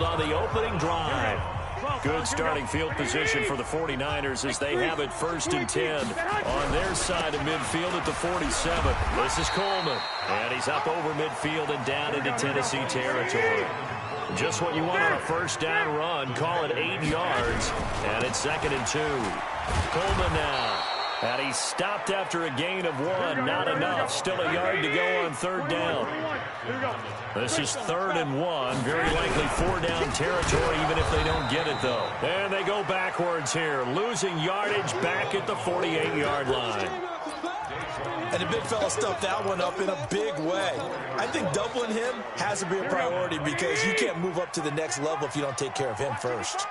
midfield on the opening drive. Good starting field position for the 49ers as they have it 1st and 10 on their side of midfield at the 47. This is Coleman, and he's up over midfield and down into Tennessee territory. Just what you want on a first down run. Call it 8 yards, and it's 2nd and 2. Coleman now. And he stopped after a gain of 1. Not enough. Still a yard to go on 3rd down. This is 3rd and 1. Very likely 4-down territory, even if they don't get it, though. And they go backwards here. Losing yardage back at the 48-yard line. And the big fella stuffed that one up in a big way. I think doubling him has to be a priority because you can't move up to the next level if you don't take care of him first.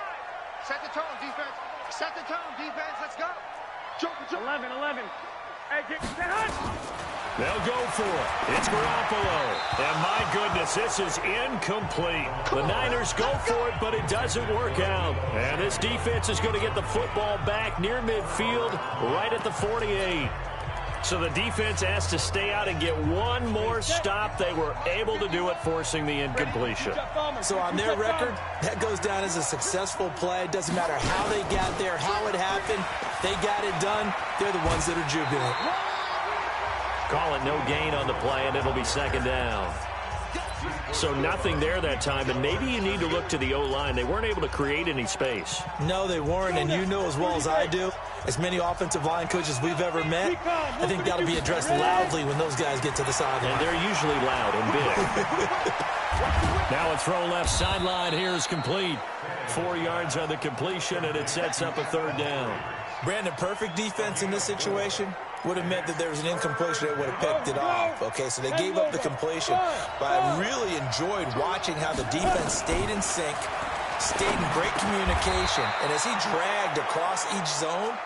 Set the tone, defense. Set the tone, defense. Let's go. 11. Hey, they'll go for it. It's Garoppolo. And my goodness, this is incomplete. The Niners go for it, but it doesn't work out. And this defense is going to get the football back near midfield, right at the 48. So the defense has to stay out and get one more stop. They were able to do it, forcing the incompletion. So on their record, that goes down as a successful play. It doesn't matter how they got there, how it happened. They got it done. They're the ones that are jubilant. Call it no gain on the play, and it'll be 2nd down. So nothing there that time, and maybe you need to look to the O-line. They weren't able to create any space. No, they weren't, and you know as well as I do, as many offensive line coaches we've ever met, I think that'll be addressed loudly when those guys get to the sideline. And they're usually loud and big. Now a throw left sideline here is complete. 4 yards on the completion, and it sets up a 3rd down. Brandon, perfect defense in this situation would have meant that there was an incompletion that would have picked it off. Okay, so they gave up the completion. But I really enjoyed watching how the defense stayed in sync, stayed in great communication. And as he dragged across each zone,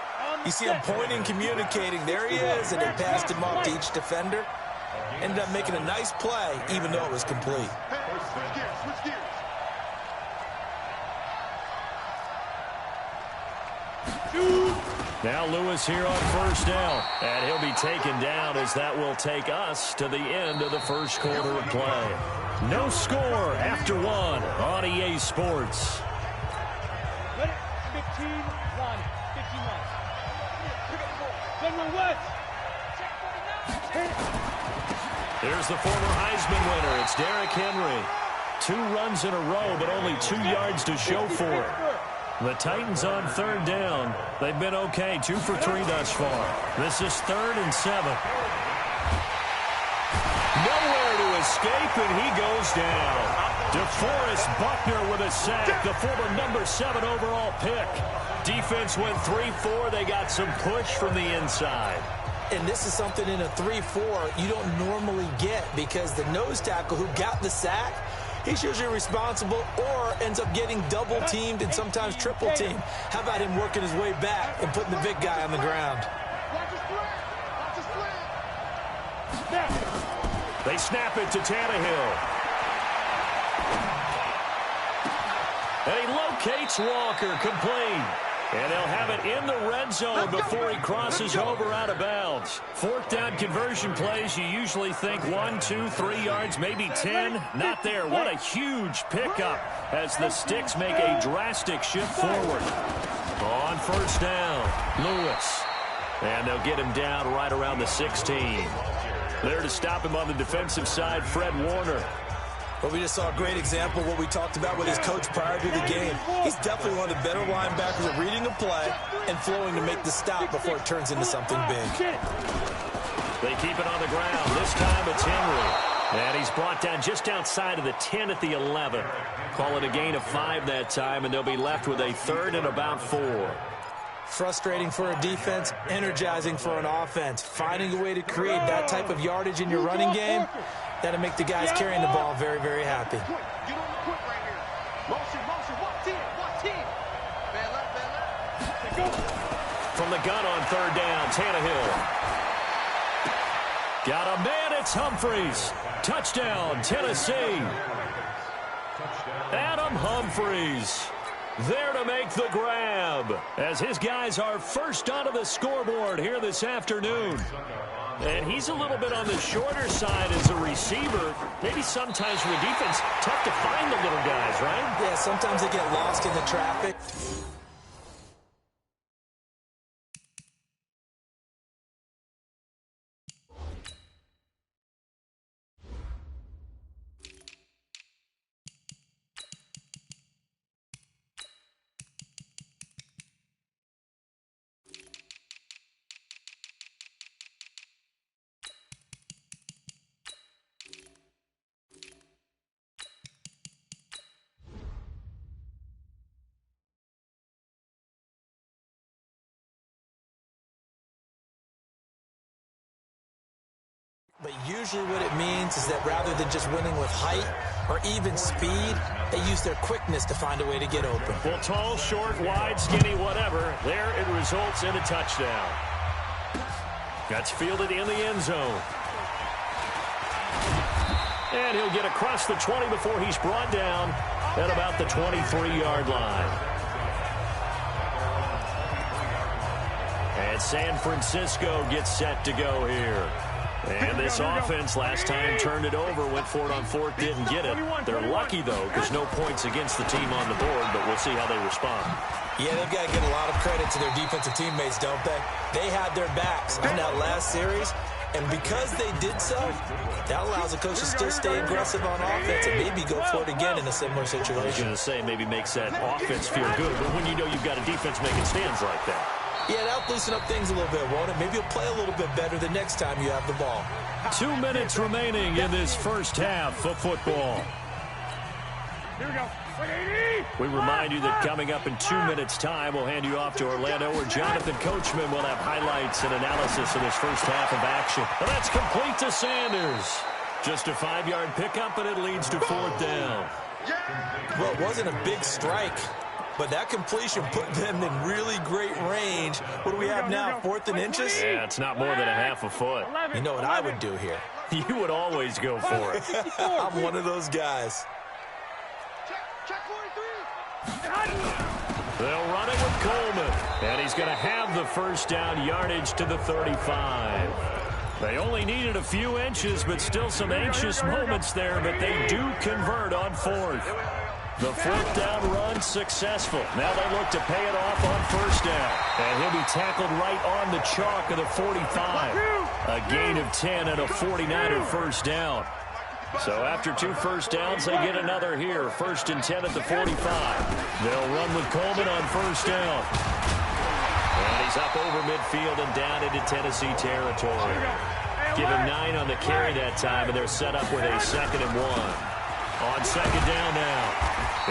you see him pointing, communicating. There he is, and they passed him off to each defender. Ended up making a nice play, even though it was complete. Switch gears. Now Lewis here on 1st down, and he'll be taken down as that will take us to the end of the 1st quarter of play. No score after 1 on EA Sports. 15-1. 15-1. Here's the former Heisman winner. It's Derrick Henry. 2 runs in a row, but only 2 yards to show for it. The Titans on 3rd down. They've been okay, 2 for 3 thus far. This is 3rd and 7. Nowhere to escape, and he goes down. DeForest Buckner with a sack, the former number 7 overall pick. Defense went 3-4. They got some push from the inside. And this is something in a 3-4 you don't normally get because the nose tackle who got the sack, he's usually responsible or ends up getting double-teamed and sometimes triple-teamed. How about him working his way back and putting the big guy on the ground? They snap it to Tannehill. And he locates Walker, complete. And they'll have it in the red zone before he crosses over out of bounds. 4th down conversion plays, you usually think 1, 2, 3 yards, maybe 10. Not there. What a huge pickup as the Sticks make a drastic shift forward. On 1st down, Lewis. And they'll get him down right around the 16. There to stop him on the defensive side, Fred Warner. But we just saw a great example of what we talked about with his coach prior to the game. He's definitely one of the better linebackers at reading a play and flowing to make the stop before it turns into something big. They keep it on the ground. This time it's Henry. And he's brought down just outside of the 10 at the 11. Call it a gain of 5 that time, and they'll be left with a 3rd and about 4. Frustrating for a defense, energizing for an offense. Finding a way to create that type of yardage in your running game, that'll make the guys carrying the ball very, very happy. From the gun on 3rd down, Tannehill. Got a man, it's Humphries. Touchdown, Tennessee. Adam Humphries there to make the grab as his guys are first onto the scoreboard here this afternoon. And he's a little bit on the shorter side as a receiver. Maybe sometimes for the defense, tough to find the little guys, right? Yeah, sometimes they get lost in the traffic. But usually what it means is that rather than just winning with height or even speed, they use their quickness to find a way to get open. Well, tall, short, wide, skinny, whatever, there it results in a touchdown. That's fielded in the end zone. And he'll get across the 20 before he's brought down at about the 23-yard line. And San Francisco gets set to go here. And this offense last time turned it over, went for it on fourth, didn't get it. They're lucky, though, because no points against the team on the board, but we'll see how they respond. Yeah, they've got to give a lot of credit to their defensive teammates, don't they? They had their backs on that last series, and because they did so, that allows the coach to still stay aggressive on offense and maybe go for it again in a similar situation. I was going to say maybe makes that offense feel good, but when you know you've got a defense making stands like that. Yeah, that'll loosen up things a little bit, won't it? Maybe you'll play a little bit better the next time you have the ball. 2 minutes remaining in this first half of football. Here we go. We remind you that coming up in 2 minutes' time, we'll hand you off to Orlando, where Jonathan Coachman will have highlights and analysis of this first half of action. And that's complete to Sanders. Just a 5-yard pickup, and it leads to fourth down. Well, it wasn't a big strike, but that completion put them in really great range. What do we have now, 4th and inches? Yeah, it's not more than a half a foot. You know what I would do here? You would always go for it. I'm one of those guys. Check 43. They'll run it with Coleman, and he's going to have the first down yardage to the 35. They only needed a few inches, but still some anxious moments there, but they do convert on fourth. The fourth down run successful. Now they look to pay it off on first down. And he'll be tackled right on the chalk of the 45. A gain of 10 and a 49er first down. So after 2 first downs, they get another here. 1st and 10 at the 45. They'll run with Coleman on first down. And he's up over midfield and down into Tennessee territory. Give him 9 on the carry that time, and they're set up with a 2nd and 1. On second down now.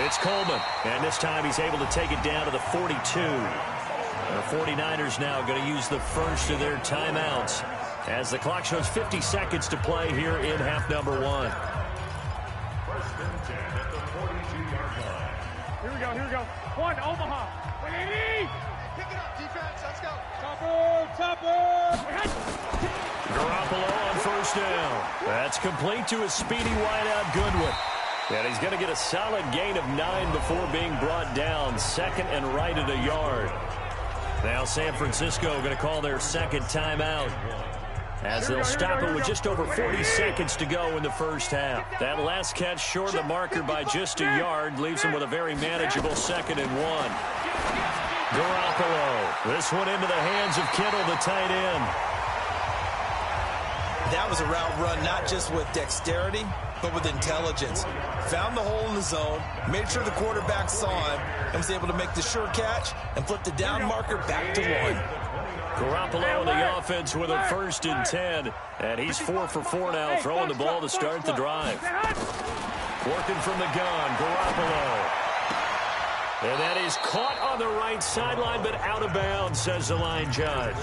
It's Coleman, and this time he's able to take it down to the 42. The 49ers now going to use the first of their timeouts as the clock shows 50 seconds to play here in half number 1. Here we go, here we go. 1, Omaha. 180. Pick it up, defense. Let's go. Chopper. Garoppolo on first down. That's complete to a speedy wideout Goodwin. And he's going to get a solid gain of 9 before being brought down. 2nd and right at a yard. Now San Francisco going to call their second timeout as they'll stop it with just over 40 seconds to go in the first half. That last catch short of the marker by just a yard leaves him with a very manageable 2nd and 1. Garoppolo. This one into the hands of Kittle, the tight end. That was a route run not just with dexterity, but with intelligence. Found the hole in the zone, made sure the quarterback saw him, and was able to make the sure catch and flip the down marker back to 1. Garoppolo in the offense with a 1st and 10, and he's 4 for 4 now, throwing the ball to start the drive. Working from the gun, Garoppolo. And that is caught on the right sideline, but out of bounds, says the line judge.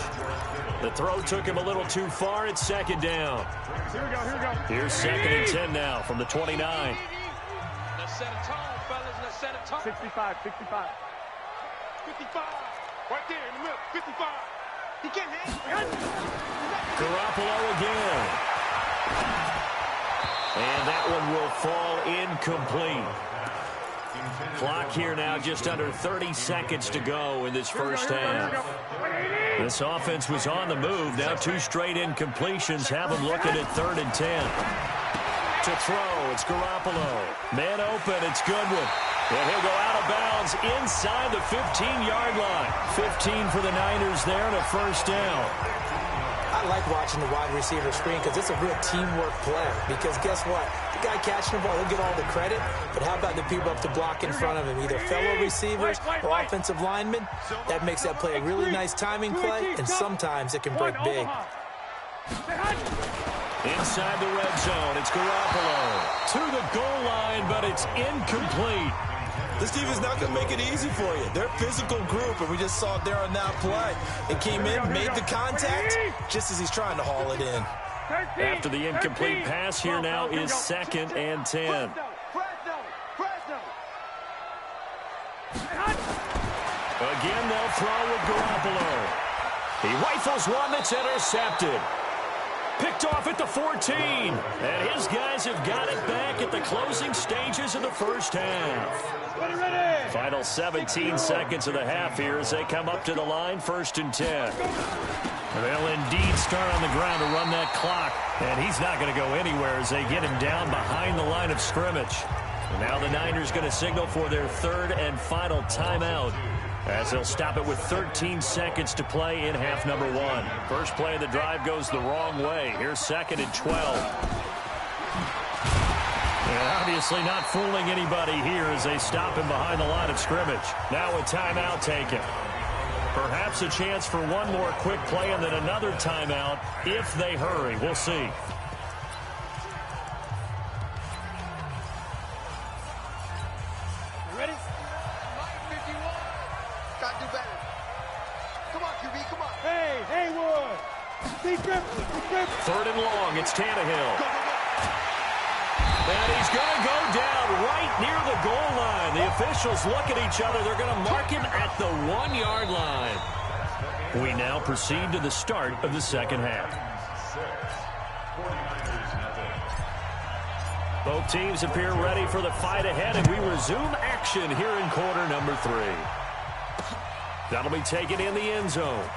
The throw took him a little too far. It's 2nd down. Here we go, here we go. Here's 2nd and 10 now from the 29. Let's set a tone, fellas. Let's set a tone. 65, 65. 55. Right there in the middle. 55. He can't hang. Garoppolo again. And that one will fall incomplete. Clock here now, just under 30 seconds to go in this first half. This offense was on the move. Now 2 straight incompletions have them looking at 3rd and 10. To throw, it's Garoppolo. Man open, it's Goodwin. And he'll go out of bounds inside the 15-yard line. 15 for the Niners there and a first down. I like watching the wide receiver screen because it's a real teamwork play. Because guess what? The guy catching the ball, he'll get all the credit. But how about the people up to block in front of him? Either fellow receivers or offensive linemen. That makes that play a really nice timing play, and sometimes it can break big. Inside the red zone, it's Garoppolo. To the goal line, but it's incomplete. This team is not going to make it easy for you. They're a physical group, and we just saw it there on that play. It came in, made the contact, just as he's trying to haul it in. After the incomplete pass, here now is 2nd and 10. Again, they'll throw with Garoppolo. He rifles one that's intercepted. Picked off at the 14. And his guys have got it back at the closing stages of the first half. Final 17 seconds of the half here as they come up to the line, 1st and 10. They'll indeed start on the ground to run that clock. And he's not going to go anywhere as they get him down behind the line of scrimmage. And now the Niners going to signal for their 3rd and final timeout, as they'll stop it with 13 seconds to play in half number 1. First play of the drive goes the wrong way. Here's 2nd and 12. And obviously not fooling anybody here as they stop him behind the line of scrimmage. Now a timeout taken. Perhaps a chance for one more quick play and then another timeout if they hurry. We'll see. Ready? Gotta do better. Come on, QB, come on. Hey, Haywood. Be grip. 3rd and long, it's Tannehill. And he's going to go down right near the goal line. The officials look at each other. They're going to mark him at the 1-yard line. We now proceed to the start of the second half. Both teams appear ready for the fight ahead, and we resume action here in quarter number 3. That'll be taken in the end zone.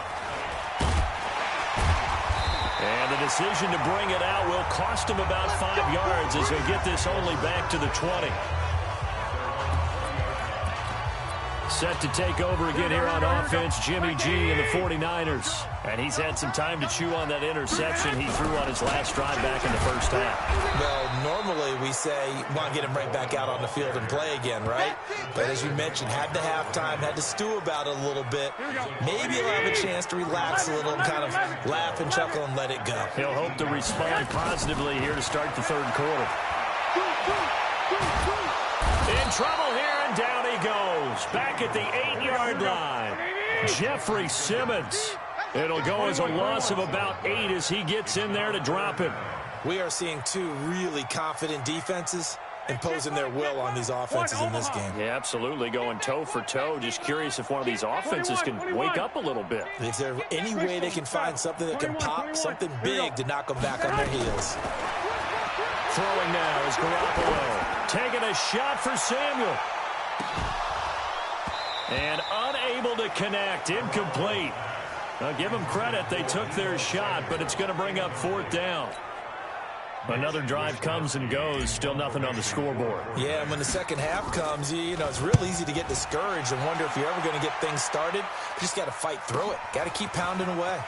And the decision to bring it out will cost him about 5 yards as he'll get this only back to the 20. Set to take over again here on offense, Jimmy G and the 49ers. And he's had some time to chew on that interception he threw on his last drive back in the first half. Well, normally we say you want to get him right back out on the field and play again, right? But as you mentioned, had the halftime, had to stew about it a little bit. Maybe he'll have a chance to relax a little and kind of laugh and chuckle and let it go. He'll hope to respond positively here to start the 3rd quarter. In trouble here, and down he goes. Back at the 8-yard line. Jeffrey Simmons. It'll go as a loss of about 8 as he gets in there to drop him. We are seeing 2 really confident defenses imposing their will on these offenses in this game. Yeah, absolutely. Going toe for toe. Just curious if one of these offenses can wake up a little bit. Is there any way they can find something that can pop, something big to knock them back on their heels? Throwing now is Garoppolo. Taking a shot for Samuel. And unable to connect. Incomplete. Now, give them credit. They took their shot, but it's going to bring up 4th down. Another drive comes and goes. Still nothing on the scoreboard. Yeah, and when the second half comes, you know, it's real easy to get discouraged and wonder if you're ever going to get things started. You just got to fight through it. Got to keep pounding away.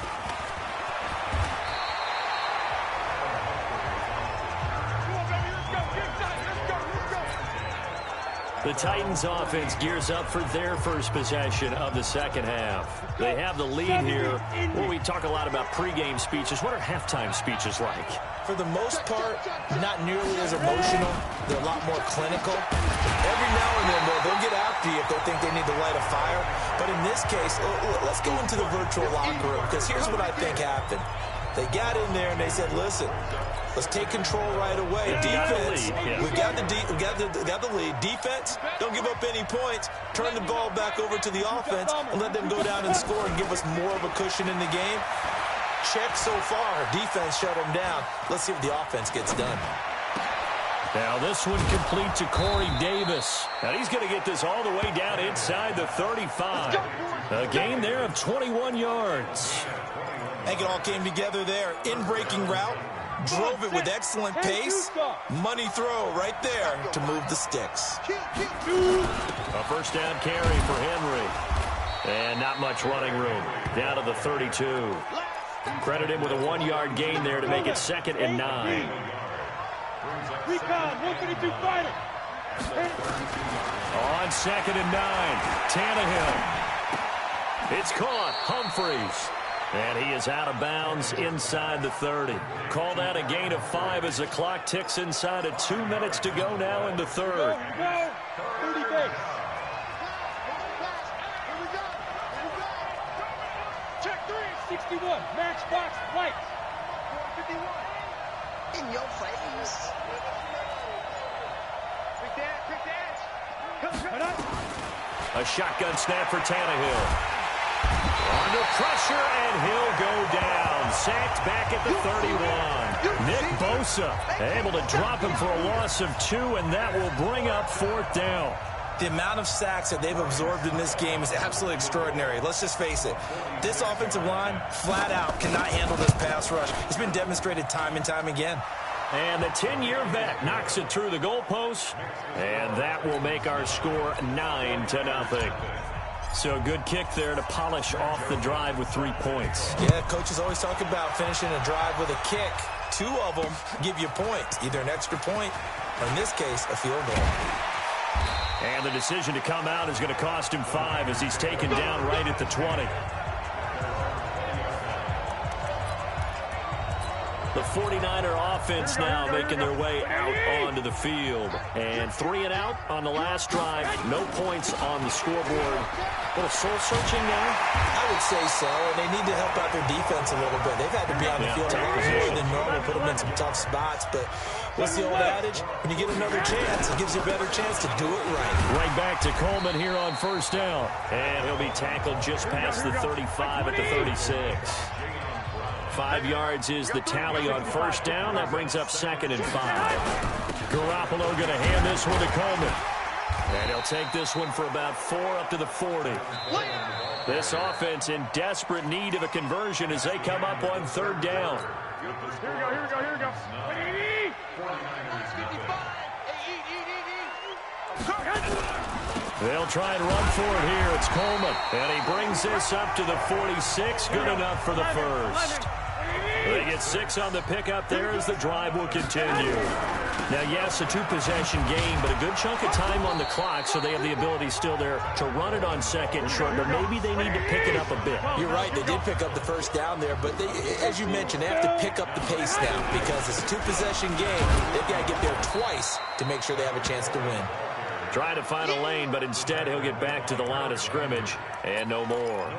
The Titans offense gears up for their first possession of the second half. They have the lead here. Well, we talk a lot about pregame speeches. What are halftime speeches like? For the most part, not nearly as emotional. They're a lot more clinical. Every now and then, they'll get after you if they think they need to light a fire. But in this case, let's go into the virtual locker room, because here's what I think happened. They got in there and they said, listen, let's take control right away. Defense, we got the lead. Defense, don't give up any points. Turn the ball back over to the offense and let them go down and score and give us more of a cushion in the game. Check so far. Defense shut them down. Let's see what the offense gets done. Now this one complete to Corey Davis. Now he's going to get this all the way down inside the 35. A gain there of 21 yards. I think it all came together there. In-breaking route. Drove it with excellent pace. Money throw right there to move the sticks. A first down carry for Henry. And not much running room. Down to the 32. Credit him with a 1-yard gain there to make it 2nd and 9. Recon, 152 fighter. On 2nd and 9. Tannehill. It's caught. Humphreys. And he is out of bounds inside the 30. Call that a gain of 5 as the clock ticks inside of 2 minutes to go now in the 3rd. Go. 30 days. Check 3. 61. Matchbox white. 51. In your face. A shotgun snap for Tannehill. Under pressure, and he'll go down. Sacked back at the 31. Nick Bosa able to drop him for a loss of 2, and that will bring up 4th down. The amount of sacks that they've absorbed in this game is absolutely extraordinary. Let's just face it. This offensive line, flat out, cannot handle this pass rush. It's been demonstrated time and time again. And the 10-year vet knocks it through the goalpost, and that will make our score 9-0. So a good kick there to polish off the drive with 3 points. Yeah, coaches always talk about finishing a drive with a kick. 2 of them give you points, either an extra point or, in this case, a field goal. And the decision to come out is going to cost him 5 as he's taken down right at the 20. The 49er offense now making their way out onto the field. And 3 and out on the last drive. No points on the scoreboard. A little soul-searching now? I would say so, and they need to help out their defense a little bit. They've had to be on the field a lot more than normal, put them in some tough spots. But what's the old adage? When you get another chance, it gives you a better chance to do it right. Right back to Coleman here on first down. And he'll be tackled just past the 35 at the 36. 5 yards is the tally on first down. That brings up 2nd and 5. Garoppolo going to hand this one to Coleman. And he'll take this one for about 4 up to the 40. This offense in desperate need of a conversion as they come up on 3rd down. Here we go. They'll try and run for it here. It's Coleman. And he brings this up to the 46. Good enough for the first. They get 6 on the pickup there as the drive will continue. Now, yes, a 2-possession game, but a good chunk of time on the clock, so they have the ability still there to run it on 2nd and short, but maybe they need to pick it up a bit. You're right. They did pick up the first down there, but they, as you mentioned, they have to pick up the pace now because it's a 2-possession game. They've got to get there twice to make sure they have a chance to win. Trying to find a lane, but instead he'll get back to the line of scrimmage and no more.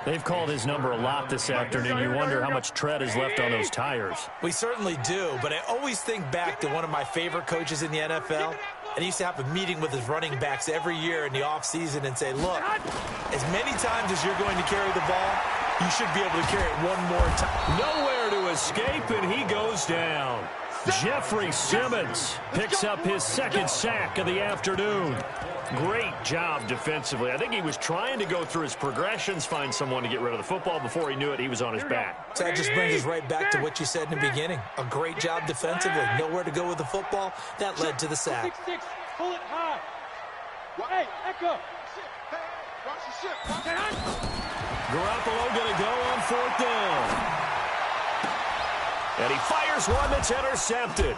They've called his number a lot this afternoon. You wonder how much tread is left on those tires. We certainly do, but I always think back to one of my favorite coaches in the NFL. And he used to have a meeting with his running backs every year in the offseason and say, look, as many times as you're going to carry the ball, you should be able to carry it one more time. Nowhere to escape, and he goes down. Jeffrey Simmons picks up his 2nd sack of the afternoon. Great job defensively. I think he was trying to go through his progressions, find someone to get rid of the football. Before he knew it, he was on his back. So that just brings us right back to what you said in the beginning. A great job defensively. Nowhere to go with the football. That led to the sack. 6-6. Pull it high. Hey, Echo. Garoppolo going to go on 4th down. And he fires one that's intercepted.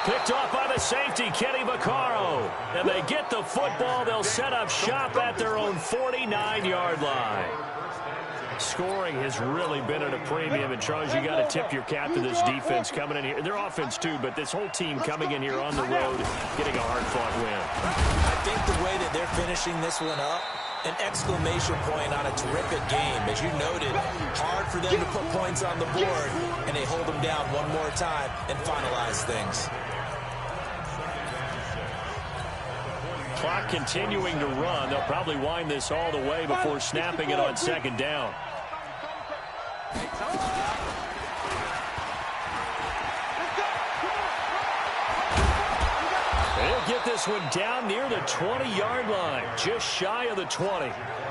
Picked off by the safety, Kenny Vaccaro. And they get the football. They'll set up shop at their own 49-yard line. Scoring has really been at a premium. And, Charles, you got to tip your cap to this defense coming in here. Their offense, too, but this whole team coming in here on the road, getting a hard-fought win. I think the way that they're finishing this one up, an exclamation point on a terrific game. As you noted, hard for them to put points on the board, and they hold them down one more time and finalize things. Clock continuing to run. They'll probably wind this all the way before snapping it on 2nd down. this one down near the 20-yard line, just shy of the 20.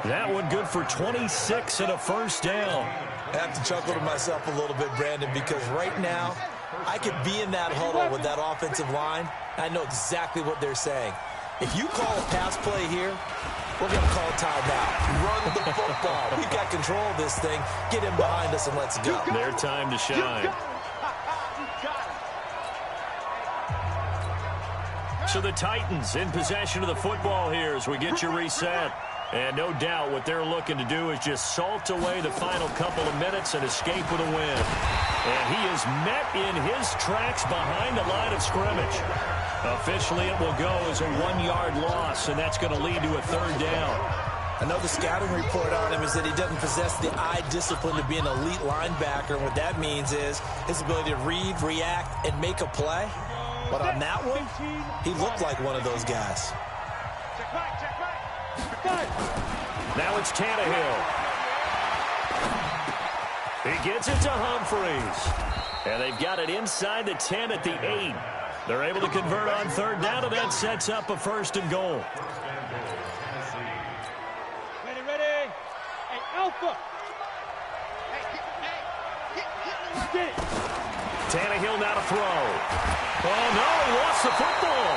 That one good for 26 and a first down. I have to chuckle to myself a little bit, Brandon, because right now I could be in that huddle with that offensive line. I know exactly what they're saying. If you call a pass play here, we're going to call timeout. Run the football. We've got control of this thing. Get in behind us and let's go. Their time to shine. So the Titans in possession of the football here as we get you reset. And no doubt what they're looking to do is just salt away the final couple of minutes and escape with a win. And he is met in his tracks behind the line of scrimmage. Officially, it will go as a 1-yard loss, and that's going to lead to a third down. I know the scouting report on him is that he doesn't possess the eye discipline to be an elite linebacker. And what that means is his ability to read, react, and make a play. But on that one, he looked like one of those guys. Now it's Tannehill. He gets it to Humphreys. And they've got it inside the 10 at the 8. They're able to convert on third down, and that sets up a first and goal. Ready. Hey, Alpha. Get it. Tannehill now to throw. Oh, no, he lost the football.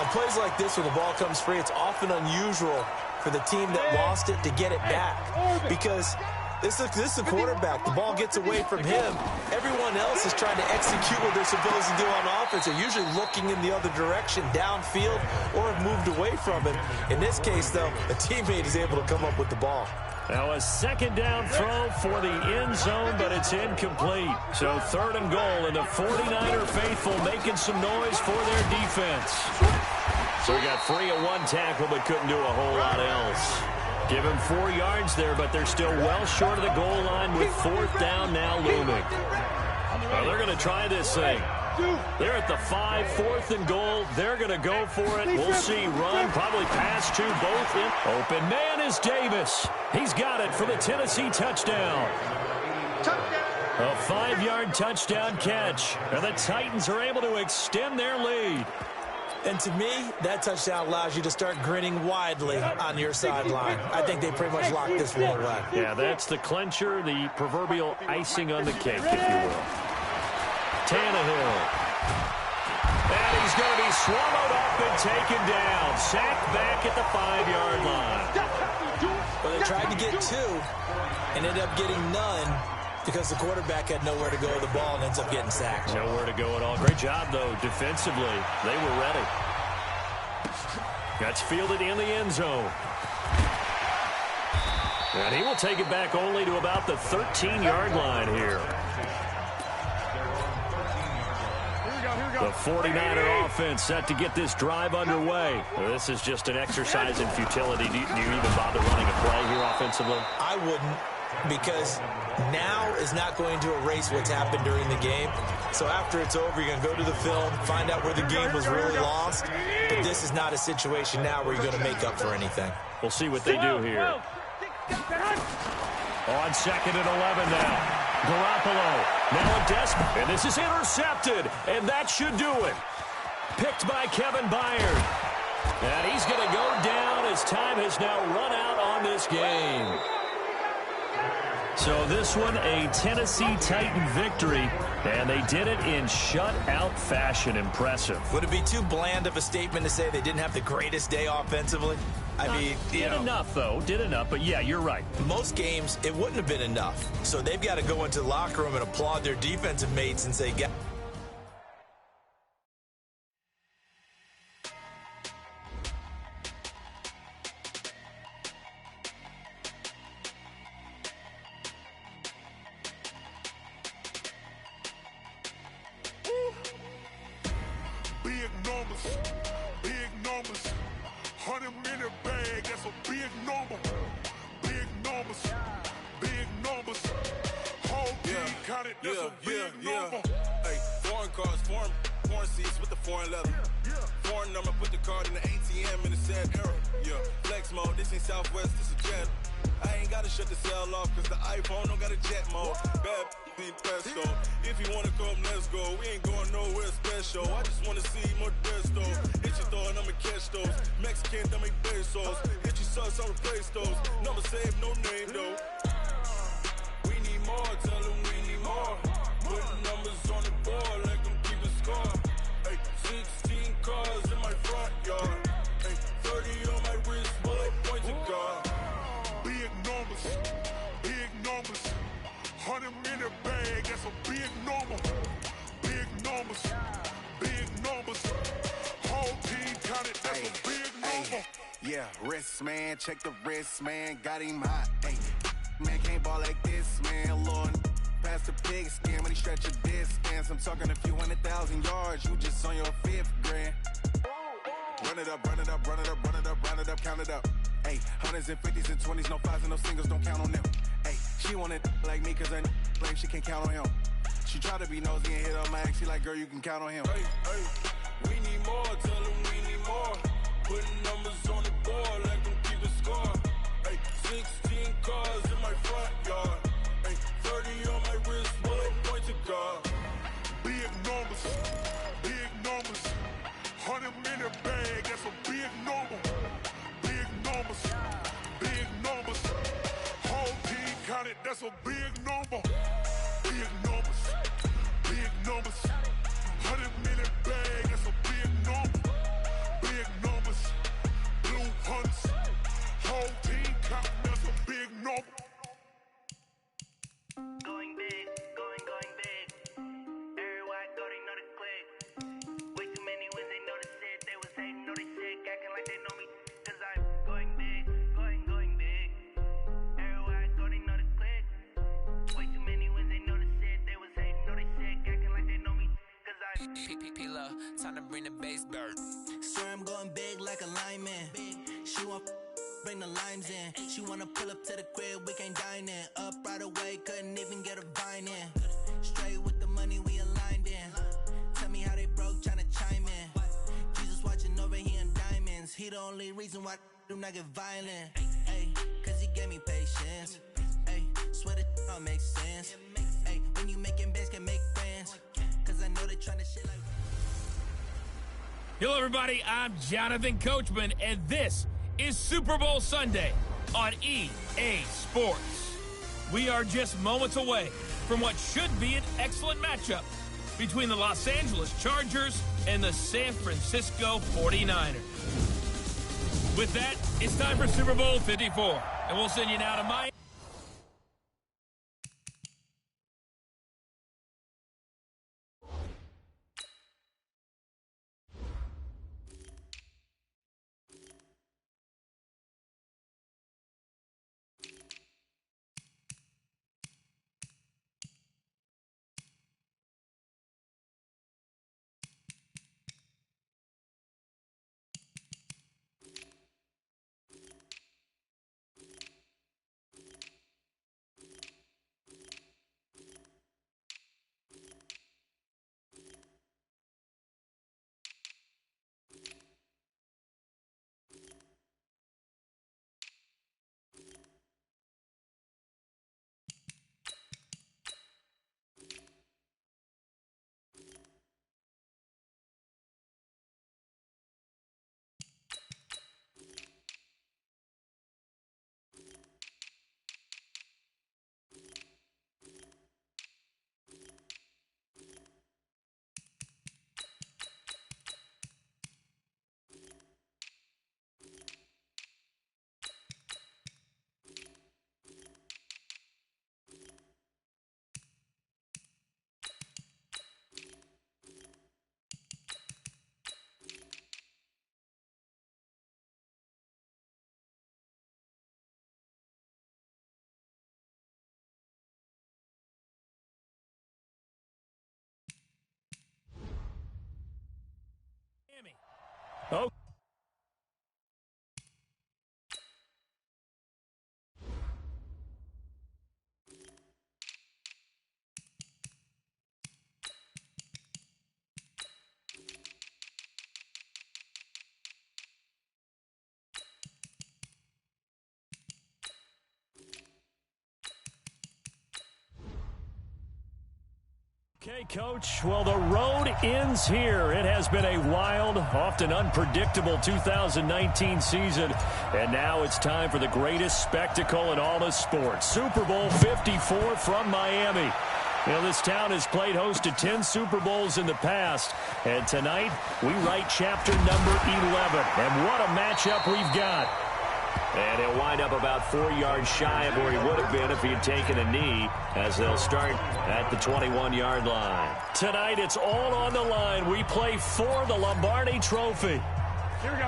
On plays like this where the ball comes free, it's often unusual for the team that lost it to get it back. Because this is a quarterback. The ball gets away from him. Everyone else is trying to execute what they're supposed to do on offense. They're usually looking in the other direction, downfield, or have moved away from him. In this case, though, a teammate is able to come up with the ball. Now a second down throw for the end zone, but it's incomplete. So third and goal, and the 49er faithful making some noise for their defense. So he got free of one tackle, but couldn't do a whole lot else. Give him 4 yards there, but they're still well short of the goal line with fourth down now looming. Well, they're going to try this thing. They're at the 5, fourth and goal. They're going to go for it. We'll see. Run, probably pass to both in. Open man is Davis. He's got it for the Tennessee touchdown. A 5-yard touchdown catch. And the Titans are able to extend their lead. And to me, that touchdown allows you to start grinning widely on your sideline. I think they pretty much locked this one away. Yeah, that's the clincher, the proverbial icing on the cake, if you will. Tannehill. And he's going to be swallowed up and taken down. Sacked back at the 5-yard line. Well, they tried to get 2 and ended up getting none because the quarterback had nowhere to go with the ball and ends up getting sacked. Nowhere to go at all. Great job, though, defensively. They were ready. That's fielded in the end zone. And he will take it back only to about the 13-yard line here. The 49er offense set to get this drive underway. This is just an exercise in futility. Do you even bother running a play here offensively? I wouldn't, because now is not going to erase what's happened during the game. So after it's over, you're going to go to the film, find out where the game was really lost. But this is not a situation now where you're going to make up for anything. We'll see what they do here. On second and 11 now. Garoppolo, now a desperate, and this is intercepted, and that should do it. Picked by Kevin Byard. And he's going to go down as time has now run out on this game. So this one, a Tennessee Titan victory, and they did it in shutout fashion. Impressive. Would it be too bland of a statement to say they didn't have the greatest day offensively? I mean, did enough, though. Did enough, but yeah, you're right. Most games, it wouldn't have been enough. So they've got to go into the locker room and applaud their defensive mates and say, I'ma put the card in the ATM in the sad era. Yeah, flex mode, this ain't Southwest, this is jet. I ain't gotta shut the cell off, cause the iPhone don't got a jet mode. Bad need pesto. If you wanna come, let's go. We ain't going nowhere special. I just wanna see more desto. Hit your thought, I'ma catch those. Mexican, I make pesos. Hit your sus, I'll replace those. Number save, no name though. We need more, tell them we need more. Putting numbers on the board like I'm keeping score. Ay, 16 cars in my front yard. Ay, 30 on my wrist, bullet point to God. Big numbers, big numbers. 100 in the bag, that's a big number. Big numbers, big numbers. Whole team counted, that's a big number. Yeah, wrist man, check the wrist man, got him hot. Ay, man can't ball like this, man. Lord, past the pig skin when he stretch a distance. I'm talking a few 100,000 yards, you just on your 5th grand. Run it up, run it up, run it up, run it up, run it up, count it up. Ay, hundreds and 50s and 20s, no 5s and no singles, don't count on them. Ay, she want it like me, cause her claim she can't count on him. She try to be nosy and hit on my ex, she like, girl, you can count on him. Hey, hey, we need more, tell them we need more. Putting numbers on the board like I'm keeping score. Ay, 16 cars in my front yard. Ay, 30 on my wrist, bullet point to God. Big numbers, big numbers. 100 in the bag, that's a big number. Big numbers, big numbers. Whole team counted, that's a big number. Big numbers, big numbers. 100 in the bag, that's a big number. Big numbers, blue hunts. Whole team counted, that's a big number. Going big, going big. Everywhere I go, they know the click. Way too many wins, they know the shit. They was hating, know they sick, acting like they know me. Cause I'm going big, going big. Everywhere I go, they know the click. Way too many wins, they know the shit. They was hating, know they sick, acting like they know me. Cause I'm P-P-P-Love, time to bring the bass bird. Swear I'm going big like a lineman. She want bring the limes in. She wanna pull up to the crib, we can't dine in. Up right away, couldn't even get a vine in. Straight with the money we aligned in. Tell me how they broke, tryna chime in. Jesus watching over here in diamonds. He the only reason why do not get violent. Ay, cause he gave me patience. Ay, swear that all makes sense. Ay, when you making bands can make friends. Cause I know they tryna shit like. Hello, everybody. I'm Jonathan Coachman, and this is Super Bowl Sunday on EA Sports. We are just moments away from what should be an excellent matchup between the Los Angeles Chargers and the San Francisco 49ers. With that, it's time for Super Bowl 54, and we'll send you now to Miami. Oh. Okay, Coach. Well, the road ends here. It has been a wild, often unpredictable 2019 season. And now it's time for the greatest spectacle in all of sports. Super Bowl 54 from Miami. You know, this town has played host to 10 Super Bowls in the past. And tonight, we write chapter number 11. And what a matchup we've got. And he'll wind up about 4 yards shy of where he would have been if he had taken a knee, as they'll start at the 21-yard line. Tonight, it's all on the line. We play for the Lombardi Trophy,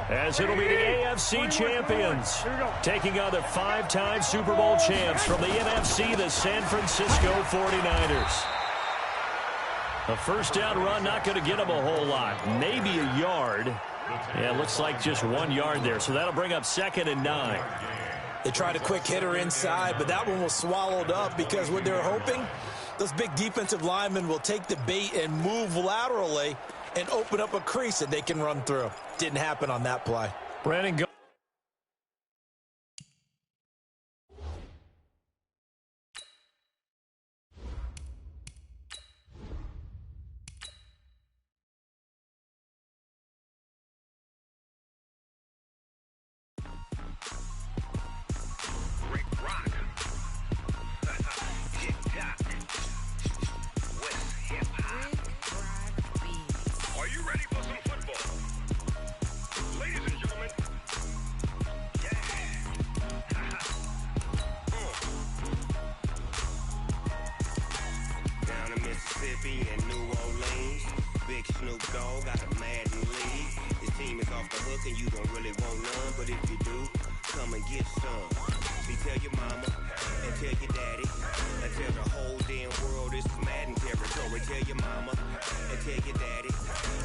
as it'll be the AFC champions taking on the 5-time Super Bowl champs from the NFC, the San Francisco 49ers. A first down run, not going to get them a whole lot. Maybe a yard. Yeah, it looks like just 1 yard there. So that'll bring up 2nd and 9. They tried a quick hitter inside, but that one was swallowed up because what they're hoping, those big defensive linemen will take the bait and move laterally and open up a crease that they can run through. Didn't happen on that play. Brandon, go. And New Orleans, big Snoop Dogg got a Madden league. His team is off the hook and you don't really want none, but if you do, come and get some. See, tell your mama and tell your daddy and tell the whole damn world this is Madden territory. Tell your mama and tell your daddy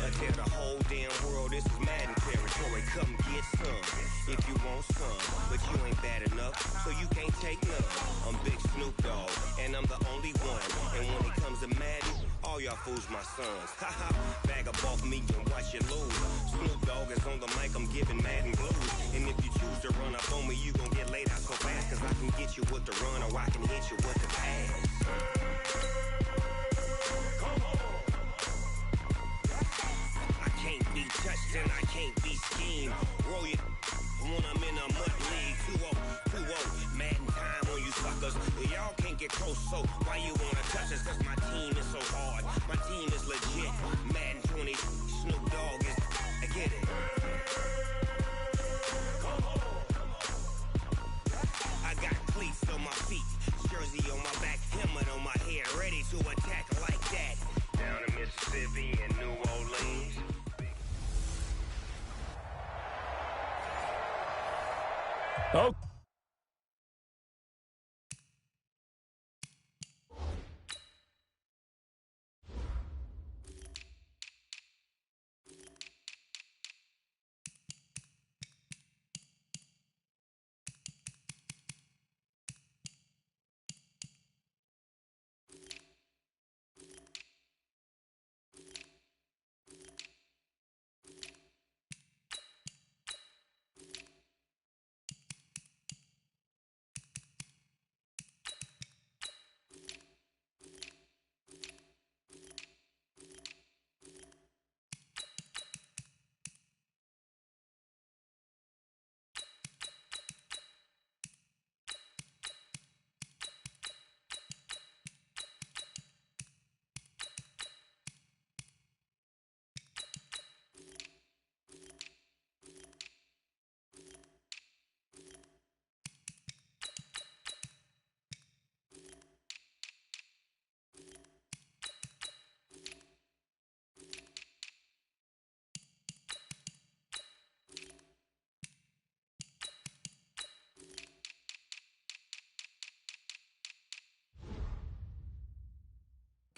and tell the whole damn world this is Madden territory. Come get some if you want some, but you ain't bad enough, so you can't take none. I'm Big Snoop Dogg and I'm the only one, and when it comes to Madden, all y'all fools my sons. Haha, bag up off me and watch you lose. Snoop Dogg is on the mic, I'm giving Madden blues. And if you choose to run up on me, you gon' get laid out so fast, cause I can get you with the run or I can hit you with the pass. Come on. I can't be touched and I can't be schemed. Roll it when I'm in a mud league. 2-0, Madden time on you suckers. Y'all can't get close, so why you wanna touch us? Cause my team is so hard. My team is legit. Madden 20, Snoop Dogg is, I get it. Come on. I got cleats on my feet, jersey on my back, helmet on my head, ready to attack like that. Down in Mississippi and New Orleans. Oh.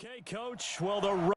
Okay, Coach. Well, the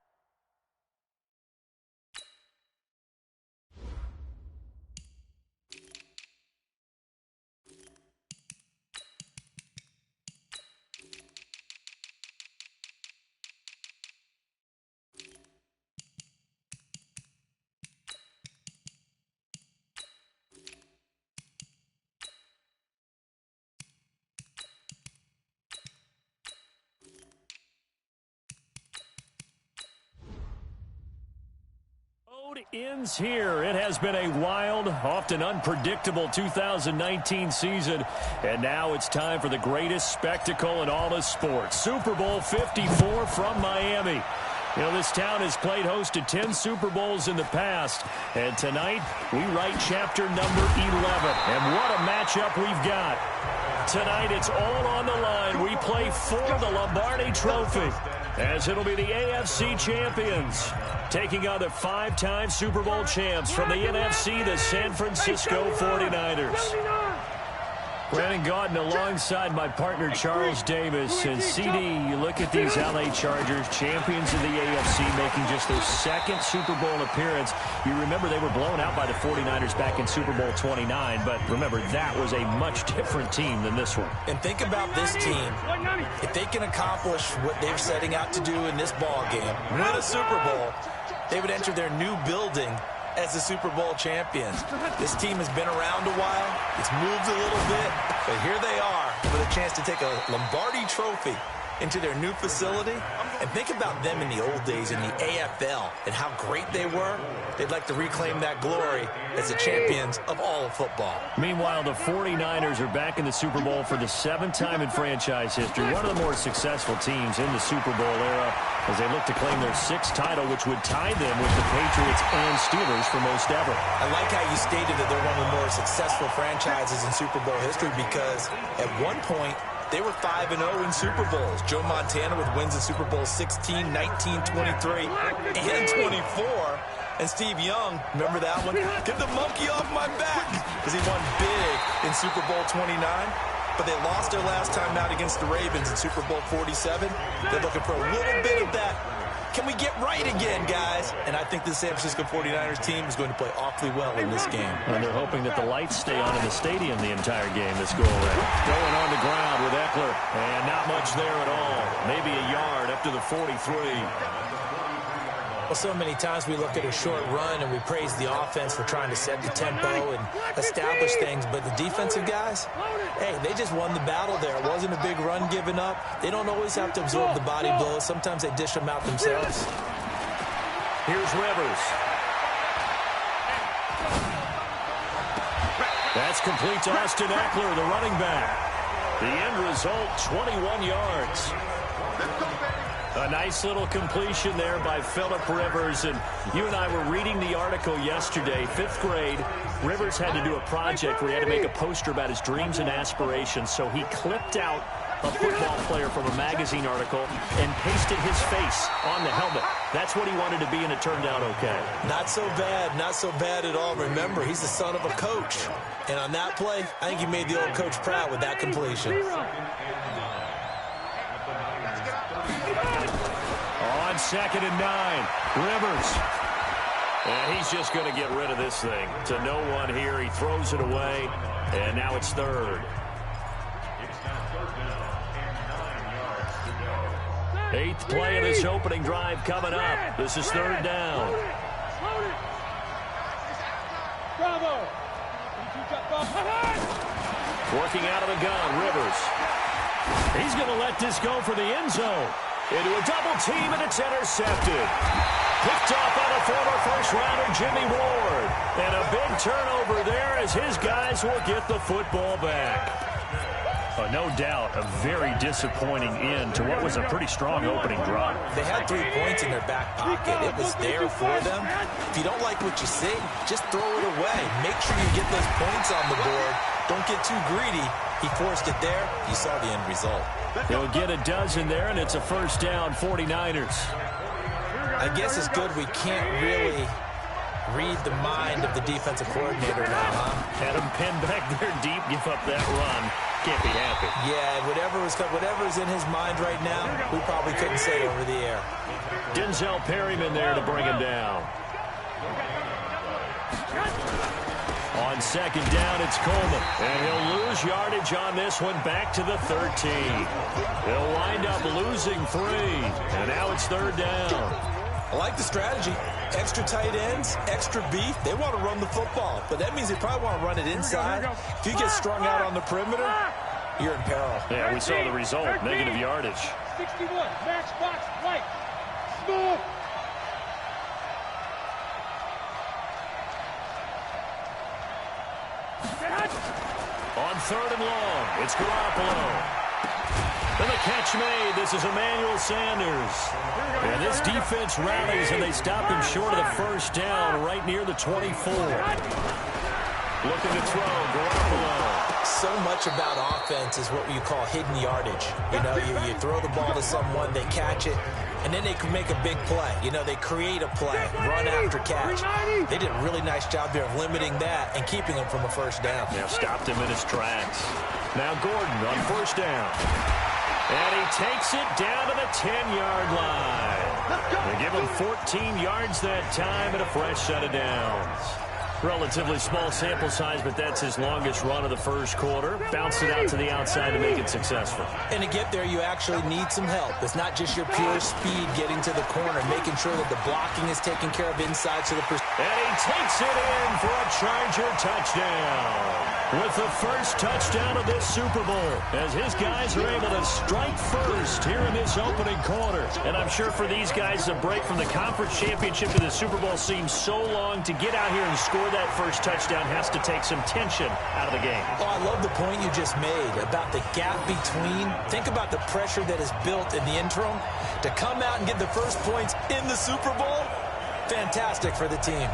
Ends here. It has been a wild, often unpredictable 2019 season, and now it's time for the greatest spectacle in all of sports. Super Bowl 54 from Miami. You know, this town has played host to 10 Super Bowls in the past, and tonight we write chapter number 11. And what a matchup we've got. Tonight it's all on the line. We play for the Lombardi Trophy, as it'll be the AFC champions taking on the 5-time Super Bowl champs from the NFC, the San Francisco 49ers. Brandon Gaudin alongside my partner Charles Davis. And CD, you look at these LA Chargers, champions of the AFC, making just their second Super Bowl appearance. You remember they were blown out by the 49ers back in Super Bowl 29, but remember that was a much different team than this one. And think about this team. If they can accomplish what they're setting out to do in this ball game, win a Super Bowl, they would enter their new building as the Super Bowl champions. This team has been around a while. It's moved a little bit, but here they are with a chance to take a Lombardi Trophy into their new facility. And think about them in the old days in the AFL and how great they were. They'd like to reclaim that glory as the champions of all of football. Meanwhile, the 49ers are back in the Super Bowl for the 7th time in franchise history. One of the more successful teams in the Super Bowl era as they look to claim their 6th title, which would tie them with the Patriots and Steelers for most ever. I like how you stated that they're one of the more successful franchises in Super Bowl history because at one point, they were 5-0 in Super Bowls. Joe Montana with wins in Super Bowl 16, 19, 23, and 24. And Steve Young, remember that one? Get the monkey off my back! Because he won big in Super Bowl 29. But they lost their last time out against the Ravens in Super Bowl 47. They're looking for a little bit of that. Can we get right again, guys? And I think the San Francisco 49ers team is going to play awfully well in this game. And they're hoping that the lights stay on in the stadium the entire game this go around. Going on the ground with Eckler. And not much there at all. Maybe a yard up to the 43. Well, so many times we look at a short run and we praise the offense for trying to set the tempo and establish things. But the defensive guys, hey, they just won the battle there. It wasn't a big run given up. They don't always have to absorb the body blows. Sometimes they dish them out themselves. Here's Rivers. That's complete to Austin Eckler, the running back. The end result, 21 yards. A nice little completion there by Phillip Rivers. And you and I were reading the article yesterday, 5th grade. Rivers had to do a project where he had to make a poster about his dreams and aspirations. So he clipped out a football player from a magazine article and pasted his face on the helmet. That's what he wanted to be, and it turned out okay. Not so bad. Not so bad at all. Remember, he's the son of a coach. And on that play, I think he made the old coach proud with that completion. On 2nd and 9, Rivers. And he's just going to get rid of this thing. To no one here. He throws it away. And now it's 3rd. 8th play of this opening drive coming up. This is 3rd down. Bravo. Working out of the gun, Rivers. He's going to let this go for the end zone. Into a double team, and it's intercepted. Picked off by the former first-rounder Jimmy Ward. And a big turnover there as his guys will get the football back. No doubt a very disappointing end to what was a pretty strong opening drive. They had 3 points in their back pocket. It was there for them. If you don't like what you see, just throw it away. Make sure you get those points on the board. Don't get too greedy. He forced it there. You saw the end result. They'll get a dozen there, and it's a 1st down, 49ers. I guess it's good we can't really read the mind of the defensive coordinator now, huh? Had him pinned back there deep, give up that run. Can't be happy. Yeah, whatever's in his mind right now, we probably couldn't say over the air. Denzel Perryman there to bring him down. On 2nd down, it's Coleman. And he'll lose yardage on this one back to the 13. He'll wind up losing 3. And now it's 3rd down. I like the strategy. Extra tight ends, extra beef. They want to run the football, but that means they probably want to run it inside. If you get strung out on the perimeter, you're in peril. Yeah, we saw the result. Negative yardage. 61, match box, right. Smooth. On 3rd and long, it's Garoppolo. And the catch made. This is Emmanuel Sanders. And this defense rallies, and they stop him short of the first down right near the 24. Looking to throw, Garoppolo. So much about offense is what you call hidden yardage. You know, you throw the ball to someone, they catch it, and then they can make a big play. You know, they create a play, run after catch. They did a really nice job here of limiting that and keeping him from a first down. Yeah, stopped him in his tracks. Now Gordon on first down. And he takes it down to the 10-yard line. They give him 14 yards that time and a fresh set of downs. Relatively small sample size, but that's his longest run of the first quarter. Bounced it out to the outside to make it successful. And to get there, you actually need some help. It's not just your pure speed getting to the corner, making sure that the blocking is taken care of inside. And he takes it in for a Charger touchdown. With the first touchdown of this Super Bowl, as his guys are able to strike first here in this opening quarter. And I'm sure for these guys, the break from the conference championship to the Super Bowl seems so long. To get out here and score that first touchdown has to take some tension out of the game. Oh, I love the point you just made about the gap between. Think about the pressure that is built in the interim. To come out and get the first points in the Super Bowl, fantastic for the team.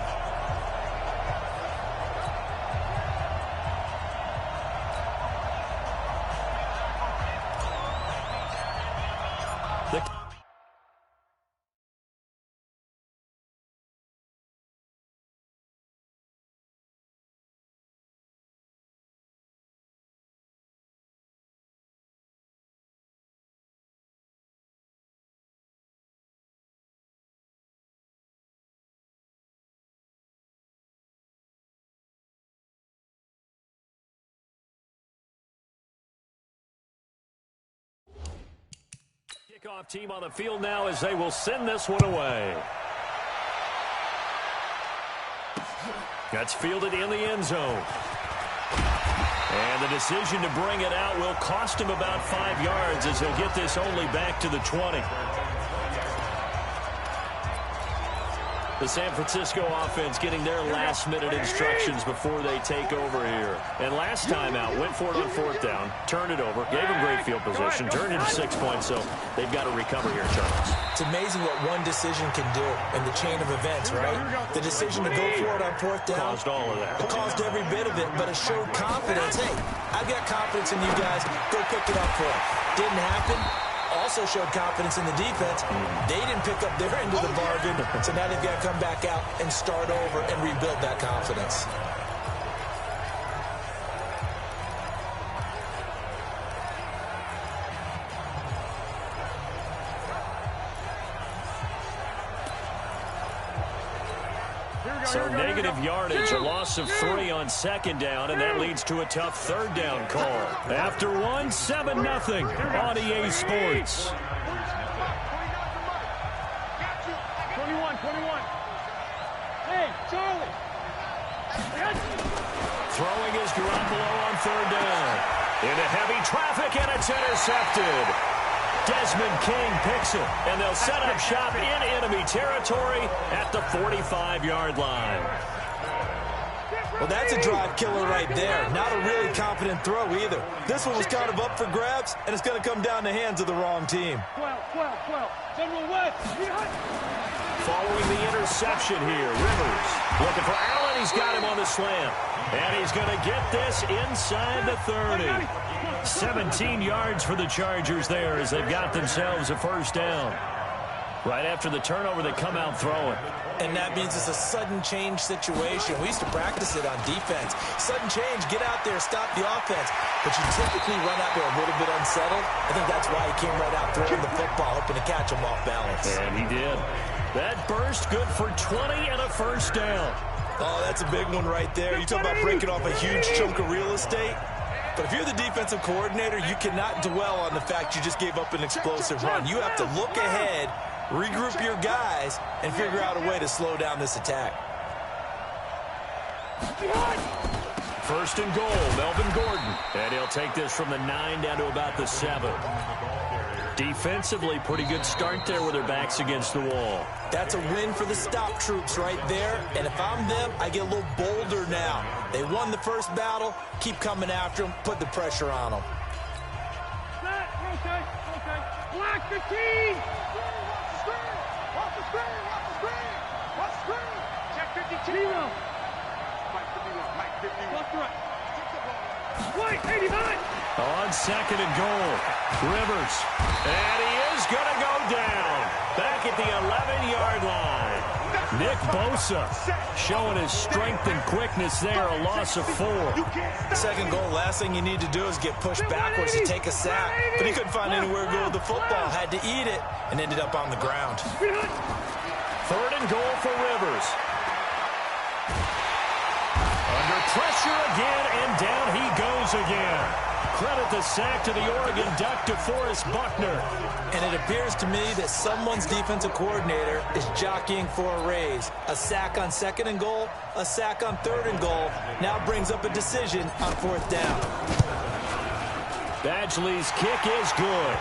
Kickoff team on the field now as they will send this one away. That's fielded in the end zone. And the decision to bring it out will cost him about 5 yards as he'll get this only back to the 20. The San Francisco offense getting their last-minute instructions before they take over here. And last time out, went for it on 4th down, turned it over, gave them great field position, turned into 6 points, so they've got to recover here, Charles. It's amazing what one decision can do in the chain of events, right? The decision to go for it on 4th down. Caused all of that. It caused every bit of it, but it showed confidence. Hey, I've got confidence in you guys. Go pick it up for it. Didn't happen. Also showed confidence in the defense. They didn't pick up their end of the bargain, so now they've got to come back out and start over and rebuild that confidence. So negative yardage, a loss of 3 on 2nd down, and that leads to a tough 3rd down call. After one, 7-0 on EA Sports. 21. Hey, Charlie. Throwing is Garoppolo on 3rd down. Into heavy traffic, and it's intercepted. Desmond King picks it, and they'll set up shop in enemy territory at the 45-yard line. Well, that's a drive killer right there. Not a really confident throw either. This one was kind of up for grabs, and it's going to come down the hands of the wrong team. 12. General West. Following the interception here, Rivers looking for Allen. He's got him on the slant. And he's going to get this inside the 30. 17 yards for the Chargers there as they've got themselves a first down. Right after the turnover, they come out throwing. And that means it's a sudden change situation. We used to practice it on defense. Sudden change, get out there, stop the offense. But you typically run out there a little bit unsettled. I think that's why he came right out throwing the football, hoping to catch him off balance. And he did. That burst good for 20 and a first down. Oh, that's a big one right there. You talk about breaking off a huge chunk of real estate. But if you're the defensive coordinator, you cannot dwell on the fact you just gave up an explosive run. You have to look ahead, regroup your guys, and figure out a way to slow down this attack. first and goal, Melvin Gordon. And he'll take this from the 9 down to about the 7. Defensively, pretty good start there with their backs against the wall. That's a win for the stop troops right there. And if I'm them, I get a little bolder now. They won the first battle. Keep coming after them. Put the pressure on them. Okay. Block 15. Watch the screen. Check 52. Zero. Mike 51. Left to right. White, 89. On second and goal, Rivers. And he is going to go down. Back at the 11-yard line. Nick Bosa showing his strength and quickness there, a loss of 4. Second goal, last thing you need to do is get pushed backwards to take a sack. But he couldn't find anywhere to go with the football, had to eat it, and ended up on the ground. Third and goal for Rivers. Under pressure again, and down he goes again. Credit the sack to the Oregon Duck, DeForest Buckner. And it appears to me that someone's defensive coordinator is jockeying for a raise. A sack on second and goal, a sack on third and goal, now brings up a decision on fourth down. Badgley's kick is good.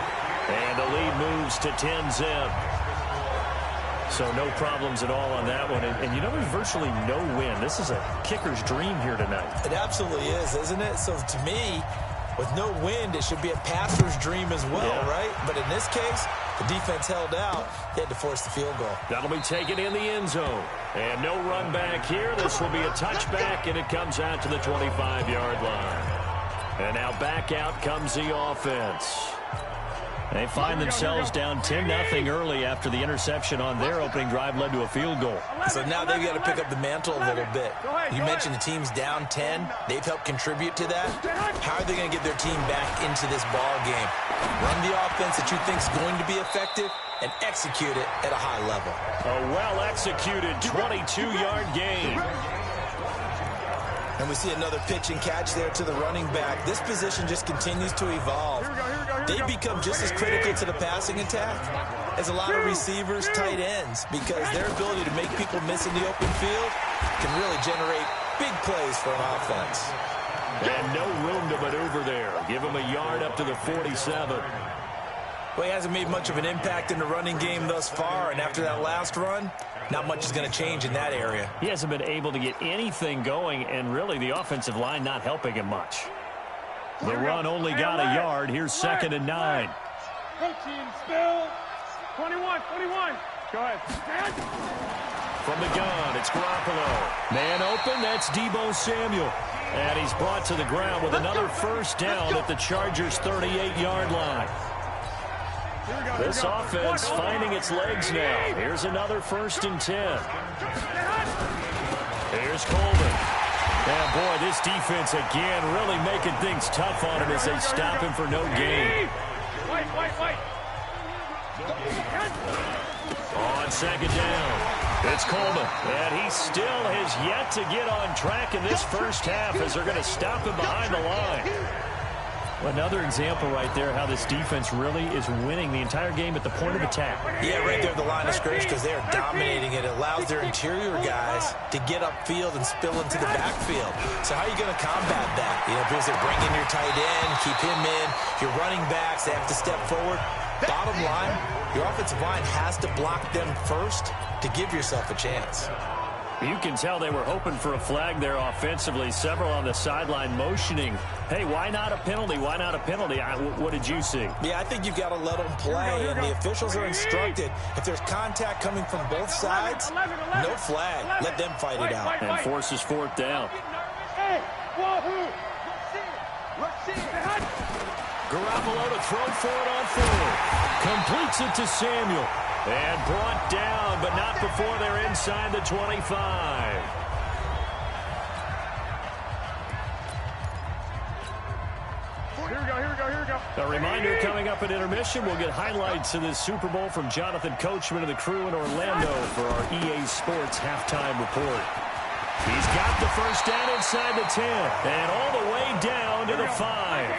And the lead moves to 10-zip. So no problems at all on that one. And you know, there's virtually no win. This is a kicker's dream here tonight. It absolutely is, isn't it? So to me, with no wind, it should be a passer's dream as well, right? But in this case, the defense held out. They had to force the field goal. That'll be taken in the end zone. And no run back here. This will be a touchback, and it comes out to the 25-yard line. And now back out comes the offense. They find themselves down 10-0 early after the interception on their opening drive led to a field goal. So now they've got to pick up the mantle a little bit. You mentioned the team's down 10. They've helped contribute to that. How are they going to get their team back into this ball game? Run the offense that you think is going to be effective and execute it at a high level. A well-executed 22-yard gain. And we see another pitch and catch there to the running back. This position just continues to evolve. They become just as critical to the passing attack as a lot of receivers, tight ends, because their ability to make people miss in the open field can really generate big plays for an offense. And no room to maneuver there. Give him a yard up to the 47. Well, he hasn't made much of an impact in the running game thus far, and after that last run, not much is going to change in that area. He hasn't been able to get anything going, and really the offensive line not helping him much. The run only got a yard. Here's second and 9. Coaching, spill. 21. Go ahead. From the gun, it's Garoppolo. Man open, that's Deebo Samuel. And he's brought to the ground with another first down at the Chargers' 38-yard line. This offense finding its legs now. Here's another first and 10. Here's Coleman. And boy, this defense again really making things tough on him as they stop him for no gain. On second down, it's Coleman. And he still has yet to get on track in this first half as they're going to stop him behind the line. Another example right there how this defense really is winning the entire game at the point of attack. Yeah, right there at the line of scrimmage because they are dominating it. It allows their interior guys to get upfield and spill into the backfield. So how are you going to combat that? You know, because they bring in your tight end, keep him in. Your running backs, they have to step forward. Bottom line, your offensive line has to block them first to give yourself a chance. You can tell they were hoping for a flag there offensively. Several on the sideline motioning, hey, why not a penalty? Why not a penalty? What did you see? Yeah, I think you've got to let them play, and the officials are instructed. If there's contact coming from both sides, no flag. Let them fight it out. And forces fourth down. Garoppolo to throw for it on fourth. Completes it to Samuel. And brought down, but not before they're inside the 25. Here we go. A reminder coming up at intermission, we'll get highlights of this Super Bowl from Jonathan Coachman and the crew in Orlando for our EA Sports halftime report. He's got the first down inside the 10 and all the way down to the 5.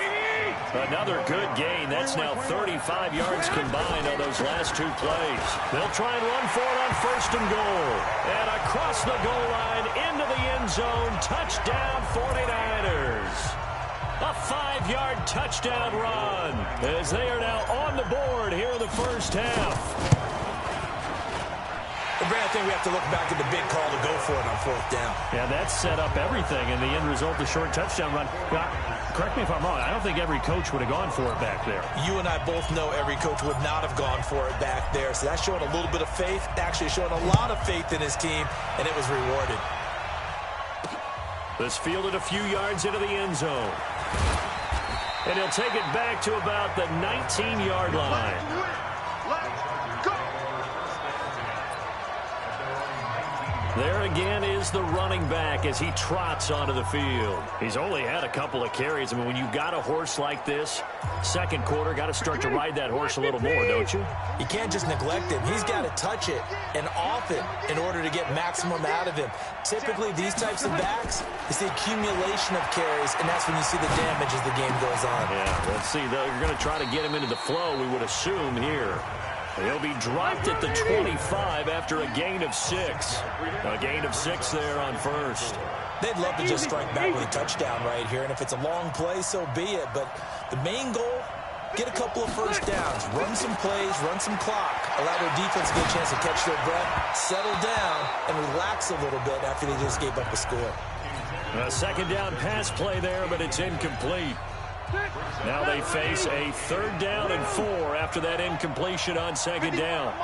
Another good gain. That's now 35 yards combined on those last two plays. They'll try and run for it on 1st and goal. And across the goal line into the end zone. Touchdown 49ers. A 5-yard touchdown run as they are now on the board here in the first half. Brad, I think we have to look back at the big call to go for it on 4th down. Yeah, that set up everything, and the end result, the short touchdown run. Correct me if I'm wrong. I don't think every coach would have gone for it back there. You and I both know every coach would not have gone for it back there. So that's showing a little bit of faith, actually showing a lot of faith in his team, and it was rewarded. This fielded a few yards into the end zone. And he'll take it back to about the 19-yard line. There again is the running back as he trots onto the field. He's only had a couple of carries. I mean, when you've got a horse like this, second quarter, got to start to ride that horse a little more, don't you? You can't just neglect him. He's got to touch it and often in order to get maximum out of him. Typically, these types of backs, it's the accumulation of carries, and that's when you see the damage as the game goes on. Yeah, let's see. Though you're going to try to get him into the flow, we would assume here. He'll be dropped at the 25 after a gain of 6. A gain of 6 there on 1st. They'd love to just strike back with a touchdown right here, and if it's a long play, so be it. But the main goal, get a couple of 1st downs, run some plays, run some clock, allow their defense to get a chance to catch their breath, settle down, and relax a little bit after they just gave up a score. A 2nd down pass play there, but it's incomplete. Now they face a 3rd down and 4 after that incompletion on 2nd down.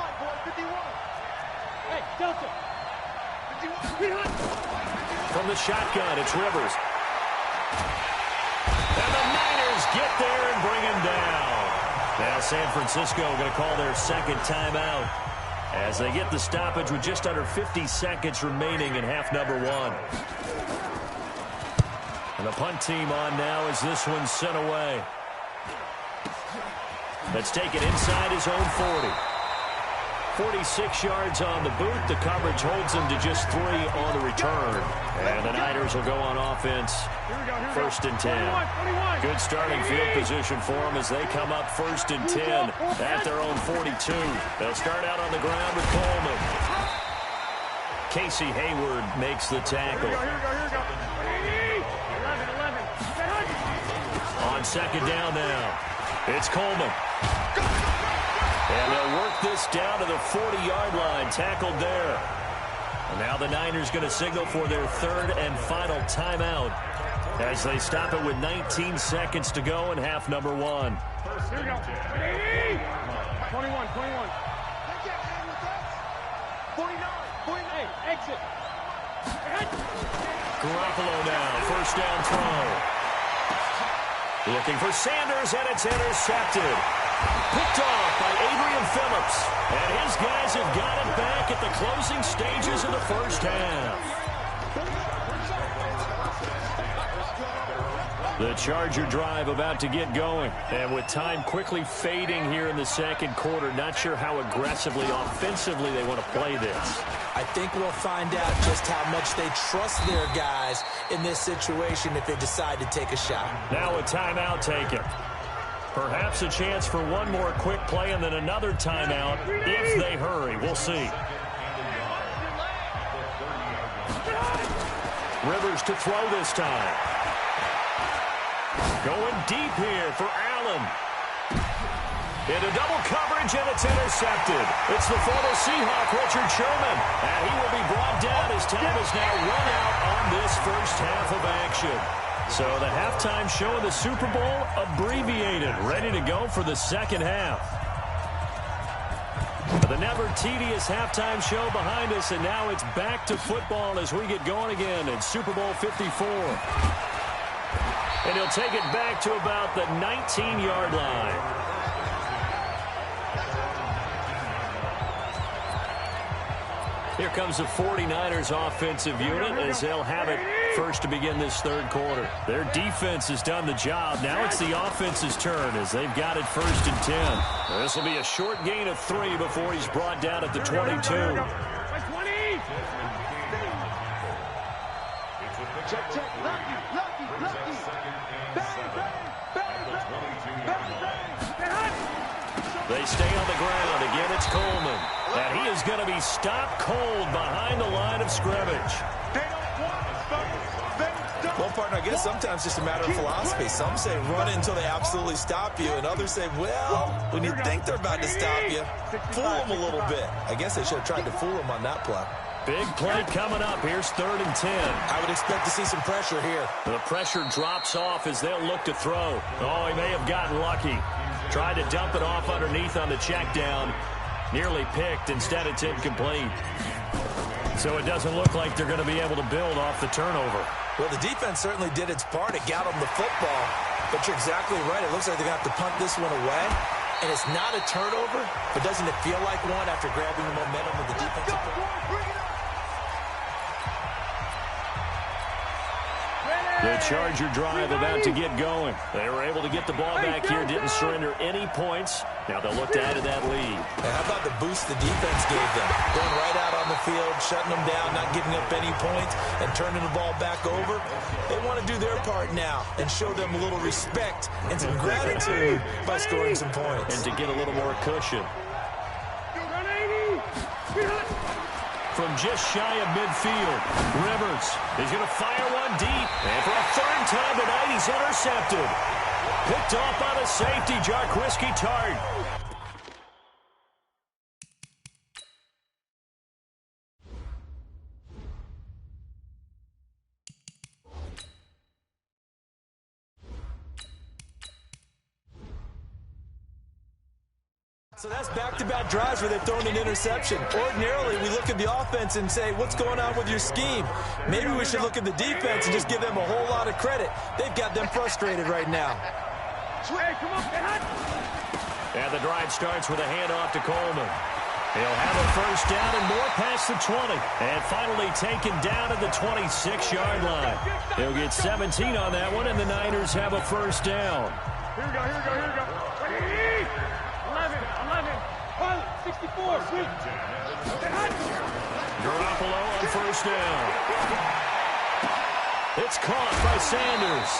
From the shotgun, it's Rivers. And the Niners get there and bring him down. Now San Francisco going to call their 2nd timeout as they get the stoppage with just under 50 seconds remaining in half number 1. And the punt team on now as this one's sent away. Let's take it inside his own 40. 46 yards on the boot. The coverage holds him to just 3 on the return. And the Niners will go on offense. 1st and 10. Good starting field position for them as they come up 1st and 10 at their own 42. They'll start out on the ground with Coleman. Casey Hayward makes the tackle. On 2nd down now, it's Coleman. And they'll work this down to the 40-yard line, tackled there. And now the Niners going to signal for their 3rd and final timeout as they stop it with 19 seconds to go in half number 1. Here we go. 21. 49. Exit. Garoppolo now, 1st down throw. Looking for Sanders, and it's intercepted. Picked off by Adrian Phillips. And his guys have got it back at the closing stages of the 1st half. The Charger drive about to get going. And with time quickly fading here in the 2nd quarter, not sure how aggressively, offensively they want to play this. I think we'll find out just how much they trust their guys in this situation if they decide to take a shot. Now a timeout taken. Perhaps a chance for one more quick play and then another timeout if they hurry. We'll see. Rivers to throw this time. Going deep here for Allen. Into double coverage, and it's intercepted. It's the former Seahawk, Richard Sherman. And he will be brought down as time is now run out on this 1st half of action. So the halftime show of the Super Bowl abbreviated, ready to go for the 2nd half. The never tedious halftime show behind us, and now it's back to football as we get going again in Super Bowl 54. And he'll take it back to about the 19-yard line. Here comes the 49ers offensive unit as they'll have it first to begin this 3rd quarter. Their defense has done the job. Now it's the offense's turn as they've got it 1st and 10. This will be a short gain of 3 before he's brought down at the 22. Check. Lucky. Bang. They stay on the ground. Again, it's Coleman. And he is going to be stopped cold behind the line of scrimmage. Well, partner, I guess sometimes it's just a matter of philosophy. Some say run it until they absolutely stop you, and others say, well, when you think they're about to stop you, fool them a little bit. I guess they should have tried to fool them on that play. Big play coming up. Here's 3rd and 10. I would expect to see some pressure here. The pressure drops off as they'll look to throw. Oh, he may have gotten lucky. Tried to dump it off underneath on the check down. Nearly picked. Instead, it's incomplete. So it doesn't look like they're going to be able to build off the turnover. Well, the defense certainly did its part. It got them the football. But you're exactly right. It looks like they're going to have to punt this one away. And it's not a turnover, but doesn't it feel like one after grabbing the momentum of the defensive play? The Charger drive about to get going. They were able to get the ball back here, didn't surrender any points. Now they'll look to add to that lead. And how about the boost the defense gave them? Going right out on the field, shutting them down, not giving up any points, and turning the ball back over. They want to do their part now and show them a little respect and some gratitude by scoring some points. And to get a little more cushion. From just shy of midfield, Rivers is going to fire one deep. And for a 3rd time tonight, he's intercepted. Picked off on a safety, Jarquiski Tart. So that's back-to-back drives where they've thrown an interception. Ordinarily, we look at the offense and say, what's going on with your scheme? Maybe we should look at the defense and just give them a whole lot of credit. They've got them frustrated right now. And the drive starts with a handoff to Coleman. He'll have a 1st down and more past the 20. And finally taken down at the 26-yard line. He'll get 17 on that one, and the Niners have a 1st down. Here we go, here we go, here we go. 11. 64, sweet. Garoppolo on 1st down. It's caught by Sanders.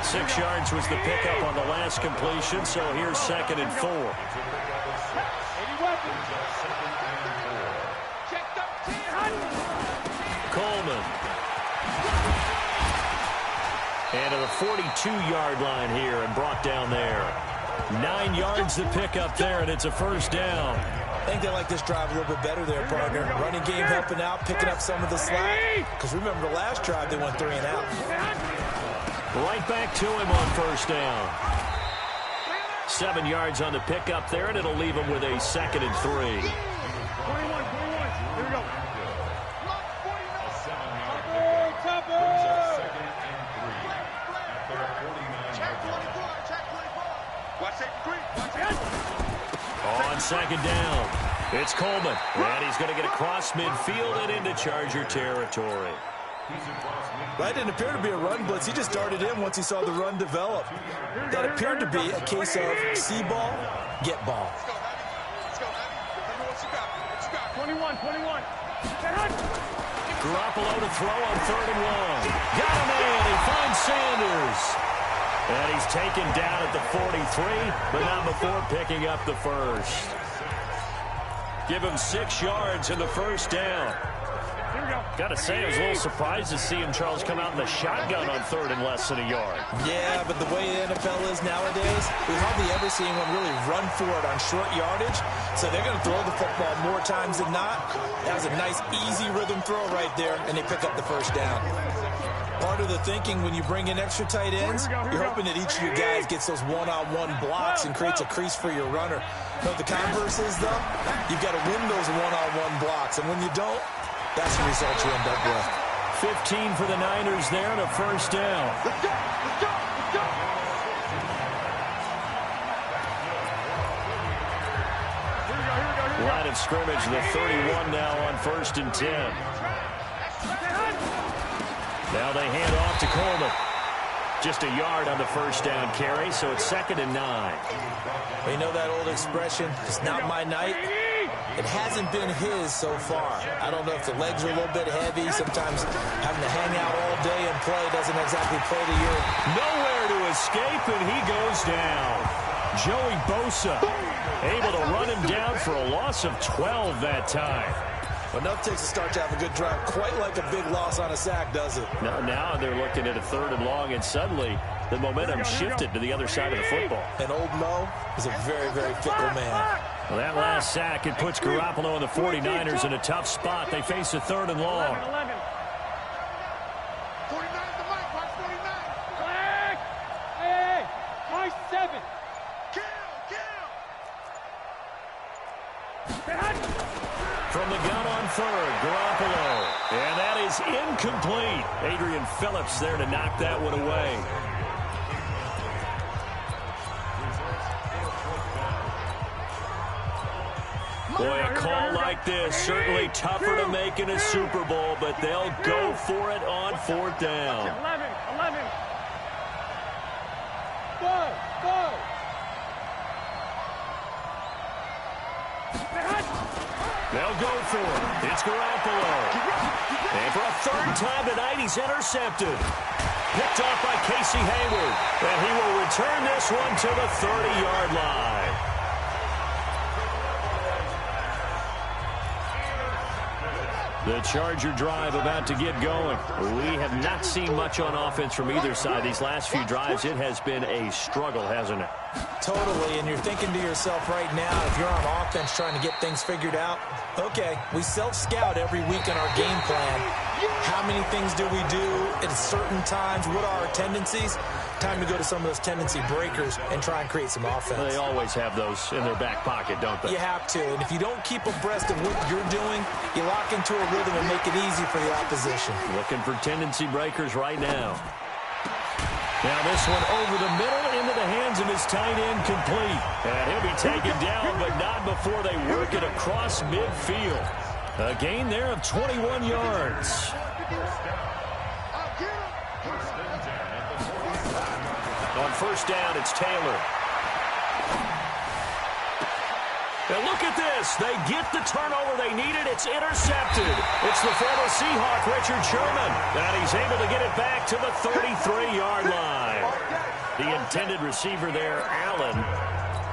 Six yards was the pickup on the last completion, so here's 2nd and 4. Coleman. And to the 42-yard line here and brought down there. 9 yards to pick up there, and it's a 1st down. I think they like this drive a little bit better there, partner. Running game helping out, picking up some of the slack. Because remember the last drive, they went 3 and out. Right back to him on 1st down. 7 yards on the pickup there, and it'll leave him with a 2nd and 3. 21. Here we go. On 2nd down, it's Coleman, and he's going to get across midfield and into Charger territory. That didn't appear to be a run blitz. He just darted in once he saw the run develop. That appeared to be a case of see ball, get ball. Let's go, 21. Garoppolo to throw on 3rd and 1. Got him in. He finds Sanders. And he's taken down at the 43, but not before picking up the 1st. Give him 6 yards in the 1st down. Got to say, I was a little surprised to see him, Charles, come out in the shotgun on 3rd and less than a yard. Yeah, but the way the NFL is nowadays, we hardly ever see anyone really run for it on short yardage. So they're going to throw the football more times than not. That was a nice, easy rhythm throw right there, and they pick up the 1st down. Part of the thinking when you bring in extra tight ends, you're hoping that each of your guys gets those one-on-one blocks and creates a crease for your runner. But the converse is, though, you've got to win those one-on-one blocks. And when you don't, that's the result you end up with. 15 for the Niners there and a 1st down. Let's go. Line of scrimmage, the 31 now on 1st and 10. Now they hand off to Coleman. Just a yard on the 1st down carry, so it's 2nd and 9. You know that old expression, it's not my night. It hasn't been his so far. I don't know if the legs are a little bit heavy. Sometimes having to hang out all day and play doesn't exactly play to your... Nowhere to escape, and he goes down. Joey Bosa able to run him down for a loss of 12 that time. Enough takes to start to have a good drive. Quite like a big loss on a sack, does it? Now they're looking at a 3rd and long, and suddenly the momentum shifted to the other side of the football. And old Mo is a very, very fickle man. Well, that last sack, it puts Garoppolo and the 49ers in a tough spot. They face a 3rd and long. 11. 49 the mic, watch 49. Flag! Hey, my 7. Kill! From the gun on 3rd, Garoppolo. And that is incomplete. Adrian Phillips there to knock that one away. Boy, a call like this, certainly tougher to make in a Super Bowl, but they'll go for it on 4th down. 11. Go! They'll go for it. It's Garoppolo. And for a 3rd time tonight, he's intercepted. Picked off by Casey Hayward. And he will return this one to the 30-yard line. The Charger drive about to get going. We have not seen much on offense from either side. These last few drives, it has been a struggle, hasn't it? Totally, and you're thinking to yourself right now, if you're on offense trying to get things figured out, okay, we self-scout every week in our game plan. How many things do we do at certain times? What are our tendencies? Time to go to some of those tendency breakers and try and create some offense. They always have those in their back pocket, don't they? You have to, and if you don't keep abreast of what you're doing, you lock into a rhythm and make it easy for the opposition. Looking for tendency breakers right now. Now this one over the middle into the hands of his tight end, complete. And he'll be taken down, but not before they work it across midfield. A gain there of 21 yards. On 1st down, it's Taylor. And look at this. They get the turnover they needed. It's intercepted. It's the former Seahawk, Richard Sherman. And he's able to get it back to the 33-yard line. The intended receiver there, Allen.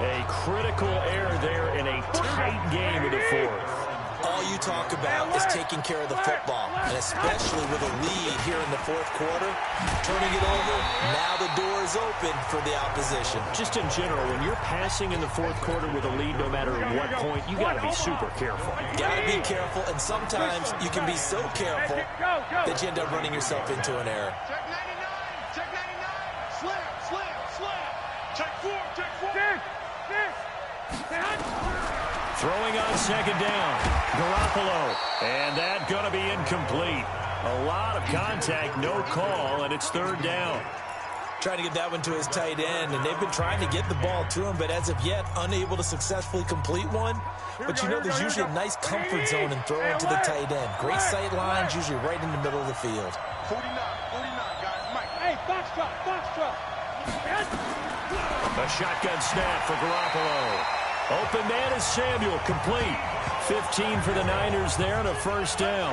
A critical error there in a tight game in the 4th. All you talk about is taking care of the football, and especially with a lead here in the 4th quarter, turning it over, now the door is open for the opposition. Just in general, when you're passing in the 4th quarter with a lead, no matter what point, you got to be super careful. Got to be careful, and sometimes you can be so careful that you end up running yourself into an error. Check 99. Slam. Check 4. Throwing on 2nd down. Garoppolo. And that going to be incomplete. A lot of contact, no call, and it's 3rd down. Trying to get that one to his tight end, and they've been trying to get the ball to him, but as of yet, unable to successfully complete one. But you know there's usually a nice comfort zone in throwing to the tight end. Great sight lines, usually right in the middle of the field. 49, guys. Mike. Hey, box truck. A shotgun snap for Garoppolo. Open man is Samuel, complete. 15 for the Niners there and a 1st down.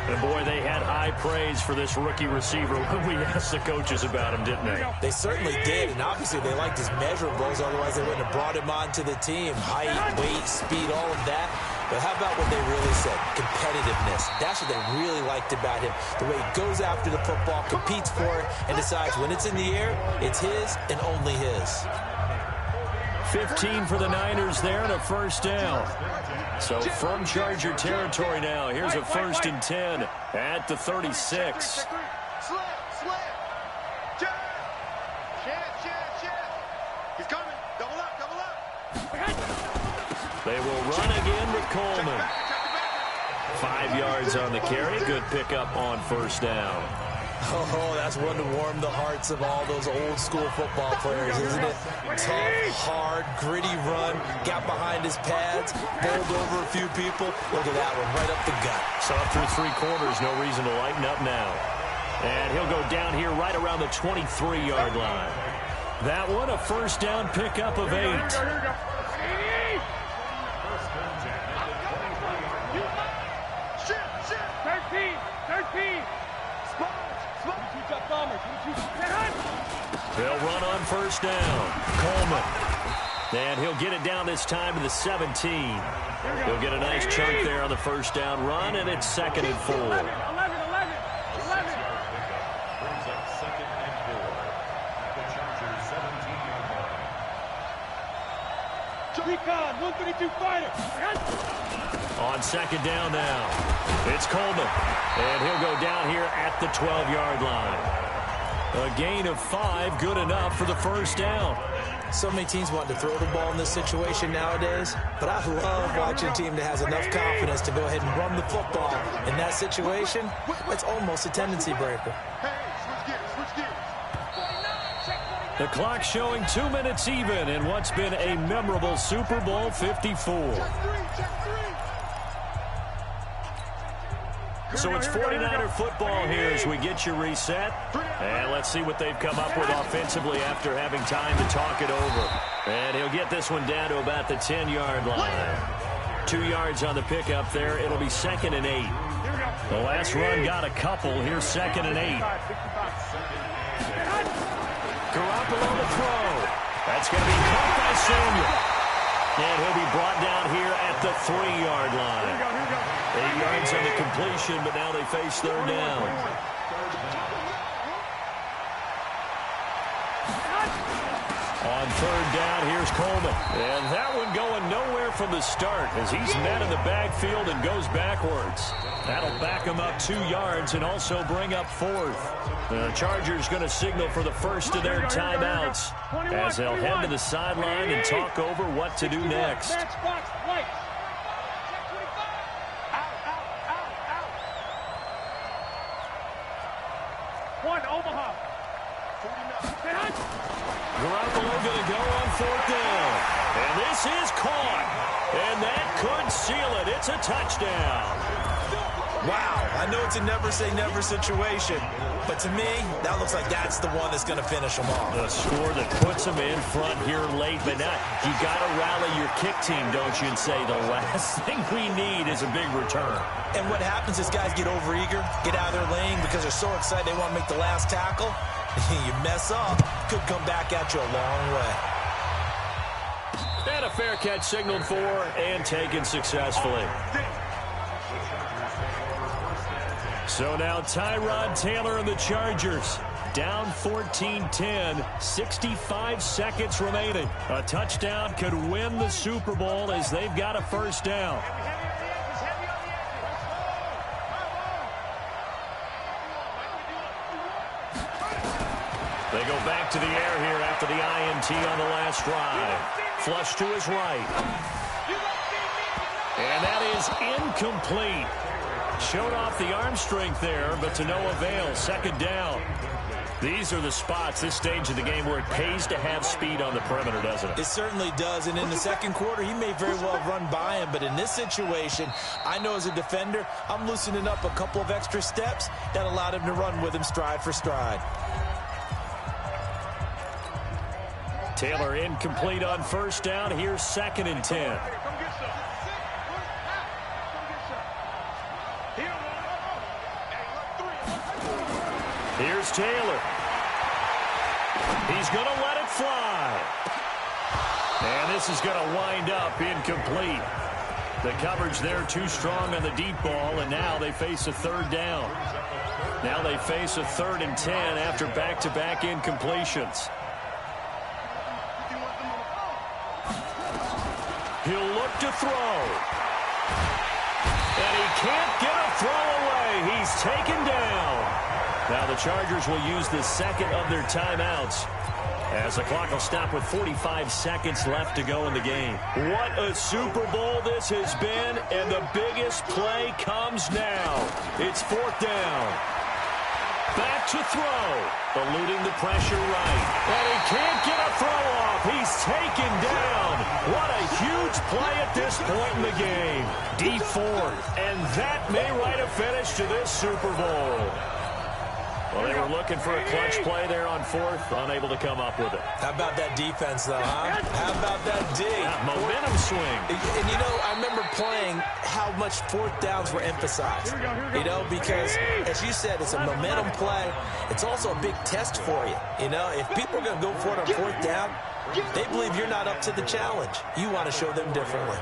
And boy, they had high praise for this rookie receiver when we asked the coaches about him, didn't they? They certainly did, and obviously they liked his measurables, otherwise they wouldn't have brought him onto the team. Height, weight, speed, all of that. But how about what they really said? Competitiveness. That's what they really liked about him. The way he goes after the football, competes for it, and decides when it's in the air, it's his and only his. 15 for the Niners there and a 1st down. So from Charger territory now, here's a 1st and 10 at the 36. Slam. Jab. He's coming. Double up. They will run again with Coleman. 5 yards on the carry. Good pickup on 1st down. Oh, that's one to warm the hearts of all those old school football players, isn't it? Tough, hard, gritty run, got behind his pads, bowled over a few people. Look at that one, right up the gut. So through 3 quarters, no reason to lighten up now. And he'll go down here right around the 23-yard line. That one, a 1st down pickup of 8. first down. Coleman. And he'll get it down this time to the 17. He'll get a nice chunk there on the first down run, and it's 2nd and 4. 11. Recon, 132 fighter. On 2nd down now, it's Coleman. And he'll go down here at the 12-yard line. A gain of 5, good enough for the first down. So many teams want to throw the ball in this situation nowadays, but I love watching a team that has enough confidence to go ahead and run the football. In that situation, it's almost a tendency breaker. The clock showing 2 minutes even in what's been a memorable Super Bowl 54. So it's 49er football here as we get you reset. And let's see what they've come up with offensively after having time to talk it over. And he'll get this one down to about the 10-yard line. 2 yards on the pickup there. It'll be 2nd and 8. The last run got a couple. Here's 2nd and 8. Garoppolo to throw. That's going to be caught by Samuel. And he'll be brought down here at the 3-yard line. 8 yards on the completion, but now they face 3rd down. On 3rd down, here's Coleman. And that one going nowhere from the start as he's met in the backfield and goes backwards. That'll back him up 2 yards and also bring up 4th. The Chargers going to signal for the first of their timeouts as they'll head to the sideline and talk over what to do next. Garoppolo going to go on 4th down. And this is caught. And that could seal it. It's a touchdown. Wow, I know it's a never-say-never situation, but to me, that looks like that's the one that's going to finish them off. The score that puts them in front here late, but now you got to rally your kick team, don't you, and say the last thing we need is a big return. And what happens is guys get overeager, get out of their lane because they're so excited they want to make the last tackle. You mess up, could come back at you a long way. And a fair catch signaled for and taken successfully. So now Tyrod Taylor and the Chargers down 14-10, 65 seconds remaining. A touchdown could win the Super Bowl as they've got a first down. They go back to the air here after the INT on the last drive. Flush to his right. And that is incomplete. Showed off the arm strength there, but to no avail. 2nd down. These are the spots, this stage of the game, where it pays to have speed on the perimeter, doesn't it? It certainly does, and in the 2nd quarter, he may very well run by him, but in this situation, I know as a defender, I'm loosening up a couple of extra steps that allowed him to run with him stride for stride. Taylor incomplete on 1st down. Here's 2nd and 10. Here's Taylor. He's going to let it fly. And this is going to wind up incomplete. The coverage there too strong on the deep ball, and now they face a 3rd down. Now they face a 3rd and 10 after back-to-back incompletions. He'll look to throw. And he can't get a throw away. He's taken down. Now the Chargers will use the 2nd of their timeouts as the clock will stop with 45 seconds left to go in the game. What a Super Bowl this has been, and the biggest play comes now. It's 4th down. Back to throw. Eluding the pressure right. And he can't get a throw off. He's taken down. What a huge play at this point in the game. Deep 4th. And that may write a finish to this Super Bowl. Well, they were looking for a clutch play there on fourth, unable to come up with it. How about that defense, though, huh? How about that D? Yeah, momentum swing. And, you know, I remember playing how much fourth downs were emphasized, you know, because, as you said, it's a momentum play. It's also a big test for you, you know. If people are going to go for it on fourth down, they believe you're not up to the challenge. You want to show them differently.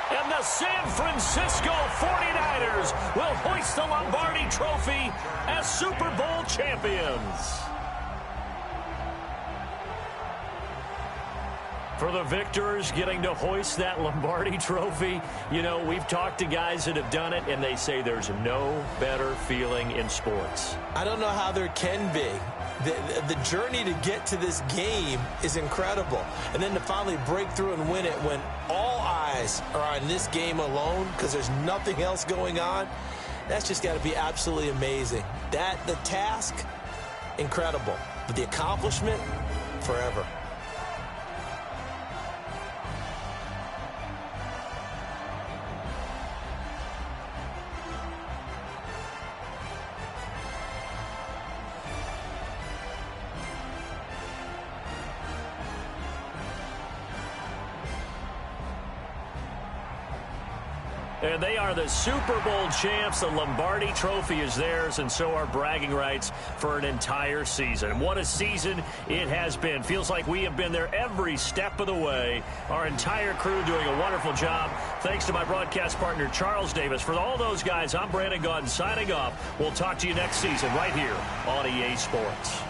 And the San Francisco 49ers will hoist the Lombardi Trophy as Super Bowl champions. For the victors getting to hoist that Lombardi Trophy, you know, we've talked to guys that have done it, and they say there's no better feeling in sports. I don't know how there can be. The journey to get to this game is incredible. And then to finally break through and win it when all eyes are on this game alone because there's nothing else going on, that's just got to be absolutely amazing. The task, incredible. But the accomplishment, forever. And they are the Super Bowl champs. The Lombardi Trophy is theirs, and so are bragging rights for an entire season. What a season it has been. Feels like we have been there every step of the way. Our entire crew doing a wonderful job. Thanks to my broadcast partner, Charles Davis. For all those guys, I'm Brandon Gaudin signing off. We'll talk to you next season right here on EA Sports.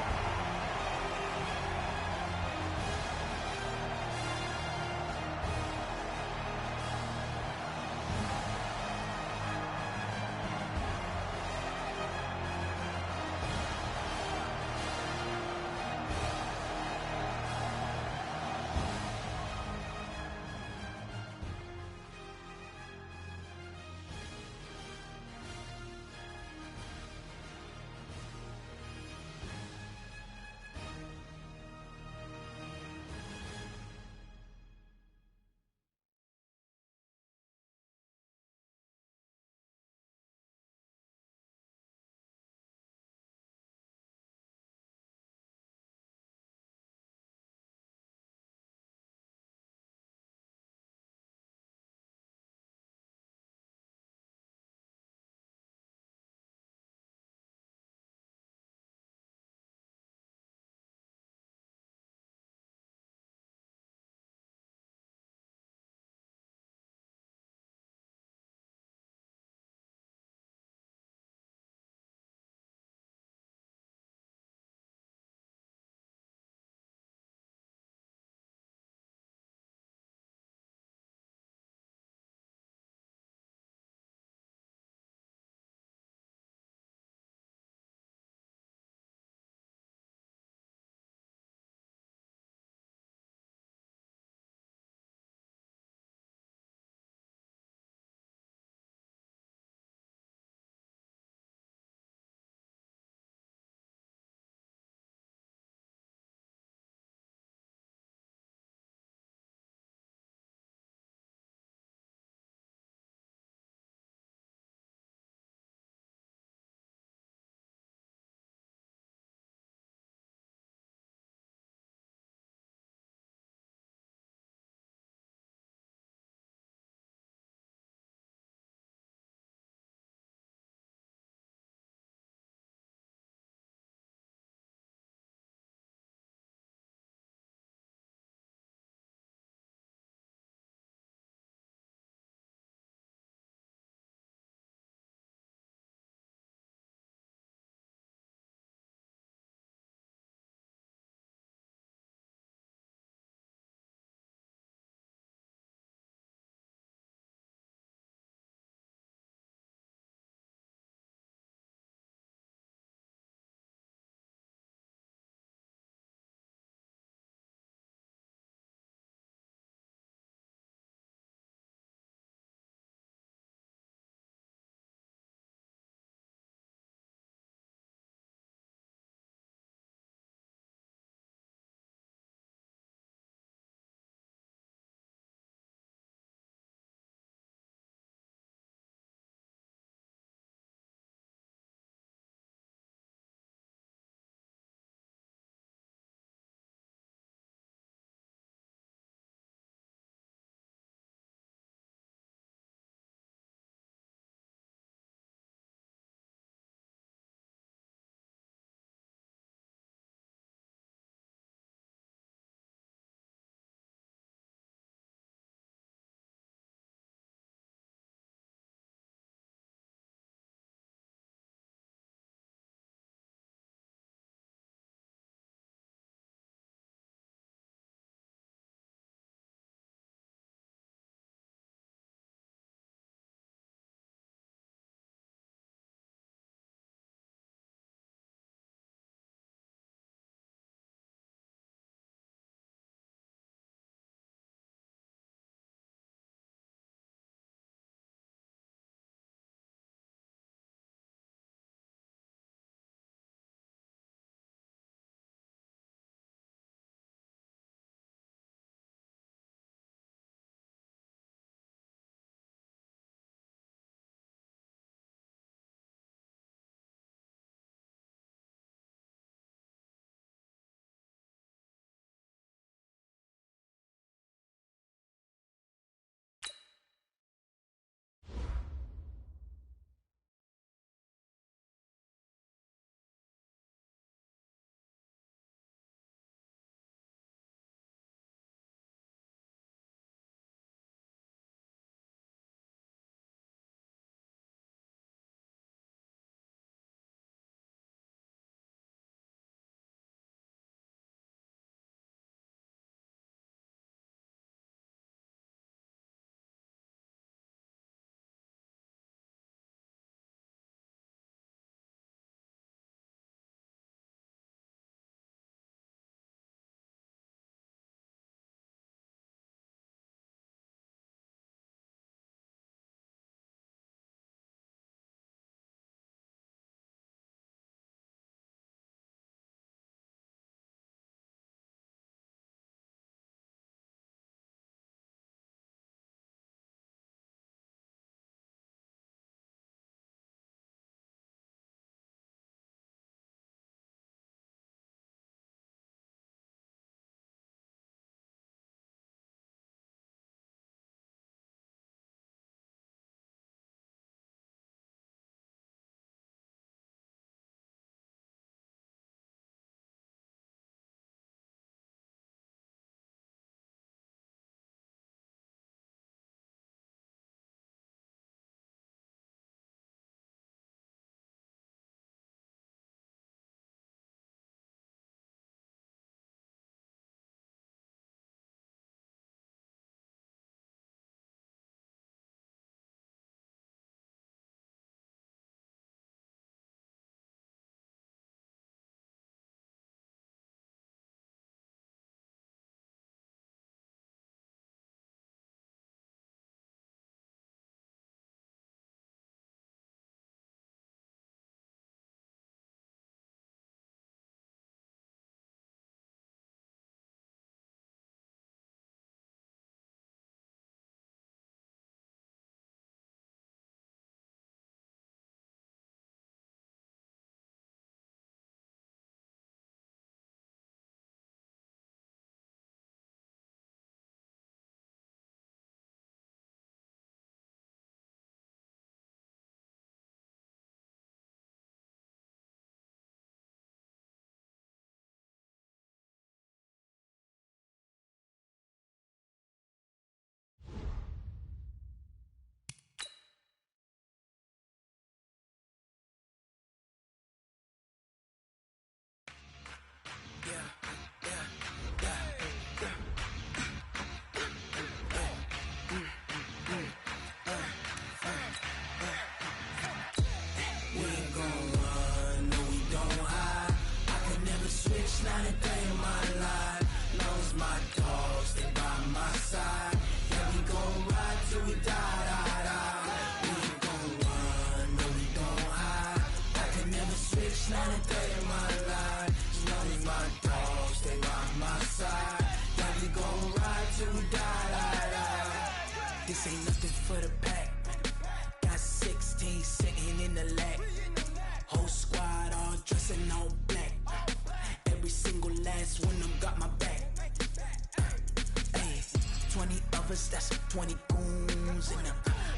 20 goons in the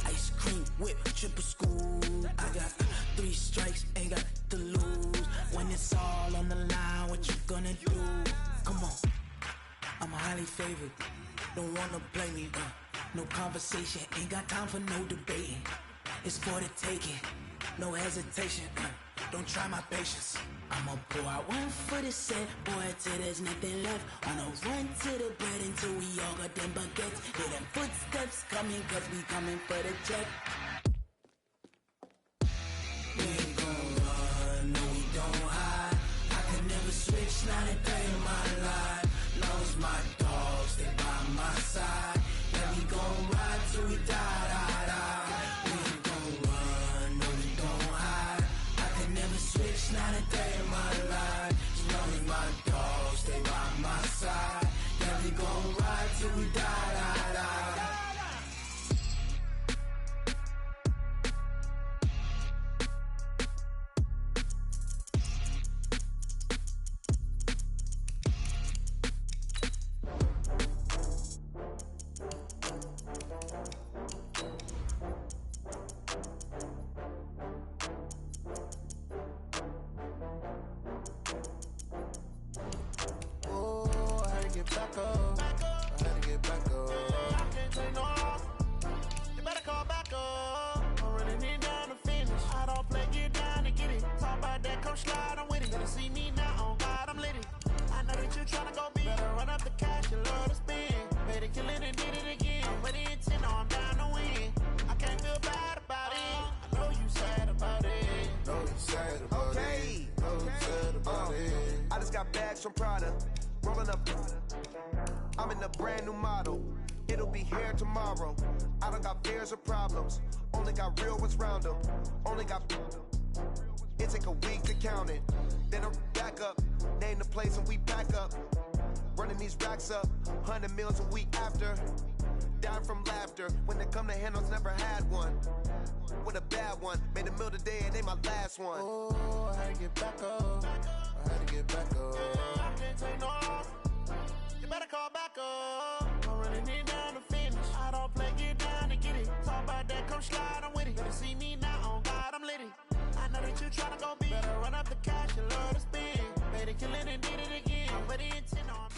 ice cream whip, triple school. I got 3 strikes, ain't got to lose. When it's all on the line, what you gonna do? Come on, I'm highly favored. Don't wanna play me, no conversation, ain't got time for no debating. It's for the taking, no hesitation, don't try my patience. I'ma pull out one for the set, boy, till there's nothing left. On a run to the bread until we all got them baguettes. Hear them footsteps coming, cause we coming for the check. We ain't gon' run, no we don't hide. I can never switch, not a day in my life. Knows my dogs, they by my side. Yeah, we gon' ride till we die, die, die. We ain't gon' run, no we don't hide. I can never switch, not a day in my life. As long as my dogs, they by my side. Yeah, we gon' ride till we die, die, die. From Prada, rolling up. I'm in a brand new model. It'll be here tomorrow. I don't got fears or problems. Only got real ones round them. Only got. It take a week to count it. Then I back up. Name the place and we back up. Running these racks up. 100 meals a week after. Dying from laughter. When it come to handles, never had one. With a bad one. Made a meal today and ain't my last one. Oh, I had to get back up. I had to get back up. I can't take no off. You better call back up. I'm running it down to finish. I don't play, get down to get it. Talk about that, come slide, I'm with it. Better see me now, on God, I'm litty. I know that you tryna go big. Better run up the cash, you love to spend. Made it, kill it, and did it again. But the intent on.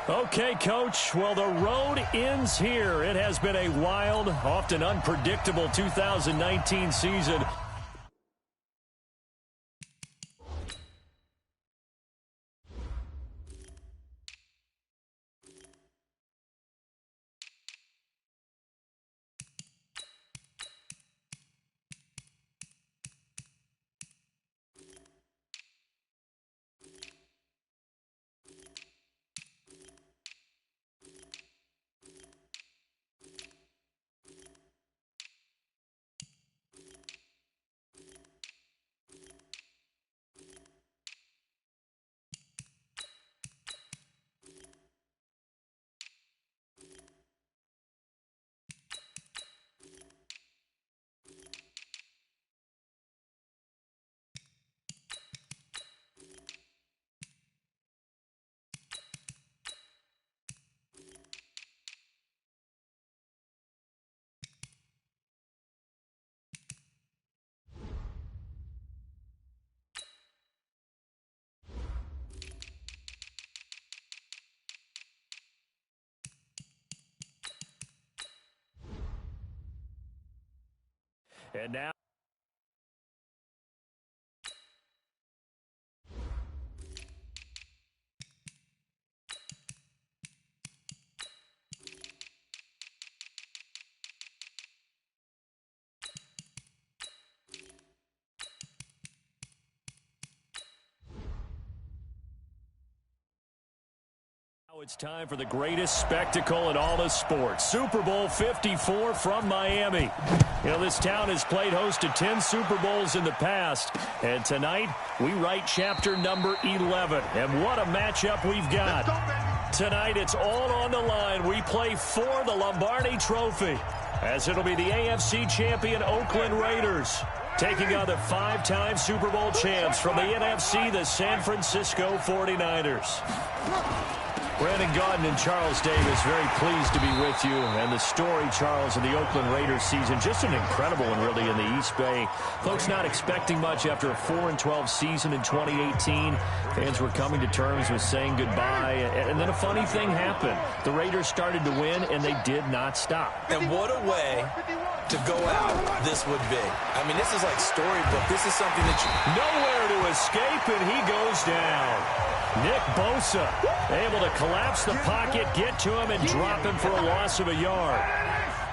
Okay, Coach. Well, the road ends here. It has been a wild, often unpredictable 2019 season. And now. It's time for the greatest spectacle in all of sports. Super Bowl 54 from Miami. You know, this town has played host to 10 Super Bowls in the past. And tonight, we write chapter number 11. And what a matchup we've got. Tonight, it's all on the line. We play for the Lombardi Trophy, as it'll be the AFC champion Oakland Raiders taking on the 5-time Super Bowl champs from the NFC, the San Francisco 49ers. Brandon Gaudin and Charles Davis, very pleased to be with you. And the story, Charles, of the Oakland Raiders season, just an incredible one, really, in the East Bay. Folks not expecting much after a 4-12 season in 2018. Fans were coming to terms with saying goodbye. And then a funny thing happened. The Raiders started to win, and they did not stop. And what a way to go out this would be. I mean, this is like storybook. This is something that you... Nowhere to escape, and he goes down. Nick Bosa able to collapse the pocket, get to him, and drop him for a loss of a yard.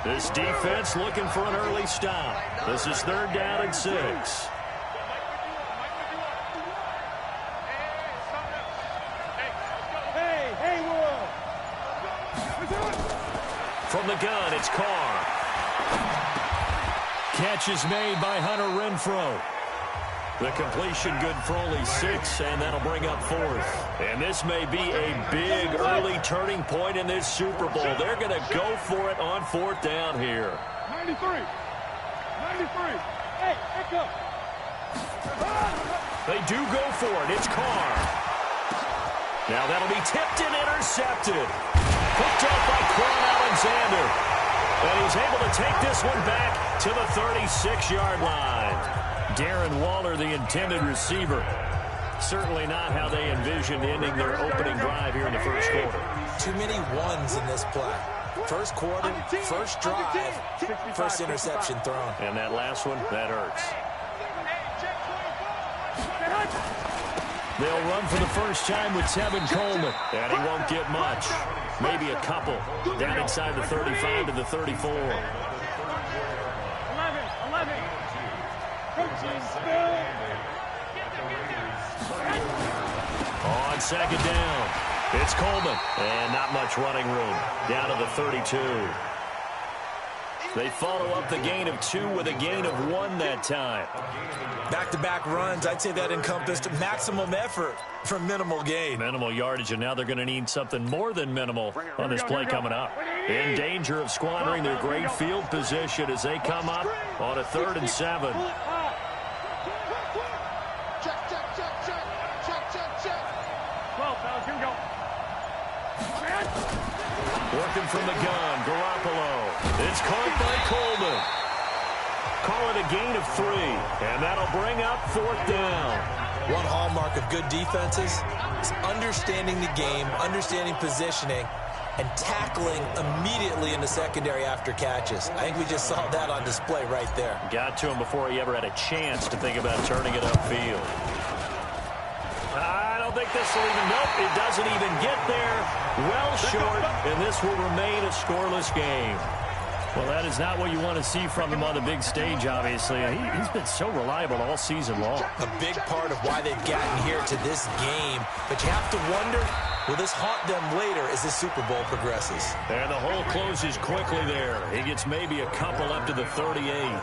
This defense looking for an early stop. This is 3rd down and 6. From the gun, it's Carr. Catch is made by Hunter Renfrow. The completion good for only 6, and that'll bring up 4th. And this may be a big early turning point in this Super Bowl. They're going to go for it on 4th down here. 93. Hey, pick up. They do go for it. It's Carr. Now that'll be tipped and intercepted. Picked up by Quan Alexander. And he's able to take this one back to the 36-yard line. Darren Waller, the intended receiver. Certainly not how they envisioned ending their opening drive here in the first quarter. Too many ones in this play. First quarter, first drive, first interception thrown. And that last one, that hurts. They'll run for the first time with Tevin Coleman. And he won't get much. Maybe a couple. Down inside the 35 to the 34. 11. On 2nd down, it's Coleman. And not much running room. Down to the 32. They follow up the gain of 2 with a gain of 1 that time. Back-to-back runs, I'd say that encompassed maximum effort for minimal gain. Minimal yardage, and now they're going to need something more than minimal on this play coming up. In danger of squandering their great field position as they come up on a 3rd and 7. Working from the gun, Garoppolo. It's caught by Coleman. Call it a gain of 3, and that'll bring up 4th down. One hallmark of good defenses is understanding the game, understanding positioning, and tackling immediately in the secondary after catches. I think we just saw that on display right there. Got to him before he ever had a chance to think about turning it upfield. I don't think this will even, nope, it doesn't even get there. Well short, and this will remain a scoreless game. Well, that is not what you want to see from him on the big stage, obviously. He's been so reliable all season long. A big part of why they've gotten here to this game. But you have to wonder, will this haunt them later as this Super Bowl progresses? And the hole closes quickly there. He gets maybe a couple up to the 38.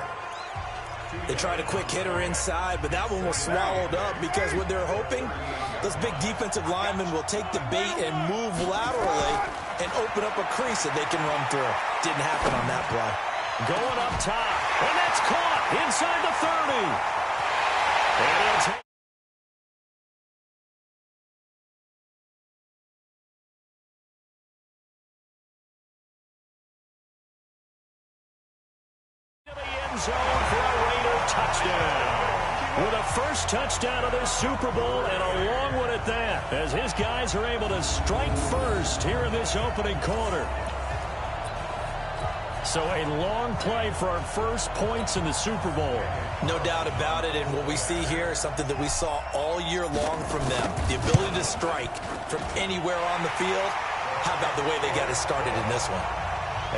They tried a quick hitter inside, but that one was swallowed up because what they're hoping, those big defensive linemen will take the bait and move laterally and open up a crease that they can run through. Didn't happen on that play. Going up top, and that's caught inside the 30. And he'll take zone for a Raider touchdown. With a first touchdown of this Super Bowl, and a long one at that, as his guys are able to strike first here in this opening quarter. So a long play for our first points in the Super Bowl. No doubt about it, and what we see here is something that we saw all year long from them. The ability to strike from anywhere on the field. How about the way they got it started in this one?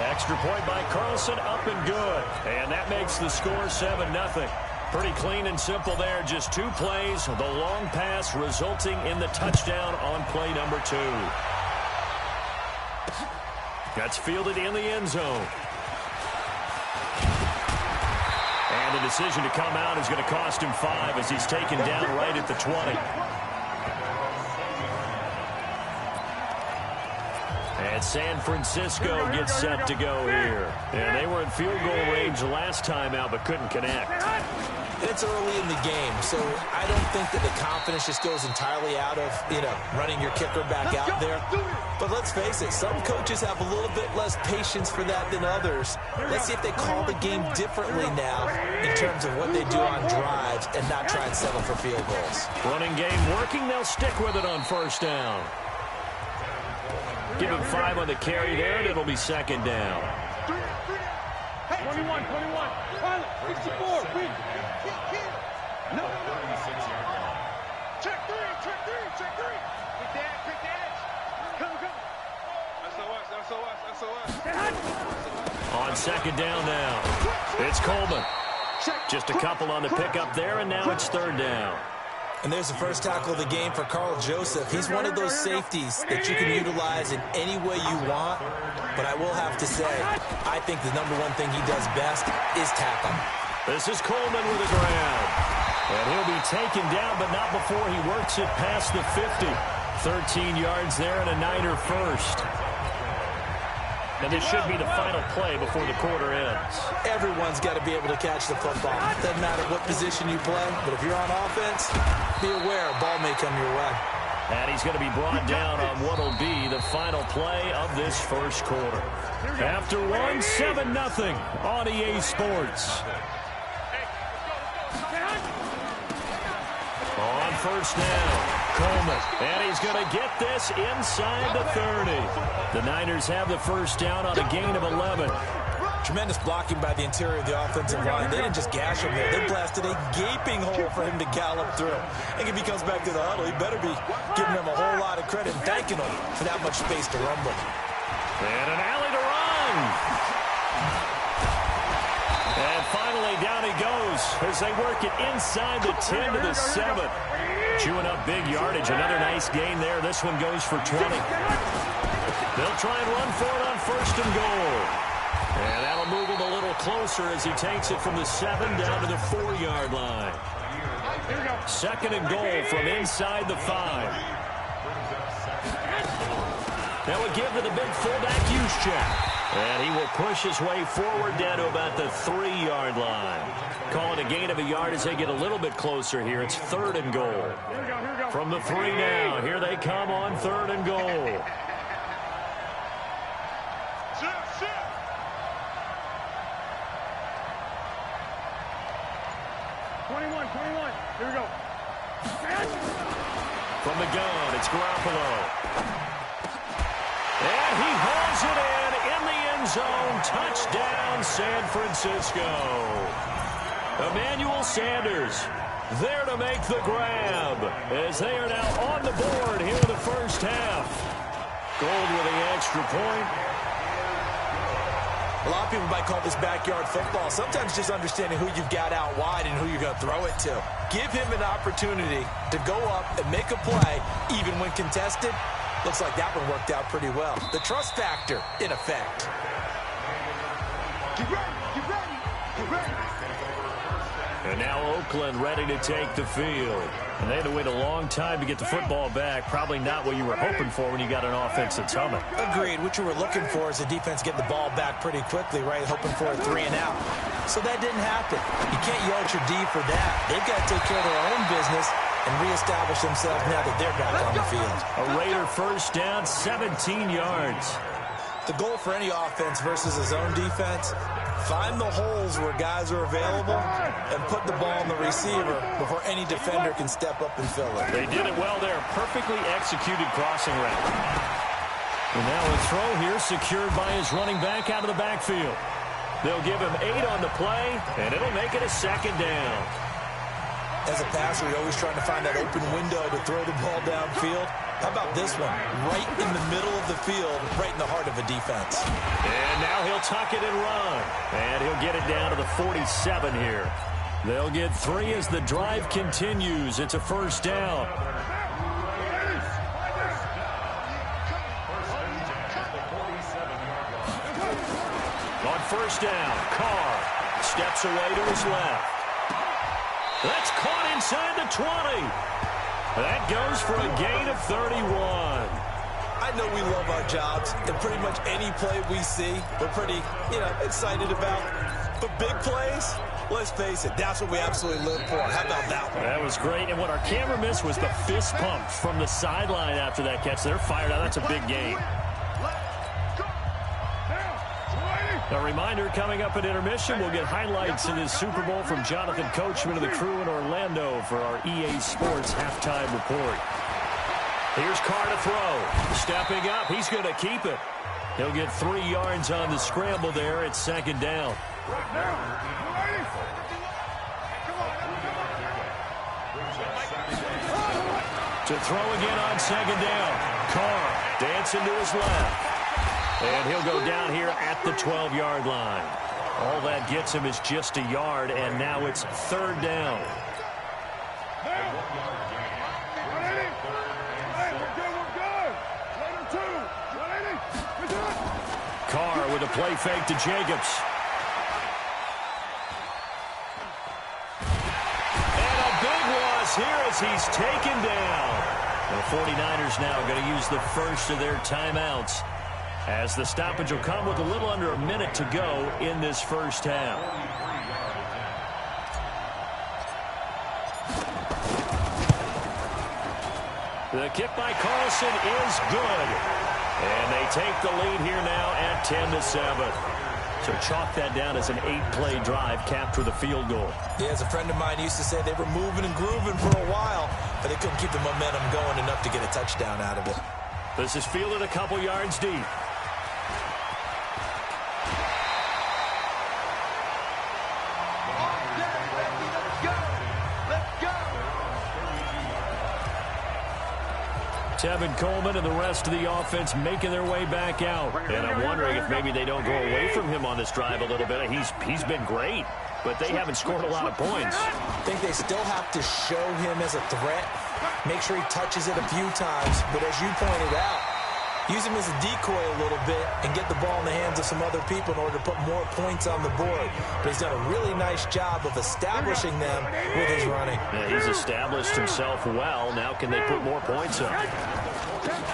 Extra point by Carlson, up and good. And that makes the score 7-0. Pretty clean and simple there. Just 2 plays. The long pass resulting in the touchdown on play number 2. That's fielded in the end zone. And the decision to come out is going to cost him 5 as he's taken down right at the 20. And San Francisco gets set to go here. And they were in field goal range last time out but couldn't connect. And it's early in the game, so I don't think that the confidence just goes entirely out of, running your kicker back out there. But let's face it, some coaches have a little bit less patience for that than others. Let's see if they call the game differently now in terms of what they do on drives and not try and settle for field goals. Running game working. They'll stick with it on first down. Give him 5 on the carry there, and it'll be second down. 21. 64. Win. No. Check three. Quick dash. Come. SOS. On second down now, it's Coleman. Just a couple on the pickup there, and now it's third down. And there's the first tackle of the game for Carl Joseph. He's one of those safeties that you can utilize in any way you want. But I will have to say, I think the number one thing he does best is tackle. This is Coleman with a grab. And he'll be taken down, but not before he works it past the 50. 13 yards there and a Niner first. And this should be the final play before the quarter ends. Everyone's got to be able to catch the football. Doesn't matter what position you play, but if you're on offense, be aware a ball may come your way. And he's going to be brought down on what will be the final play of this first quarter. After one, 7-0 on EA Sports. On first down, Coleman, and he's going to get this inside the 30. The Niners have the first down on a gain of 11. Tremendous blocking by the interior of the offensive line. They didn't just gash him there. They blasted a gaping hole for him to gallop through. I think if he comes back to the huddle, he better be giving him a whole lot of credit and thanking him for that much space to rumble. And an alley to run. And finally, down he goes as they work it inside the 10 to the 7. Chewing up big yardage. Another nice gain there. This one goes for 20. They'll try and run for it on first and goal. And that'll move him a little closer as he takes it from the 7 down to the 4-yard line. Second and goal from inside the 5. That would give to the big fullback Juszczyk. And he will push his way forward down to about the 3-yard line. Call it a gain of a yard as they get a little bit closer here. It's third and goal. From the 3 now, here they come on third and goal. Here we go. From the gun, it's Garoppolo. And he hauls it in the end zone. Touchdown, San Francisco. Emmanuel Sanders there to make the grab as they are now on the board here in the first half. Gold with the extra point. A lot of people might call this backyard football. Sometimes just understanding who you've got out wide and who you're going to throw it to. Give him an opportunity to go up and make a play, even when contested. Looks like that one worked out pretty well. The trust factor, in effect. Get ready, get ready, get ready. And now Oakland ready to take the field. And they had to wait a long time to get the football back. Probably not what you were hoping for when you got an offense that's humming. Agreed. What you were looking for is the defense getting the ball back pretty quickly, right? Hoping for a 3 and out. So that didn't happen. You can't yell at your D for that. They've got to take care of their own business and reestablish themselves now that they're back on the field. A Raider first down, 17 yards. The goal for any offense versus a zone defense, find the holes where guys are available and put the ball on the receiver before any defender can step up and fill it. They did it well there. Perfectly executed crossing route. And now a throw here secured by his running back out of the backfield. They'll give him 8 on the play, and it'll make it a second down. As a passer, you're always trying to find that open window to throw the ball downfield. How about this one? Right in the middle of the field, right in the heart of a defense. And now he'll tuck it and run. And he'll get it down to the 47 here. They'll get 3 as the drive continues. It's a first down. On first down, Carr steps away to his left. That's caught inside the 20. That goes for a gain of 31. I know we love our jobs, and pretty much any play we see, we're pretty, excited about. But big plays, let's face it, that's what we absolutely live for. How about that one? That was great. And what our camera missed was the fist pump from the sideline after that catch. They're fired out. That's a big game. A reminder, coming up at intermission, we'll get highlights of this Super Bowl from Jonathan Coachman and the crew in Orlando for our EA Sports halftime report. Here's Carr to throw. Stepping up, he's going to keep it. He'll get 3 yards on the scramble there. It's second down. To throw again on second down. Carr dancing to his left. And he'll go down here at the 12-yard line. All that gets him is just a yard, and now it's third down. Carr with a play fake to Jacobs. And a big loss here as he's taken down. The 49ers now going to use the first of their timeouts, as the stoppage will come with a little under a minute to go in this first half. The kick by Carlson is good. And they take the lead here now at 10-7. So chalk that down as an 8-play drive capped with a field goal. Yeah, as a friend of mine used to say, they were moving and grooving for a while, but they couldn't keep the momentum going enough to get a touchdown out of it. This is fielded a couple yards deep. Tevin Coleman and the rest of the offense making their way back out. And I'm wondering if maybe they don't go away from him on this drive a little bit. He's been great, but they haven't scored a lot of points. I think they still have to show him as a threat, make sure he touches it a few times. But as you pointed out, use him as a decoy a little bit and get the ball in the hands of some other people in order to put more points on the board. But he's done a really nice job of establishing them with his running. Yeah, he's established himself well. Now can they put more points up?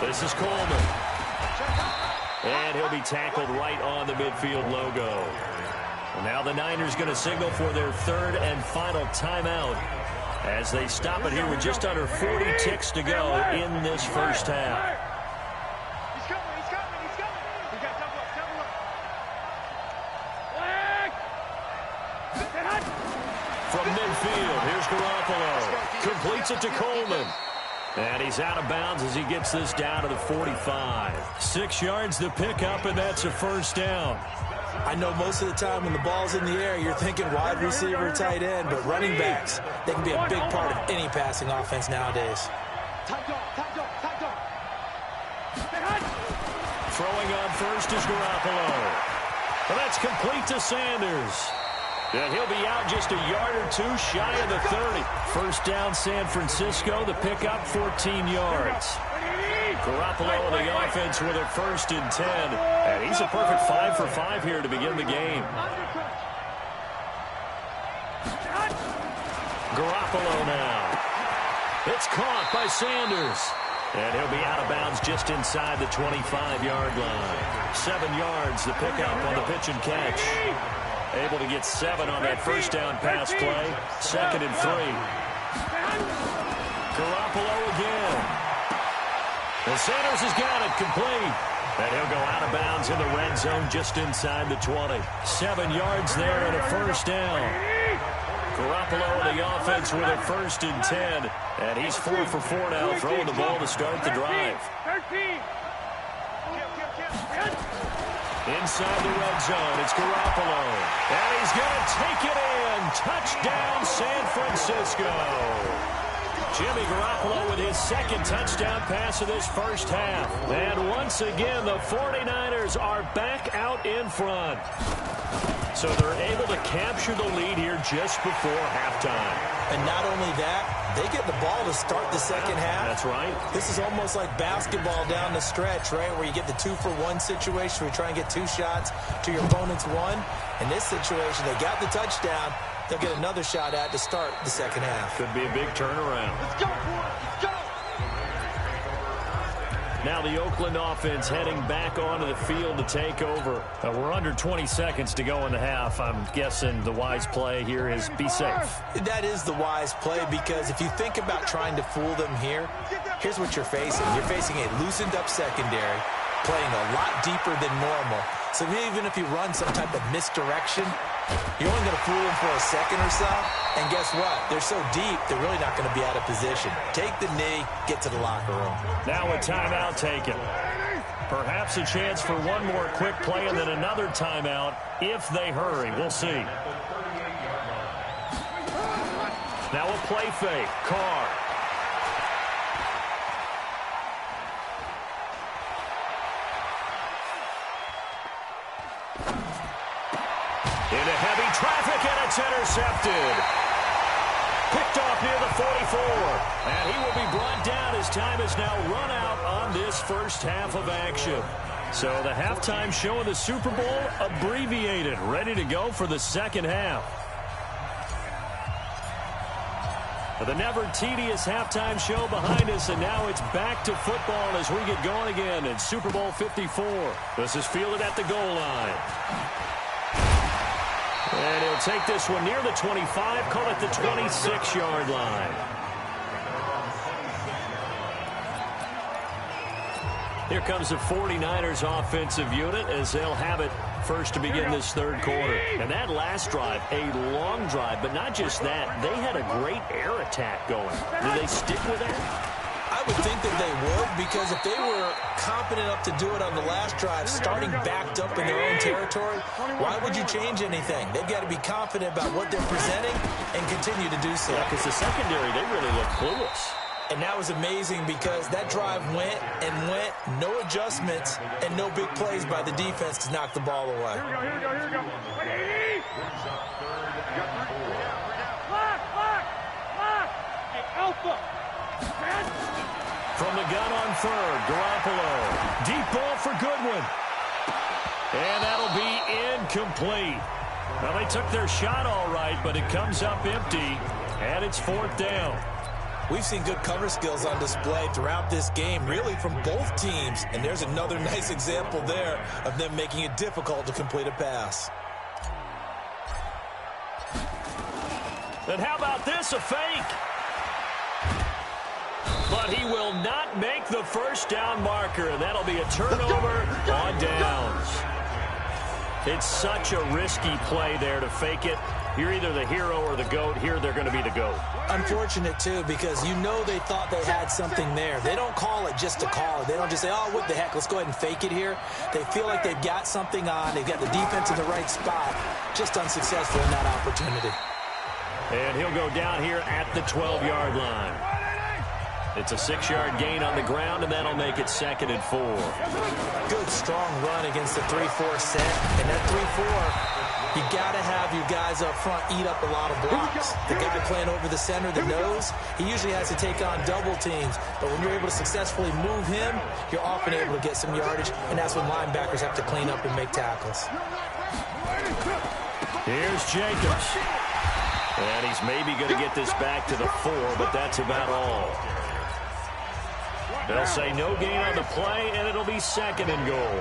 This is Coleman. And he'll be tackled right on the midfield logo. Well, now the Niners going to signal for their third and final timeout as they stop it here with just under 40 ticks to go in this first half. From midfield, here's Garoppolo. Completes it to Coleman. And he's out of bounds as he gets this down to the 45. 6 yards the pickup, and that's a first down. I know most of the time when the ball's in the air, you're thinking wide receiver, tight end, but running backs, they can be a big part of any passing offense nowadays. Throwing on first is Garoppolo. Well, that's complete to Sanders. And he'll be out just a yard or two shy of the 30. First down, San Francisco. The pickup, 14 yards. Garoppolo on the offense with a 1st and 10. And he's a perfect 5 for 5 here to begin the game. Garoppolo now. It's caught by Sanders. And he'll be out of bounds just inside the 25-yard line. 7 yards, the pickup on the pitch and catch. Able to get 7 on that first down pass play. 2nd and 3. Garoppolo again. And Sanders has got it complete. And he'll go out of bounds in the red zone just inside the 20. 7 yards there and a first down. Garoppolo on the offense with a 1st and 10. And he's 4 for 4 now, throwing the ball to start the drive. Inside the red zone, it's Garoppolo. And he's going to take it in. Touchdown, San Francisco. Jimmy Garoppolo with his 2nd touchdown pass of this first half. And once again, the 49ers are back out in front. So they're able to capture the lead here just before halftime. And not only that, they get the ball to start the second half. That's right. This is almost like basketball down the stretch, right, where you get the 2-for-1 situation where you try and get 2 shots to your opponent's 1. In this situation, they got the touchdown. They'll get another shot at to start the second half. Could be a big turnaround. Let's go, let's go. Now the Oakland offense heading back onto the field to take over. We're under 20 seconds to go in the half. I'm guessing the wise play here is be safe. That is the wise play, because if you think about trying to fool them here, here's what you're facing. You're facing a loosened up secondary, playing a lot deeper than normal. So even if you run some type of misdirection, you're only going to fool them for a second or so. And guess what? They're so deep, they're really not going to be out of position. Take the knee, get to the locker room. Now a timeout taken. Perhaps a chance for one more quick play and then another timeout if they hurry. We'll see. Now a play fake. Carr. Into heavy traffic, and it's intercepted. Picked off near the 44. And he will be brought down as time is now run out on this first half of action. So the halftime show of the Super Bowl abbreviated, ready to go for the second half. The never tedious halftime show behind us, and now it's back to football as we get going again in Super Bowl 54. This is fielded at the goal line. And he'll take this one near the 25, call it the 26-yard line. Here comes the 49ers offensive unit as they'll have it first to begin this third quarter. And that last drive, a long drive, but not just that. They had a great air attack going. Do they stick with that? I would think that they would, because if they were competent enough to do it on the last drive, starting backed up in their own territory, why would you change anything? They've got to be confident about what they're presenting and continue to do so. Yeah, because the secondary, they really look clueless. And that was amazing because that drive went and went, no adjustments, and no big plays by the defense to knock the ball away. Here we go. Lock. Hey, Alpha. From the gun on third, Garoppolo. Deep ball for Goodwin. And that'll be incomplete. Well, they took their shot all right, but it comes up empty, and it's fourth down. We've seen good cover skills on display throughout this game, really from both teams. And there's another nice example there of them making it difficult to complete a pass. And how about this, a fake? But he will not make the first down marker, and that'll be a turnover on downs. It's such a risky play there to fake it. You're either the hero or the GOAT. Here they're going to be the GOAT. Unfortunate, too, because you know they thought they had something there. They don't call it just to call it. They don't just say, oh, what the heck, let's go ahead and fake it here. They feel like they've got something on. They've got the defense in the right spot. Just unsuccessful in that opportunity. And he'll go down here at the 12-yard line. It's a 6-yard gain on the ground, and that'll make it 2nd and 4. Good, strong run against the 3-4 set. And that 3-4, you got to have your guys up front eat up a lot of blocks. The guy playing over the center, the nose, he usually has to take on double teams. But when you're able to successfully move him, you're often able to get some yardage, and that's when linebackers have to clean up and make tackles. Here's Jacobs. And he's maybe going to get this back to the 4, but that's about all. They'll say no gain on the play, and it'll be 2nd and goal.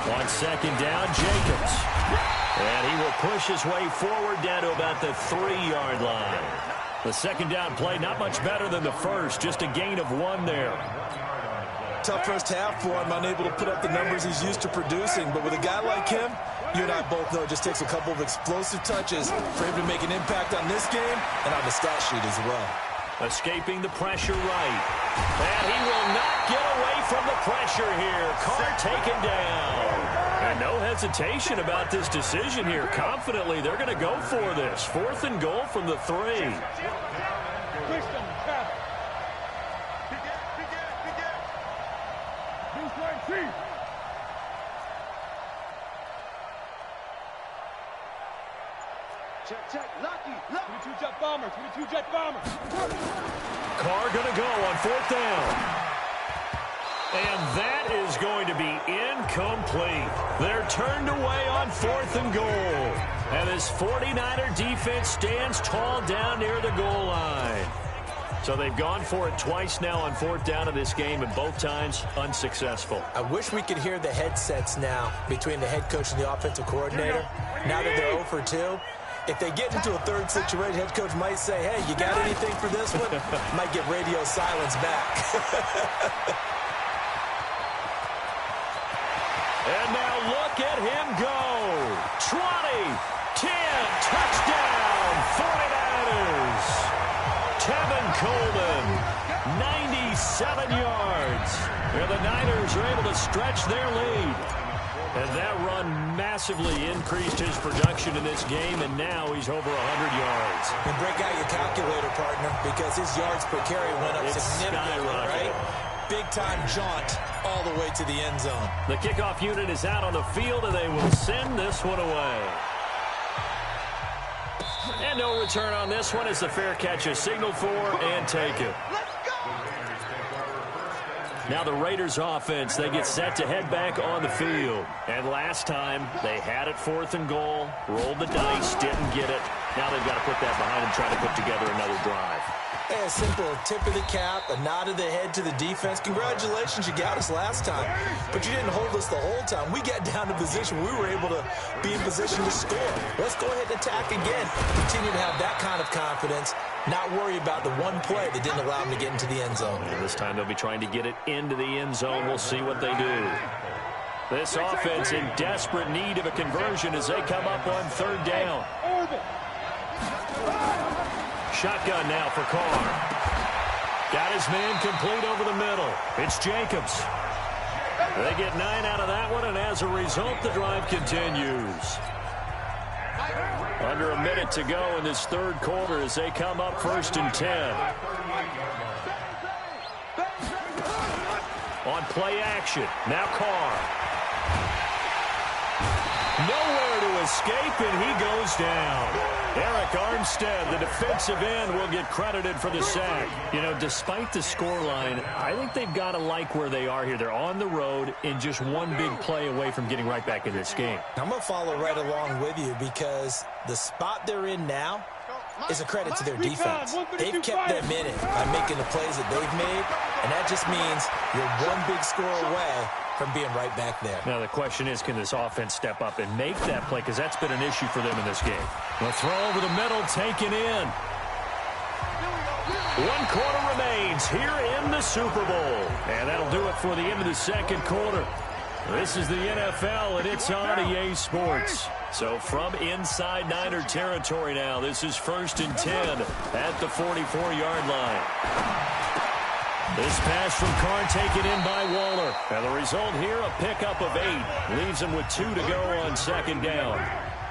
On 2nd down, Jacobs. And he will push his way forward down to about the 3-yard line. The 2nd down play, not much better than the first, just a gain of 1 there. Tough first half for him, unable to put up the numbers he's used to producing. But with a guy like him, you and I both know it just takes a couple of explosive touches for him to make an impact on this game and on the stat sheet as well. Escaping the pressure right. And he will not get away from the pressure here. Carr taken down. And no hesitation about this decision here. Confidently, they're going to go for this. 4th and goal from the 3. Check, Lucky. 22 jet bomber. Carr going to go on 4th down. And that is going to be incomplete. They're turned away on 4th and goal. And this 49er defense stands tall down near the goal line. So they've gone for it twice now on 4th down in this game, and both times unsuccessful. I wish we could hear the headsets now between the head coach and the offensive coordinator. Now that they're 0 for 2, if they get into a third situation, head coach might say, hey, you got anything for this one? Might get radio silence back. And now look at him go. 20, 10, touchdown, 49ers. Tevin Coleman, 97 yards. And the Niners are able to stretch their lead. And that run massively increased his production in this game, and now he's over 100 yards. And break out your calculator, partner, because his yards per carry went up significantly, right? Big-time jaunt all the way to the end zone. The kickoff unit is out on the field, and they will send this one away. And no return on this one as the fair catch is signaled for and taken. Now the Raiders offense, they get set to head back on the field. And last time, they had it 4th and goal, rolled the dice, didn't get it. Now they've got to put that behind them, try to put together another drive. A simple tip of the cap, a nod of the head to the defense. Congratulations, you got us last time. But you didn't hold us the whole time. We got down to position. We were able to be in position to score. Let's go ahead and attack again. Continue to have that kind of confidence. Not worry about the one play that didn't allow them to get into the end zone. And this time they'll be trying to get it into the end zone. We'll see what they do. This offense in desperate need of a conversion as they come up on 3rd down. Shotgun now for Carr. Got his man complete over the middle. It's Jacobs. They get 9 out of that one, and as a result, the drive continues. Under a minute to go in this 3rd quarter as they come up 1st and 10. On play action, now Carr. Nowhere to escape, and he goes down. Eric Armstead, the defensive end, will get credited for the sack. You know, despite the scoreline, I think they've got to like where they are here. They're on the road and just one big play away from getting right back in this game. I'm going to follow right along with you because the spot they're in now is a credit to their defense. They've kept them in it by making the plays that they've made, and that just means you're one big score away from being right back there. Now the question is, can this offense step up and make that play? Because that's been an issue for them in this game. The throw over the middle, taken in. 1 quarter remains here in the Super Bowl. And that'll do it for the end of the 2nd quarter. This is the NFL, and it's on EA Sports. So from inside Niner territory now, this is 1st and 10 at the 44-yard line. This pass from Carr taken in by Waller. And the result here, a pickup of 8. Leaves him with 2 to go on 2nd down.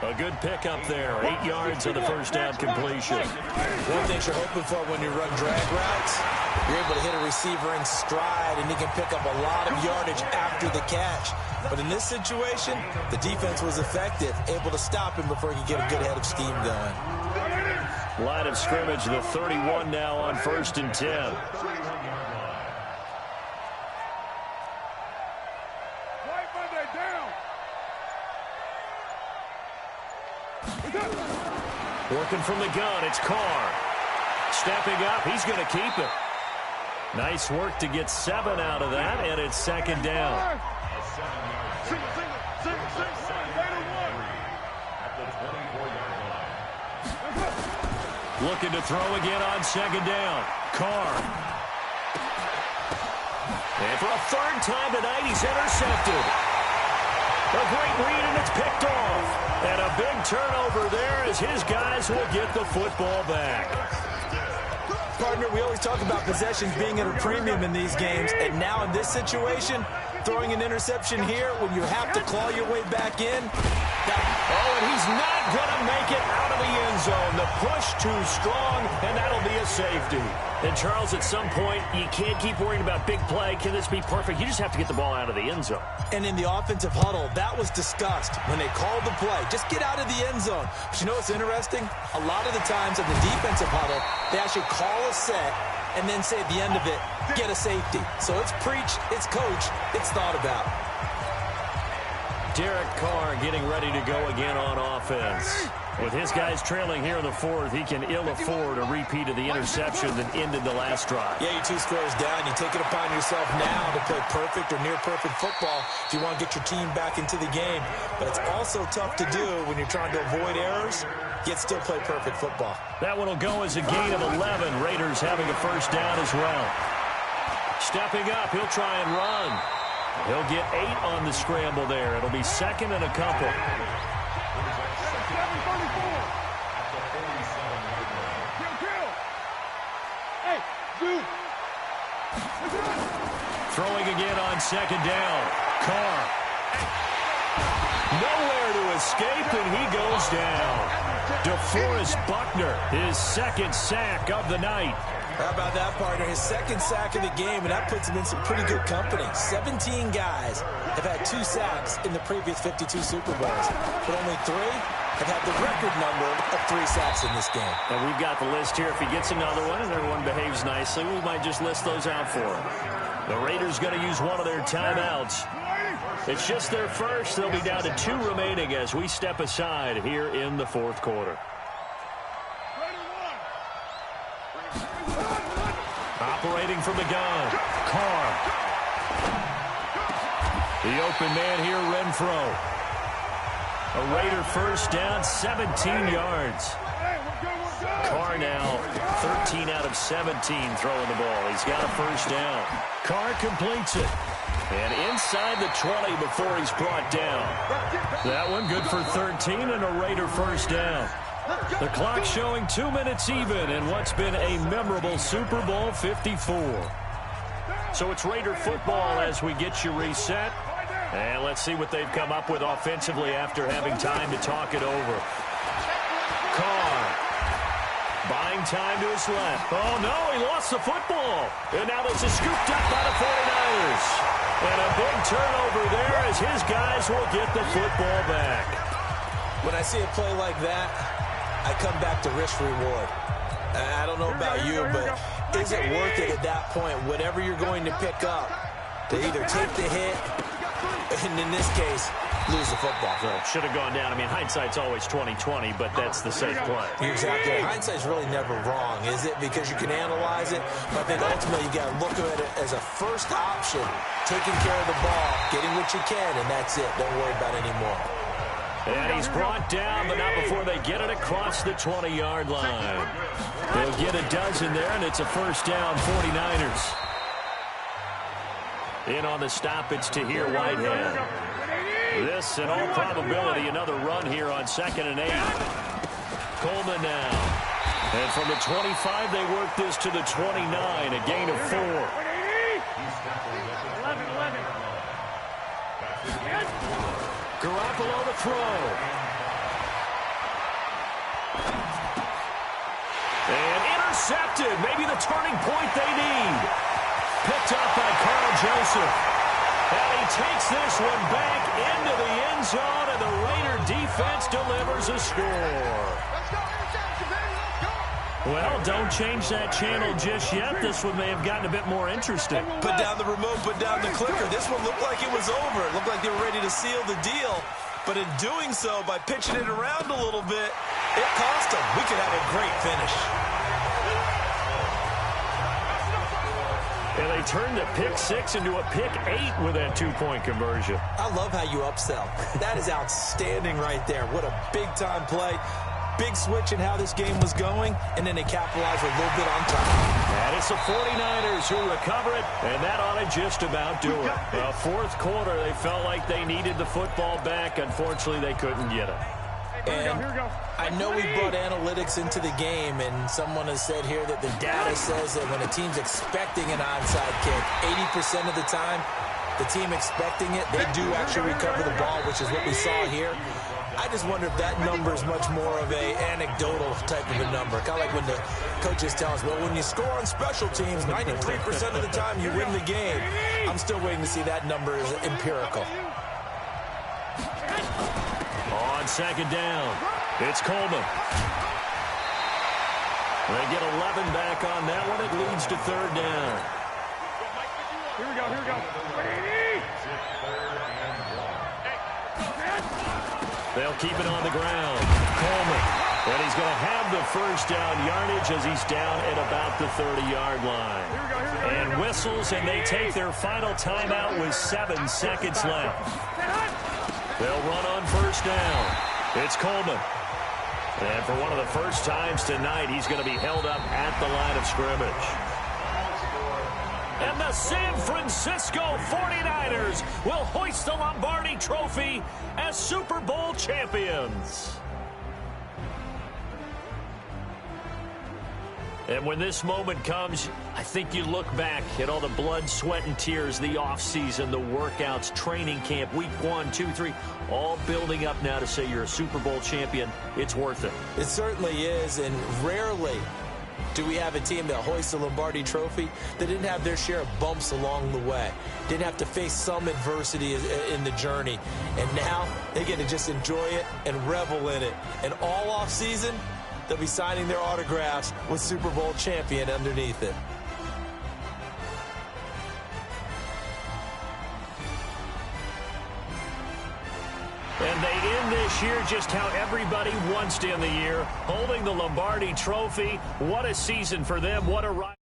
A good pickup there. 8 yards on the 1st down completion. One thing you're hoping for when you run drag routes, you're able to hit a receiver in stride, and he can pick up a lot of yardage after the catch. But in this situation, the defense was effective, able to stop him before he could get a good head of steam going. Line of scrimmage, the 31 now on 1st and 10. Working from the gun, it's Carr. Stepping up, he's going to keep it. Nice work to get 7 out of that, and it's 2nd down. Looking to throw again on 2nd down. Carr. And for a 3rd time tonight, he's intercepted. A great read, and it's picked off. And a big turnover there as his guys will get the football back. Partner, we always talk about possessions being at a premium in these games, and now in this situation, throwing an interception here when you have to claw your way back in. And he's not going to make it out of the end zone. The push too strong, and that'll be a safety. And, Charles, at some point, you can't keep worrying about big play. Can this be perfect? You just have to get the ball out of the end zone. And in the offensive huddle, that was discussed when they called the play. Just get out of the end zone. But you know what's interesting? A lot of the times in the defensive huddle, they actually call a set and then say at the end of it, get a safety. So it's preached, it's coached, it's thought about. Derek Carr getting ready to go again on offense. With his guys trailing here in the fourth, he can ill afford a repeat of the interception that ended the last drive. Yeah, you're 2 scores down. You take it upon yourself now to play perfect or near-perfect football if you want to get your team back into the game. But it's also tough to do when you're trying to avoid errors, yet still play perfect football. That one will go as a gain of 11. Raiders having a first down as well. Stepping up, he'll try and run. He'll get 8 on the scramble there. It'll be second and a couple. Throwing again on second down. Carr. Nowhere to escape, and he goes down. DeForest Buckner, his second sack of the night. How about that, partner? His second sack of the game, and that puts him in some pretty good company. 17 guys have had 2 sacks in the previous 52 Super Bowls, but only 3 have had the record number of 3 sacks in this game. And we've got the list here. If he gets another one and everyone behaves nicely, we might just list those out for him. The Raiders going to use one of their timeouts. It's just their first. They'll be down to 2 remaining as we step aside here in the fourth quarter. Operating from the gun, Carr. The open man here, Renfro. A Raider first down, 17 yards. Carr now 13 out of 17 throwing the ball. He's got a first down. Carr completes it. And inside the 20 before he's brought down. That one good for 13 and a Raider first down. The clock showing 2 minutes even in what's been a memorable Super Bowl 54. So it's Raider football as we get you reset. And let's see what they've come up with offensively after having time to talk it over. Carr buying time to his left. Oh, no, he lost the football. And now this is scooped up by the 49ers. And a big turnover there as his guys will get the football back. When I see a play like that, I come back to risk-reward. I don't know about you, but is it worth it at that point, whatever you're going to pick up, to either take the hit, and in this case, lose the football? Well, should have gone down. I mean, hindsight's always 20/20, but that's the safe play. You're exactly right. Hindsight's really never wrong, is it? Because you can analyze it, but I think ultimately you got to look at it as a first option, taking care of the ball, getting what you can, and that's it. Don't worry about any more. And he's brought down, but not before they get it across the 20-yard line. They'll get a dozen there, and it's a first down, 49ers. In on the stoppage to here, Whitehead. This, in all probability, another run here on 2nd and 8. Coleman now. And from the 25, they work this to the 29, a gain of 4. 11. Garoppolo to throw. And intercepted. Maybe the turning point they need. Picked up by Carl Joseph. And he takes this one back into the end zone, and the Raider defense delivers a score. Well, don't change that channel just yet. This one may have gotten a bit more interesting. Put down the remote, put down the clicker. This one looked like it was over. It looked like they were ready to seal the deal. But in doing so, by pitching it around a little bit, it cost them. We could have a great finish. And they turned the pick 6 into a pick 8 with that 2-point conversion. I love how you upsell. That is outstanding right there. What a big-time play. Big switch in how this game was going, and then they capitalized a little bit on top. And it's the 49ers who recover it, and that ought to just about do it. The fourth quarter, they felt like they needed the football back. Unfortunately, they couldn't get it. And I know we brought analytics into the game, and someone has said here that the data says that when a team's expecting an onside kick, 80% of the time, the team expecting it, they do actually recover the ball, which is what we saw here. I just wonder if that number is much more of a anecdotal type of a number. Kind of like when the coaches tell us, well, when you score on special teams, 93% of the time you win the game. I'm still waiting to see that number is empirical. On 2nd down, it's Coleman. They get 11 back on that one. It leads to 3rd down. Here we go. They'll keep it on the ground. Coleman. And he's going to have the first down yardage as he's down at about the 30-yard line. And whistles, and they take their final timeout with 7 seconds left. They'll run on first down. It's Coleman. And for one of the first times tonight, he's going to be held up at the line of scrimmage. And the San Francisco 49ers will hoist the Lombardi Trophy as Super Bowl champions. And when this moment comes, I think you look back at all the blood, sweat, and tears, the offseason, the workouts, training camp, week 1, 2, 3, all building up now to say you're a Super Bowl champion. It's worth it. It certainly is, and rarely do we have a team that hoists the Lombardi Trophy that didn't have their share of bumps along the way, didn't have to face some adversity in the journey, and now they get to just enjoy it and revel in it. And all offseason, they'll be signing their autographs with Super Bowl champion underneath it. And they end this year just how everybody wants to end the year, holding the Lombardi Trophy. What a season for them. What a ride.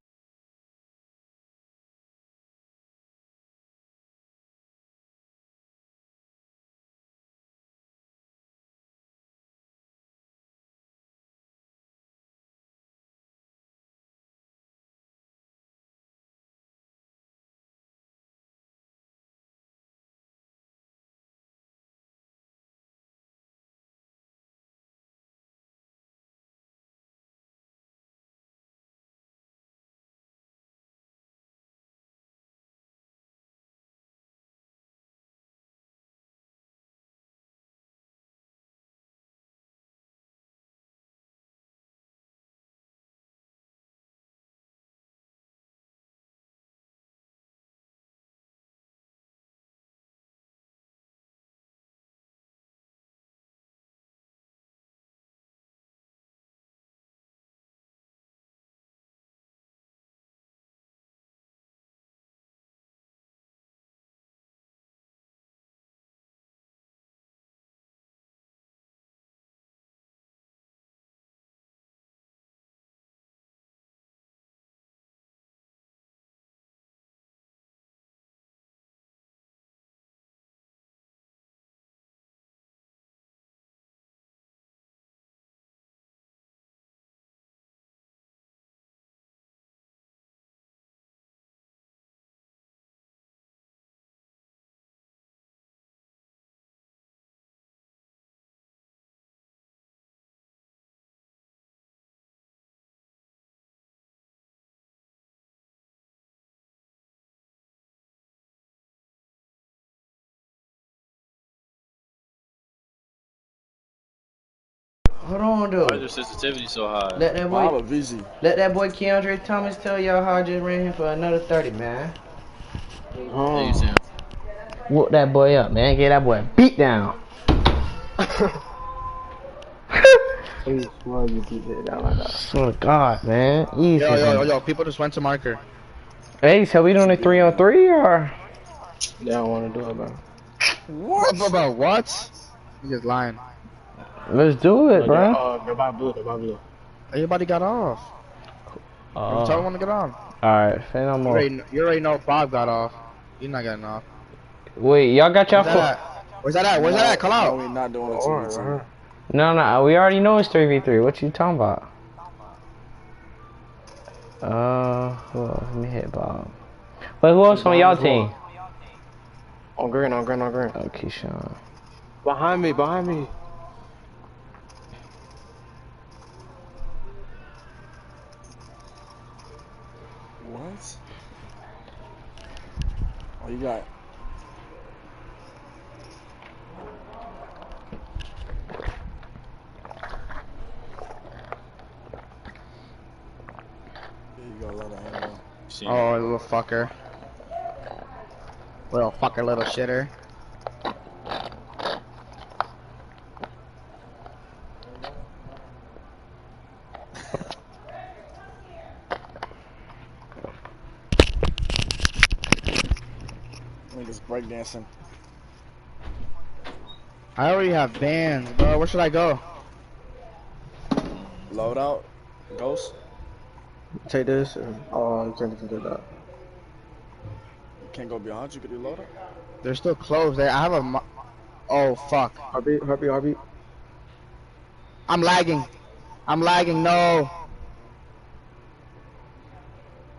Hold on, though. Why is your sensitivity so high? Let that boy Keandre Thomas tell y'all how I just ran him for another 30, man. Whoop that boy up, man. Get that boy a beat down. Swear to God, man. Easy. Yo, people just went to marker. Hey, so we doing a 3-on-3 or? They don't want to do it, bro. What? About what? You just lying. Let's do it, bro. They're by blue. Everybody got off. Tell them to get on. Alright, say no more. You already know 5 got off. You're not getting off. Wait, y'all got y'all foot. Where's that at? Where's that at? Call out. We're not doing it 2v2. No, we already know it's 3v3. What you talking about? Who else? Let me hit Bob. But who else on y'all team? On green. Okay, Sean. Behind me. What? Oh, you got. You got a lot of ammo. Oh, little fucker. Little shitter. Niggas breakdancing. I already have bands, bro. Where should I go? Load out. Ghost. Take this. Oh, you can't even do that. You can't go behind you. Could you load out? They're still closed. I have a. Oh fuck. Heartbeat. I'm lagging. No.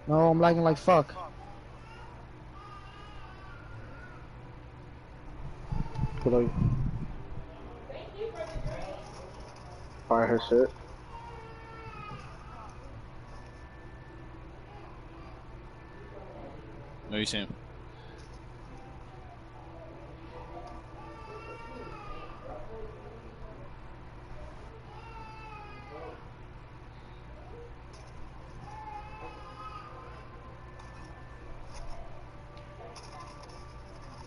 No, I'm lagging like fuck. Below you. Fire her shit. No, you see him.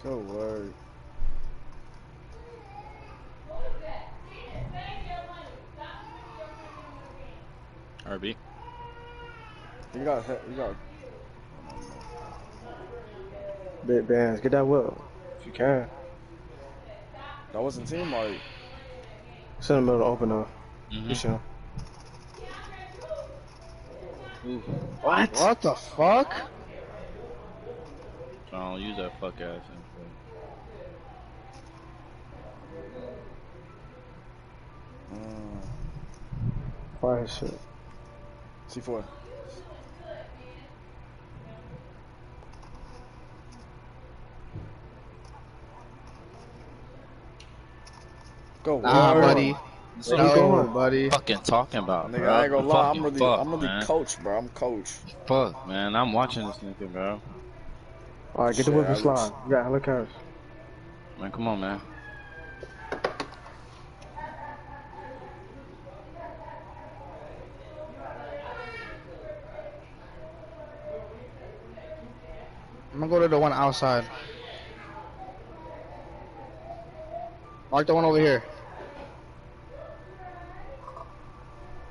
Good word. RB. You got hit. You got. Big bands. Get that whip. If you can. That wasn't team like. It's in the middle of the open though. You see him. What? What the fuck? I don't use that fuck ass info. Fire shit. C4. Go, nah, buddy. No, buddy. Fucking talking about, nigga, bro. I ain't gonna lie. I'm really man. coach, bro. I'm coach. Fuck, man. I'm watching this nigga, bro. Alright, get the whip and slide. You got hella cash. Man, come on, man. I'm gonna go to the one outside. Mark the one over here.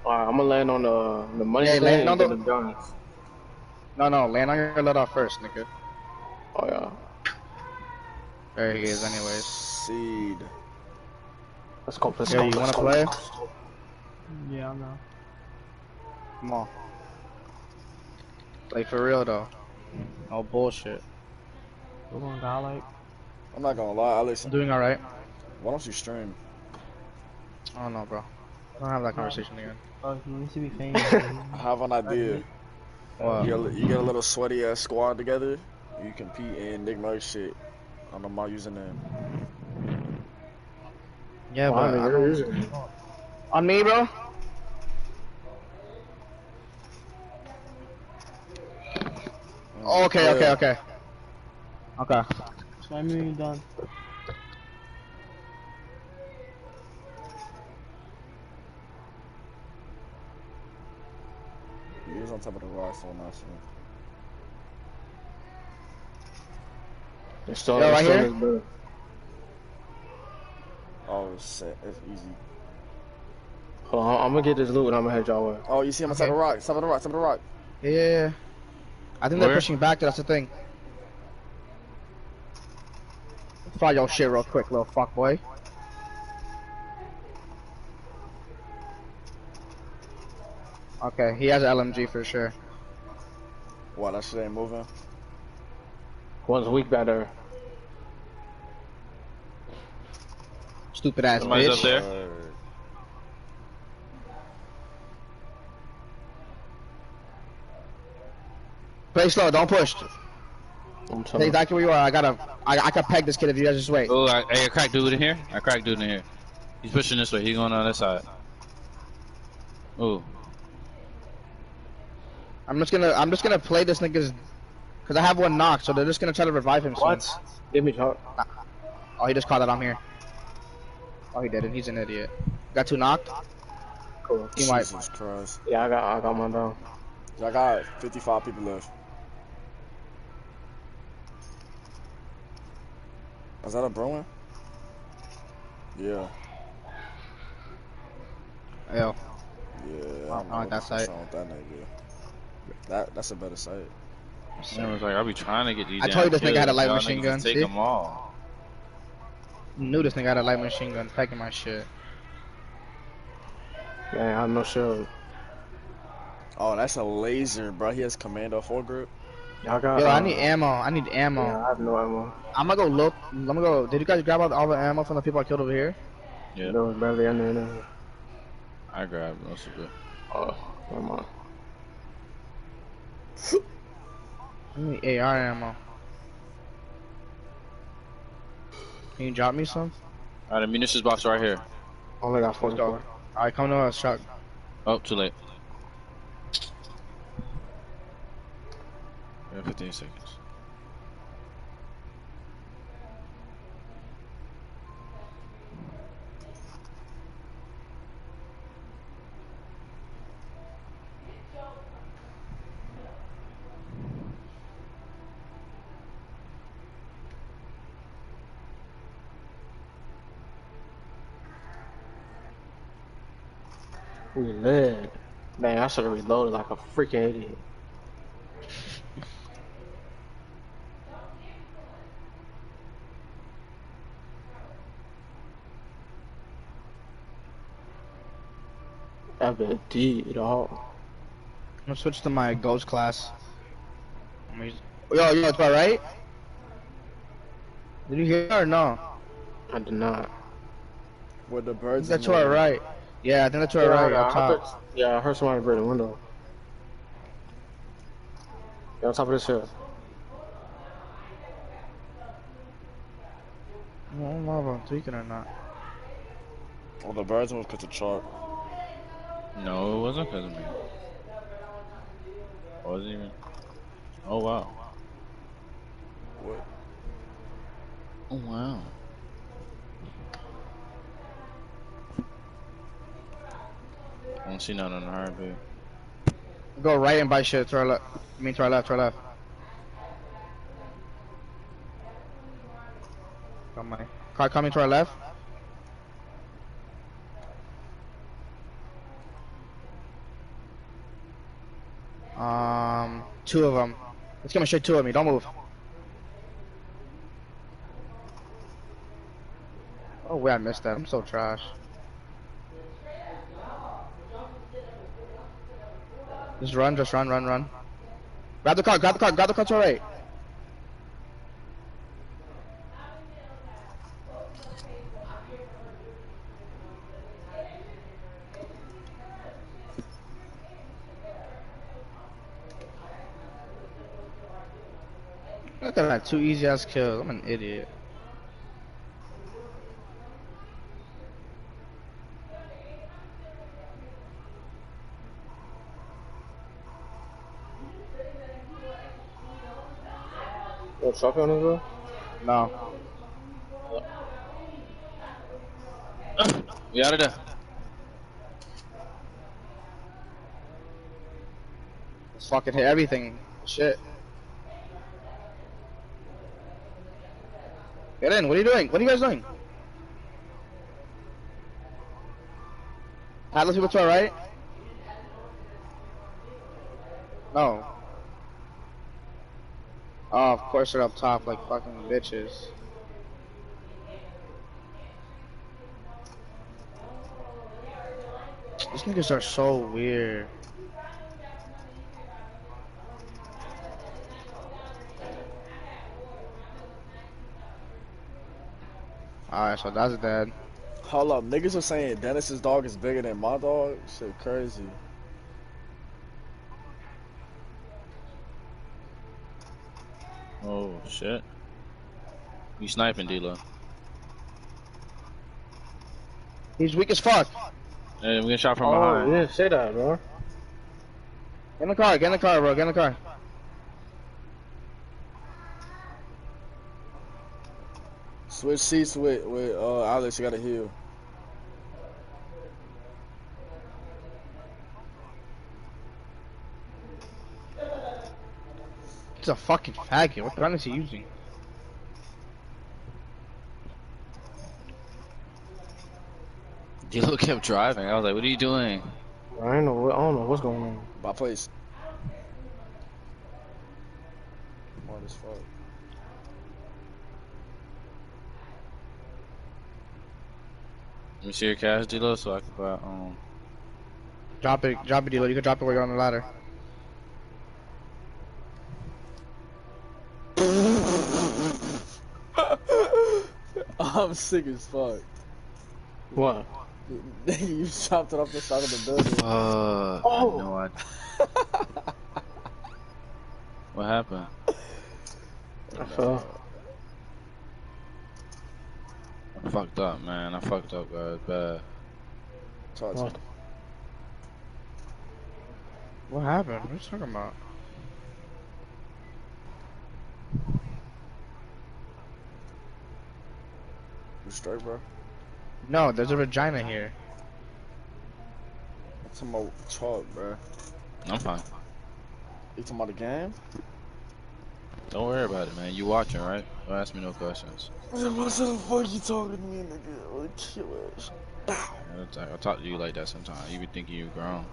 Alright, I'm gonna land on the money stand and get the guns. No, land on your let off first, nigga. Oh yeah. There he is, anyways. Seed. Let's go. Yeah, you wanna play? Yeah, I know. Come on. Play for real though. No bullshit. We're gonna die like. I'm not gonna lie, Alex. I'm doing alright. Why don't you stream? I don't know, bro. I don't have that conversation again. Oh, you need to be famous. I have an idea. What? You get a little sweaty ass squad together. You compete in Nick Nurse shit. I don't know my username. Yeah, but I don't. On me, bro. Okay. Okay. So I'm really done. He is on top of the rock, so I'm not sure. It's still right here. Oh, shit. It's easy. Hold on, I'm gonna get this loot and I'm gonna head y'all way. Oh, you see him on top of the rock. Top of the rock. Yeah. I think they're pushing back. That's the thing. Fry your shit real quick, little fuck boy. Okay, he has an LMG for sure. What, that shit ain't moving? One's weak back there. Stupid ass Somebody's bitch. up there. Play slow, don't push. Stay exactly where you are. I can peg this kid if you guys just wait. Oh, I cracked dude in here. He's pushing this way. He's going on this side. Oh. I'm just gonna play this nigga's, cause I have one knocked, so they're just gonna try to revive him. What? Soon. Give me talk. Oh, he just called that I'm here. Oh, he didn't. He's an idiot. Got two knocked. Cool. Team wipe. Jesus Christ. Yeah, I got one down. I got 55 people left. Is that a Bruin? Yeah. Yo. Yeah. I like that site. That nigga. That's a better site. I was like, I'll be trying to get these. I told you this nigga had a light y'all machine niggas gun. Take them all. Knew this nigga had a light machine gun, packing my shit. Yeah, I have no shield. Oh, that's a laser, bro. He has commando foregrip. Y'all got. Yo, I need ammo. I need ammo. Yeah, I have no ammo. I'm gonna go look. I'm gonna go. Did you guys grab all the ammo from the people I killed over here? Yeah. There was barely any in there. I grabbed most of it. Oh, never mind. I need AR ammo. Can you drop me some? Alright, the munitions box right here. Only got Let's 44. go. Alright, come to us, Chuck. Oh, too late. We have 15 seconds. We lit. Dang, I should have reloaded like a freaking idiot. That bit D, dog. I'm gonna switch to my ghost class. Yo, it's about right? Did you hear or no? I did not. With the birds. That's to our right. Yeah, I think that's to our right, up top. Yeah, I heard somebody break the window. Yeah, on top of this hill. I don't know if I'm tweaking or not. Well, the birds was because of chalk. No, it wasn't because of me. It wasn't even. Oh, wow. What? Oh, wow. I don't see nothing on the heartbeat. Go right and buy shit to our left. I mean, to our left, to our left. Got my car coming to our left. Two of them. Let's get my shit, two of me. Don't move. Oh, wait, I missed that. I'm so trash. Just run, run. Grab the car to our right. Look at that, two easy ass kills. I'm an idiot. Yo, truck on this, bro? No. We out of there. Let's fucking hit everything. Shit. Get in. What are you doing? What are you guys doing? Have those people to our right? No. Oh, of course they're up top like fucking bitches. These niggas are so weird. Alright, so that's dead. Hold up, niggas are saying Dennis's dog is bigger than my dog? Shit crazy. Oh, shit. You sniping, D-Lo. He's weak as fuck. Hey, we get shot from Oh, behind. you didn't say that, bro. Get in the car, bro, get in the car. Switch seats with Alex, you gotta heal. He's a fucking faggot. What gun is he using? D-Lo kept driving. I was like, what are you doing? I don't know what's going on. My place. Hard as fuck. Let me see your cash, D-Lo, so I can buy, Drop it, D-Lo. You can drop it where you're on the ladder. I'm sick as fuck. What? You chopped it off the side of the building. I know I. What happened? I fell. I fucked up, man. I fucked up, guys. Bad. Talk to me. What happened? What are you talking about? You straight, bro? No, there's a vagina here. I'm talking about chalk, bro. I'm fine. You talking about the game? Don't worry about it, man. You watching, right? Don't ask me no questions. Man, what the fuck you talking to me, nigga? I'll kill it. I talk to you like that sometimes. You be thinking you grown.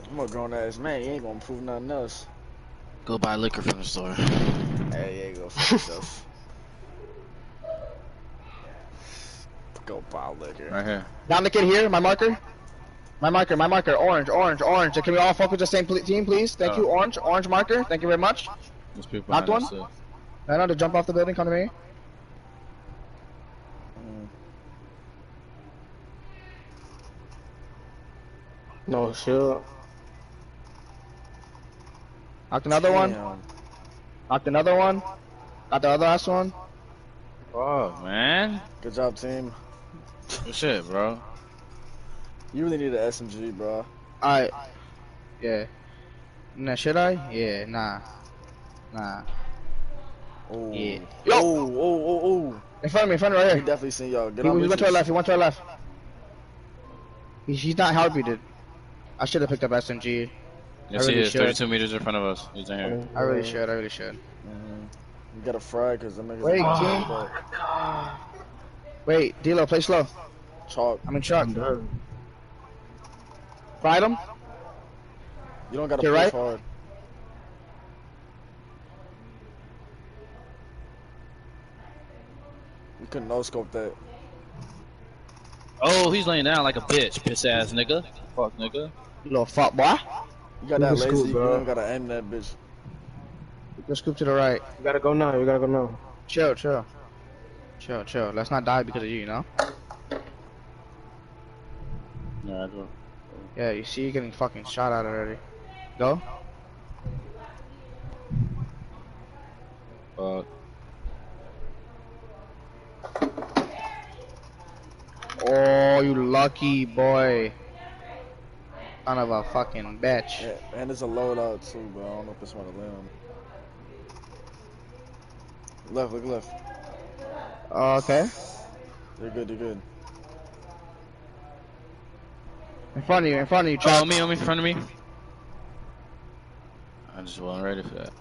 I'm a grown ass man. You ain't gonna prove nothing else. Go buy liquor from the store. Hey, yeah, go fuck yourself. Go buy liquor. Right here. Down the kid here, my marker. My marker. Orange. Can we all focus the same team, please? Thank you, orange marker. Thank you very much. There's people Knocked behind one. us, I know to jump off the building. Come to me. No shit. Knocked another one. Knocked another one. Got the other last one. Oh, man. Good job, team. Good shit, bro. You really need an SMG, bro. Alright. Yeah. Nah, should I? Yeah, nah. Oh. Yeah. Yo! Oh. In front of me, right here. He definitely seen y'all. Get He on went to our left. He's not helping me, dude. I should have picked up SMG. Yes, he is. 32 meters in front of us. He's in here. I really should. You got a frag because the niggas. Wait, team. Wait, D-Lo, play slow. Chalk. I'm in chalk. Fight him. You don't gotta You're push right. hard. You couldn't no scope that. Oh, he's laying down like a bitch, piss ass nigga. Fuck nigga. You little fuck boy. You got that lazy, you don't gotta aim that bitch. Just scoop to the right. You gotta go now. Chill. Let's not die because of you know? Yeah, I do. Yeah, you see, you're getting fucking shot at already. Go. Oh, you lucky boy. Son of a fucking bitch. Yeah, and it's a loadout too, but I don't know if it's one to land on. Left, look left. Okay. They're good. In front of you, Oh, me, in front of me. I just wasn't ready for that.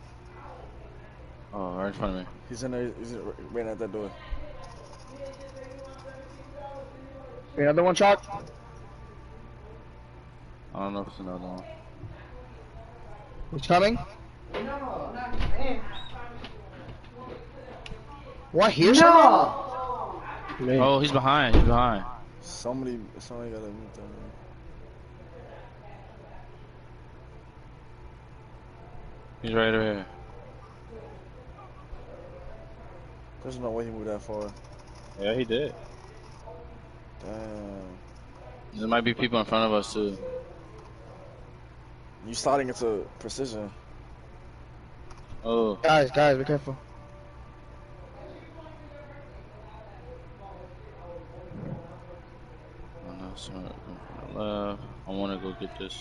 Oh, right in front of me. He's in there, he's right at that door. Another one, Chalk? I don't know if it's another one. He's coming? No, not man. What, here? No! Oh, he's behind. Somebody gotta meet them. He's right over here. There's no way he moved that far. Yeah, he did. Damn. There might be people in front of us too. You sliding into precision. Oh. Guys, be careful. Oh no, sorry. I want to go get this.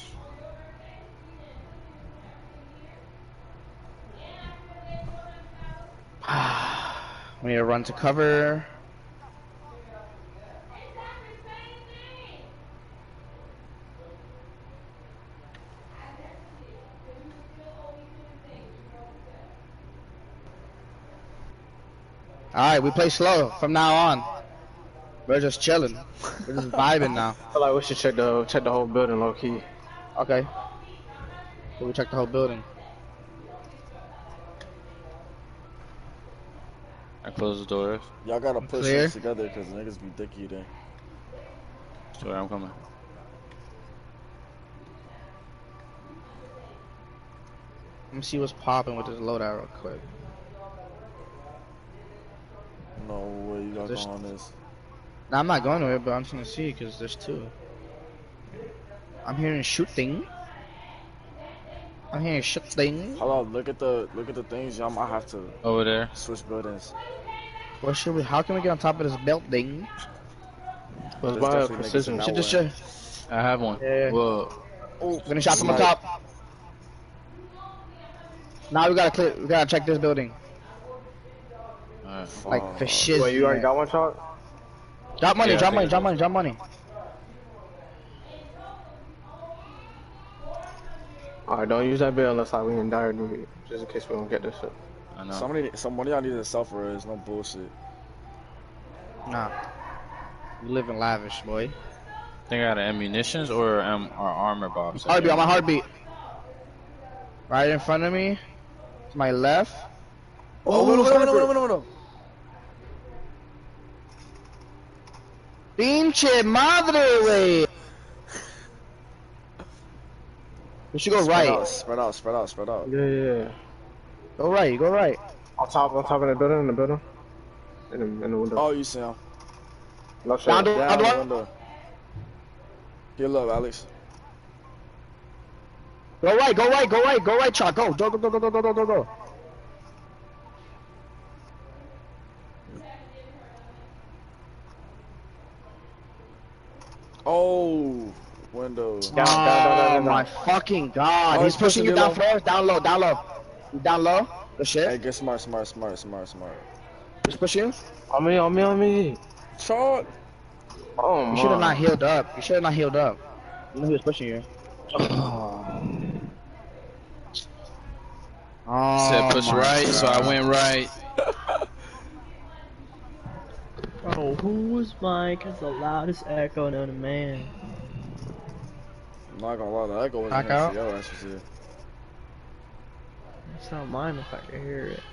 We need to run to cover. Alright, we play slow from now on. We're just chilling. We're just vibing now. I feel like we should check the whole building low key. Okay. So we check the whole building. I close the doors. Y'all gotta push Clear. this together because niggas be dicky there. Sorry, I'm coming. Let me see what's popping with this loadout real quick. No way you got going on this. Nah, I'm not going to it, but I'm just gonna see because there's two. I'm hearing shooting. I'm hearing shooting. Hold up, look at the things. Y'all might have to over there switch buildings. What should we? How can we get on top of this building? Let's buy a precision. Should just show. I have one. Yeah. Whoa. Oh, gonna shot from the top. Now we gotta clear. We gotta check this building. Like for shit. Wait, you already got one shot? Drop money, Yeah, drop money, drop money, drop money. Alright, don't use that bill unless we in dire need, just in case we don't get this shit. I know. Somebody y'all need to suffer is no bullshit. Nah. We live in lavish, boy. Think I got ammunitions or armor box. Heartbeat on my heartbeat. Right in front of me. To my left. Oh, Pinche madre, wey. We should go right. Spread out. Yeah. Go right, go right. On top of the building, in the window. Oh, you see him. Down the window. Heal up, Alex. Go right, Chuck. Go. Oh, window. Down. My fucking God. He's pushing you down first. Down low. Down low. Good shit. Hey, get smart. He's pushing. On me. Shot. Oh, you should have not healed up. You know he was pushing you. Oh, said push right, so I went right. Bro, whose mic has the loudest echo known to man? I'm not gonna lie, the echo was Back out. Yo, that's just it. It's not mine if I can hear it.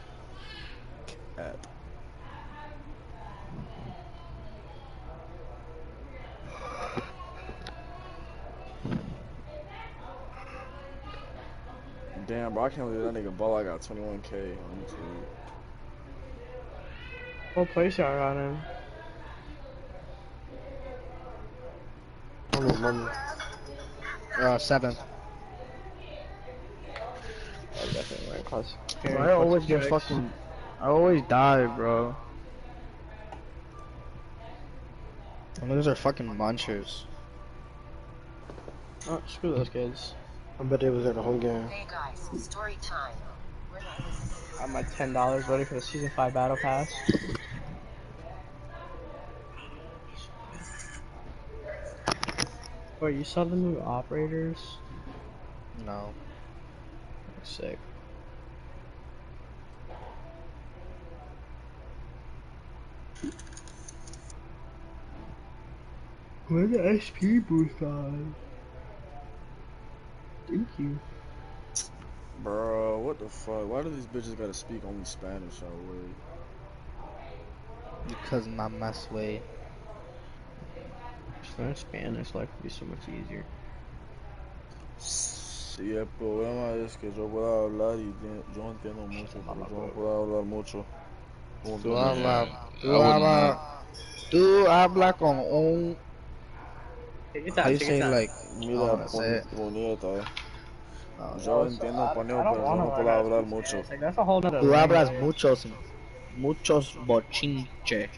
Damn, bro, I can't believe that nigga ball. I got 21K on YouTube. What place y'all got in? Money. 7. I definitely went close. I always get fucking. I always die, bro. And those are fucking munchers. Oh, screw those kids. I bet they was there the whole game. Hey guys, story time. I have my $10 ready for the Season 5 Battle Pass. Wait, you saw the new operators? No. Sick. Where's the SP boost on? Thank you. Bro, what the fuck? Why do these bitches gotta speak only Spanish already? Because my mess way. Learn Spanish life would be so much easier. Sí, el problema es que yo puedo hablar y yo entiendo mucho, pero yo no puedo hablar mucho. Tú habla con un. How you say like? Mira, puñeta. Yo entiendo español, pero yo no puedo hablar mucho. Tú hablas muchos bochinche.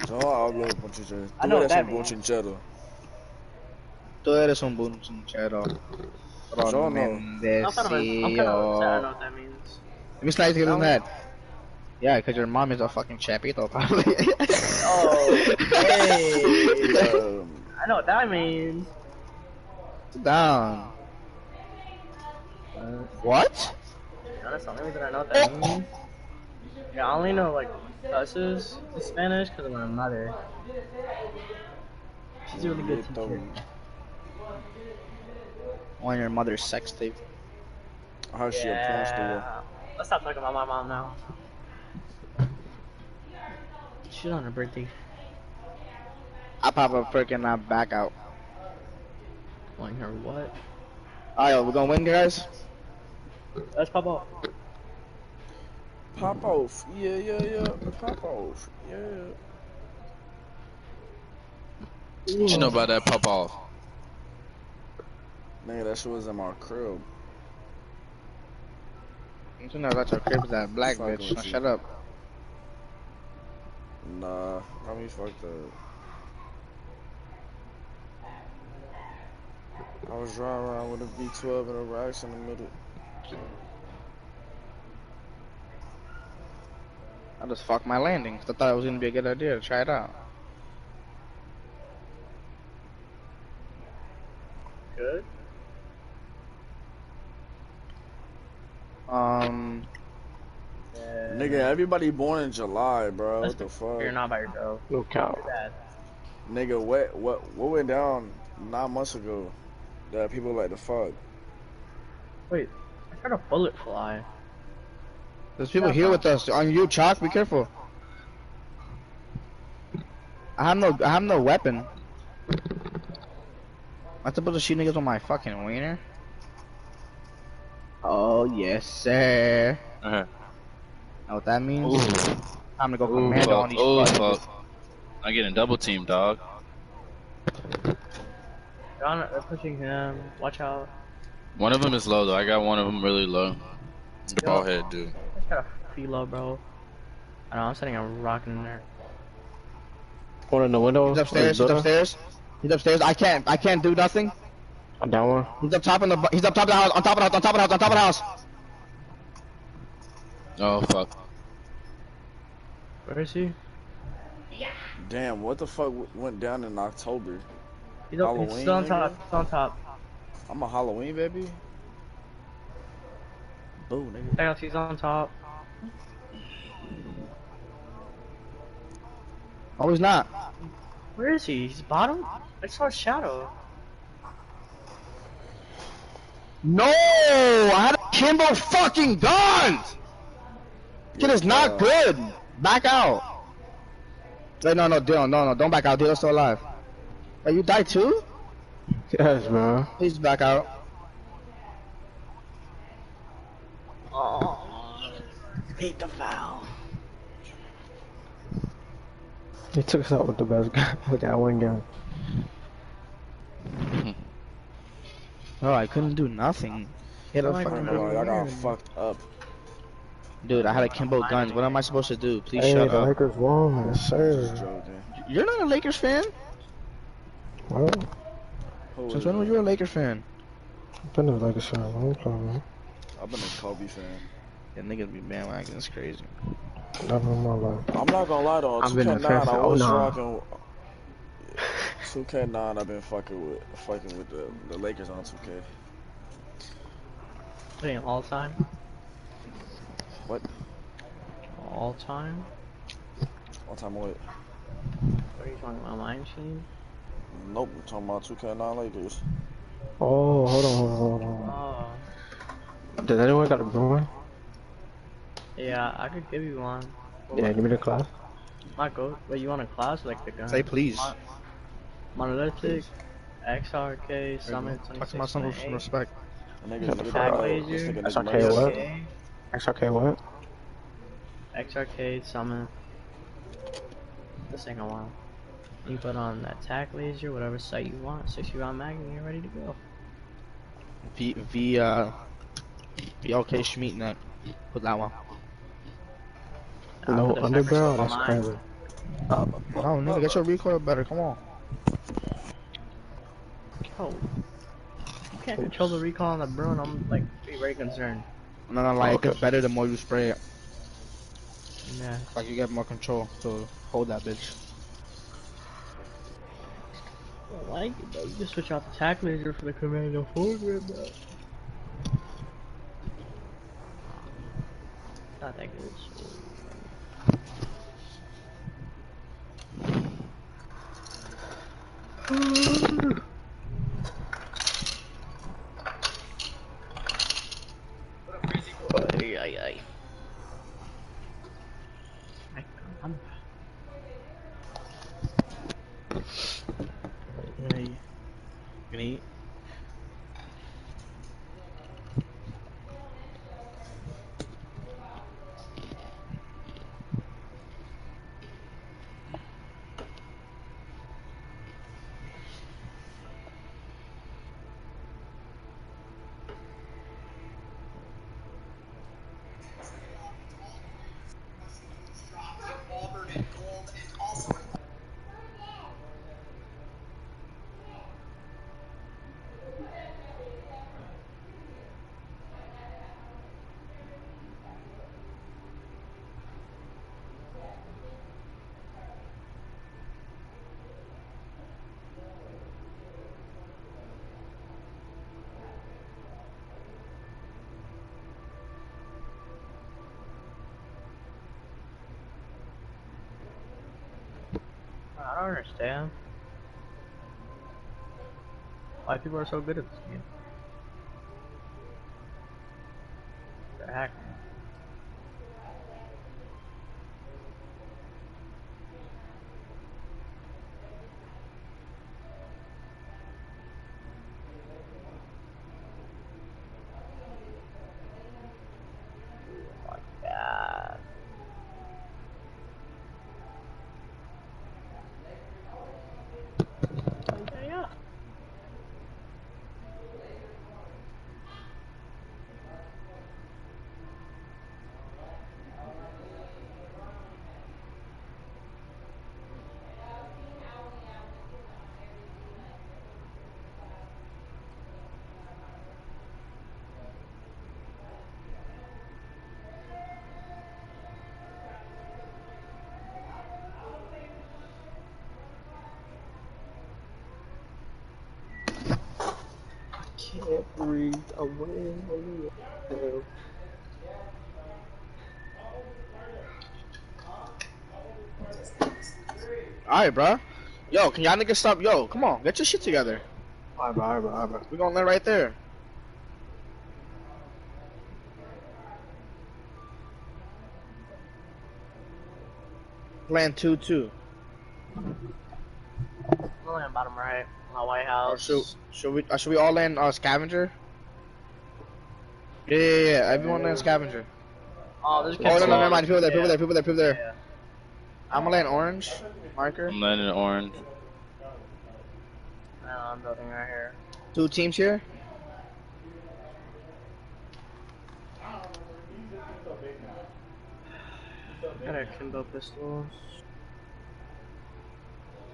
Yo no hablo bochinche. Tú eres un bochinchero. Tú eres un bochinchero. Yo no. I'm kind of sad. I know what that means. Let me slide you in that. Yeah, because your mom is a fucking chapito, probably. Oh, hey. I know what that means. Sit down. To What? be honest, the only reason I know what that means. Yeah, I only know like cusses in Spanish because of my mother. She's a really good teacher. On your mother's sex tape. How's she a porn star? Let's stop talking about my mom now. She's on her birthday. I pop a freaking back out. On her what? Alright, we're gonna win, guys. Let's pop off. Pop off. Yeah. Pop off. Yeah. What you know about that pop off? Nigga, that shit was in my crib. You know about your crib is that black Fucking bitch. with Now you. shut up. Nah, got me fucked up. I was driving around with a V12 and a racks in the middle. I just fucked my landing. I thought it was gonna be a good idea to try it out. Good. Nigga, everybody born in July, bro. What the fuck? You're not by yourself. No count. Nigga, what went down 9 months ago that people like to fuck? Wait, I heard a bullet fly. There's people here with us. On you, Chalk. Be careful. I have no weapon. I'm supposed to shoot niggas with my fucking wiener. Oh yes, sir. Know what that means? Ooh. Time to go commando on these fuckers. Fuck. I'm getting double teamed, dog. They're pushing him. Watch out. One of them is low though. I got one of them really low. The ball head dude. I just got a philo, bro. I know, I'm setting a rocket in there. One in the window. He's upstairs. He's upstairs. He's upstairs. I can't do nothing. I'm down one. He's up top of the house. On top of the house. Oh fuck. Where is he? Damn, what the fuck went down in October? He's still on top. He's on top. I'm a Halloween baby. Boo, nigga. He's on top. Oh, he's not. Where is he? He's bottom? I saw a shadow. No! I had a Kimbo fucking guns! Kid is not good. Back out. Wait, no, Dylan, no, don't back out. Dylan's still alive. Hey, you died too? Yes, bro. Please back out. Oh, hate the foul. He took us out with the best guy with that one gun. Oh, I couldn't do nothing. Hit a fucking I got fucked up. Dude, I had a Kimbo guns. What am I supposed to do? Please Hey, shut the up. Lakers won, sir. You're not a Lakers fan? What? Since when were you a Lakers fan? I've been a Lakers fan a long time, man. I've been a Kobe fan. Yeah, niggas be bandwagon. It's crazy. Never in my life. I'm not gonna lie though. I've been a 2K9, fan I for was 09. rocking. 2K9, I've been fucking with the Lakers on 2K. Playing all time? What? All time? All time what? What are you talking about? My machine? Nope, I'm talking about 2K9 Lakers. Oh, hold on. Oh. Does anyone got a blue one? Yeah, I could give you one. Yeah, give me the class. My go. Wait, you want a class or like the gun? Say please. Monolithic, XRK, Summit, Talk to my son with some respect. Tag laser. XRK what? XRK what? XRK, Summit. This ain't gonna want. You put on that tack laser, whatever sight you want, 60 round mag, and you're ready to go. VLK Schmeat net. Put that one. No underbarrel? That's crazy. No, nigga, get your recoil better. Come on. Oh. You can't control the recoil on the Bruin. I'm like very concerned. I'm not gonna lie, it gets better the more you spray it. Yeah. Like you get more control to hold that bitch. I don't like it though. You just switch out the tack laser for the Commando 4 grip, bro. Not that good. Ay. Gonna eat? I don't understand why people are so good at this game. The heck, man. Can't breathe. I'm winning. Alright, bro. Yo, can y'all niggas stop? Yo, come on, get your shit together. Alright. We gonna land right there. Land 2-2. We'll land bottom right. On White House. Should we all land Scavenger? Yeah. Everyone land Scavenger. Oh, there's no, never mind. People there. Yeah. I'm gonna land orange marker. I'm landing orange. No, I'm building right here. 2 teams here. Got a Kimbo pistols.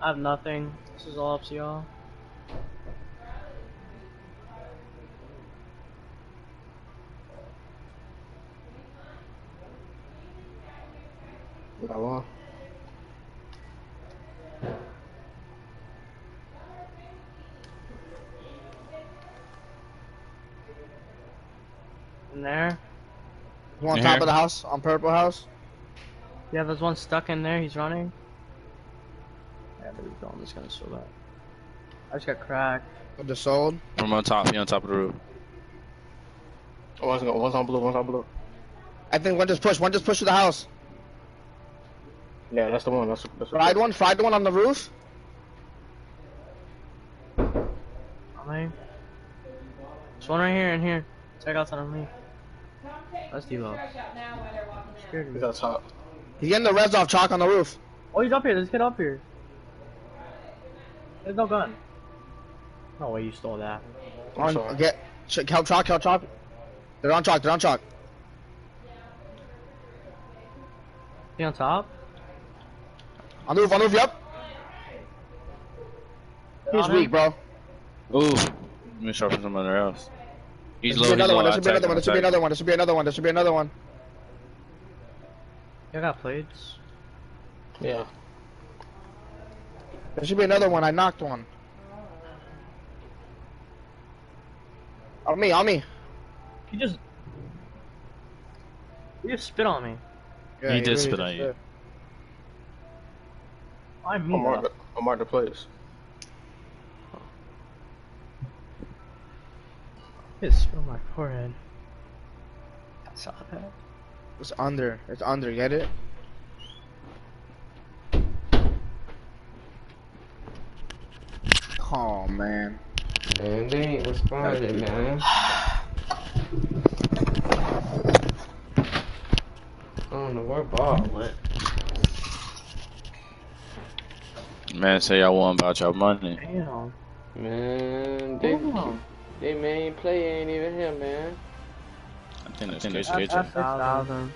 I have nothing. This is all up to y'all. Got one. In there. One on top of the house, on purple house. Yeah, there's one stuck in there. He's running. Yeah, there we go. I'm just gonna steal that. I just got cracked. With the sold. From on top, he on top of the roof. One's on blue. I think one just pushed through the house. Yeah, that's the one. That's fried one on the roof. There's one right here and here. Check outside on me. That's D-Lo. He's on top. He's getting the reds off chalk on the roof. Oh, he's up here. There's a kid up here. There's no gun. No way you stole that. Help chalk. They're on chalk. He on top? On the roof, yep. He's weak, bro. Ooh. Let me sharpen somebody else. He's low. There should be another one. You got plates? Yeah. There should be another one. I knocked one. On me. You just spit on me. Yeah, he did spit on you. I mean, I marked the place. It spit on my forehead. I saw that. It's under, get it? Oh, man. Man, they ain't responding, man. I don't know where ball went. Man, say y'all want about your money. Damn. Man, they main play ain't even him, man. I think that's KJ. 6,000.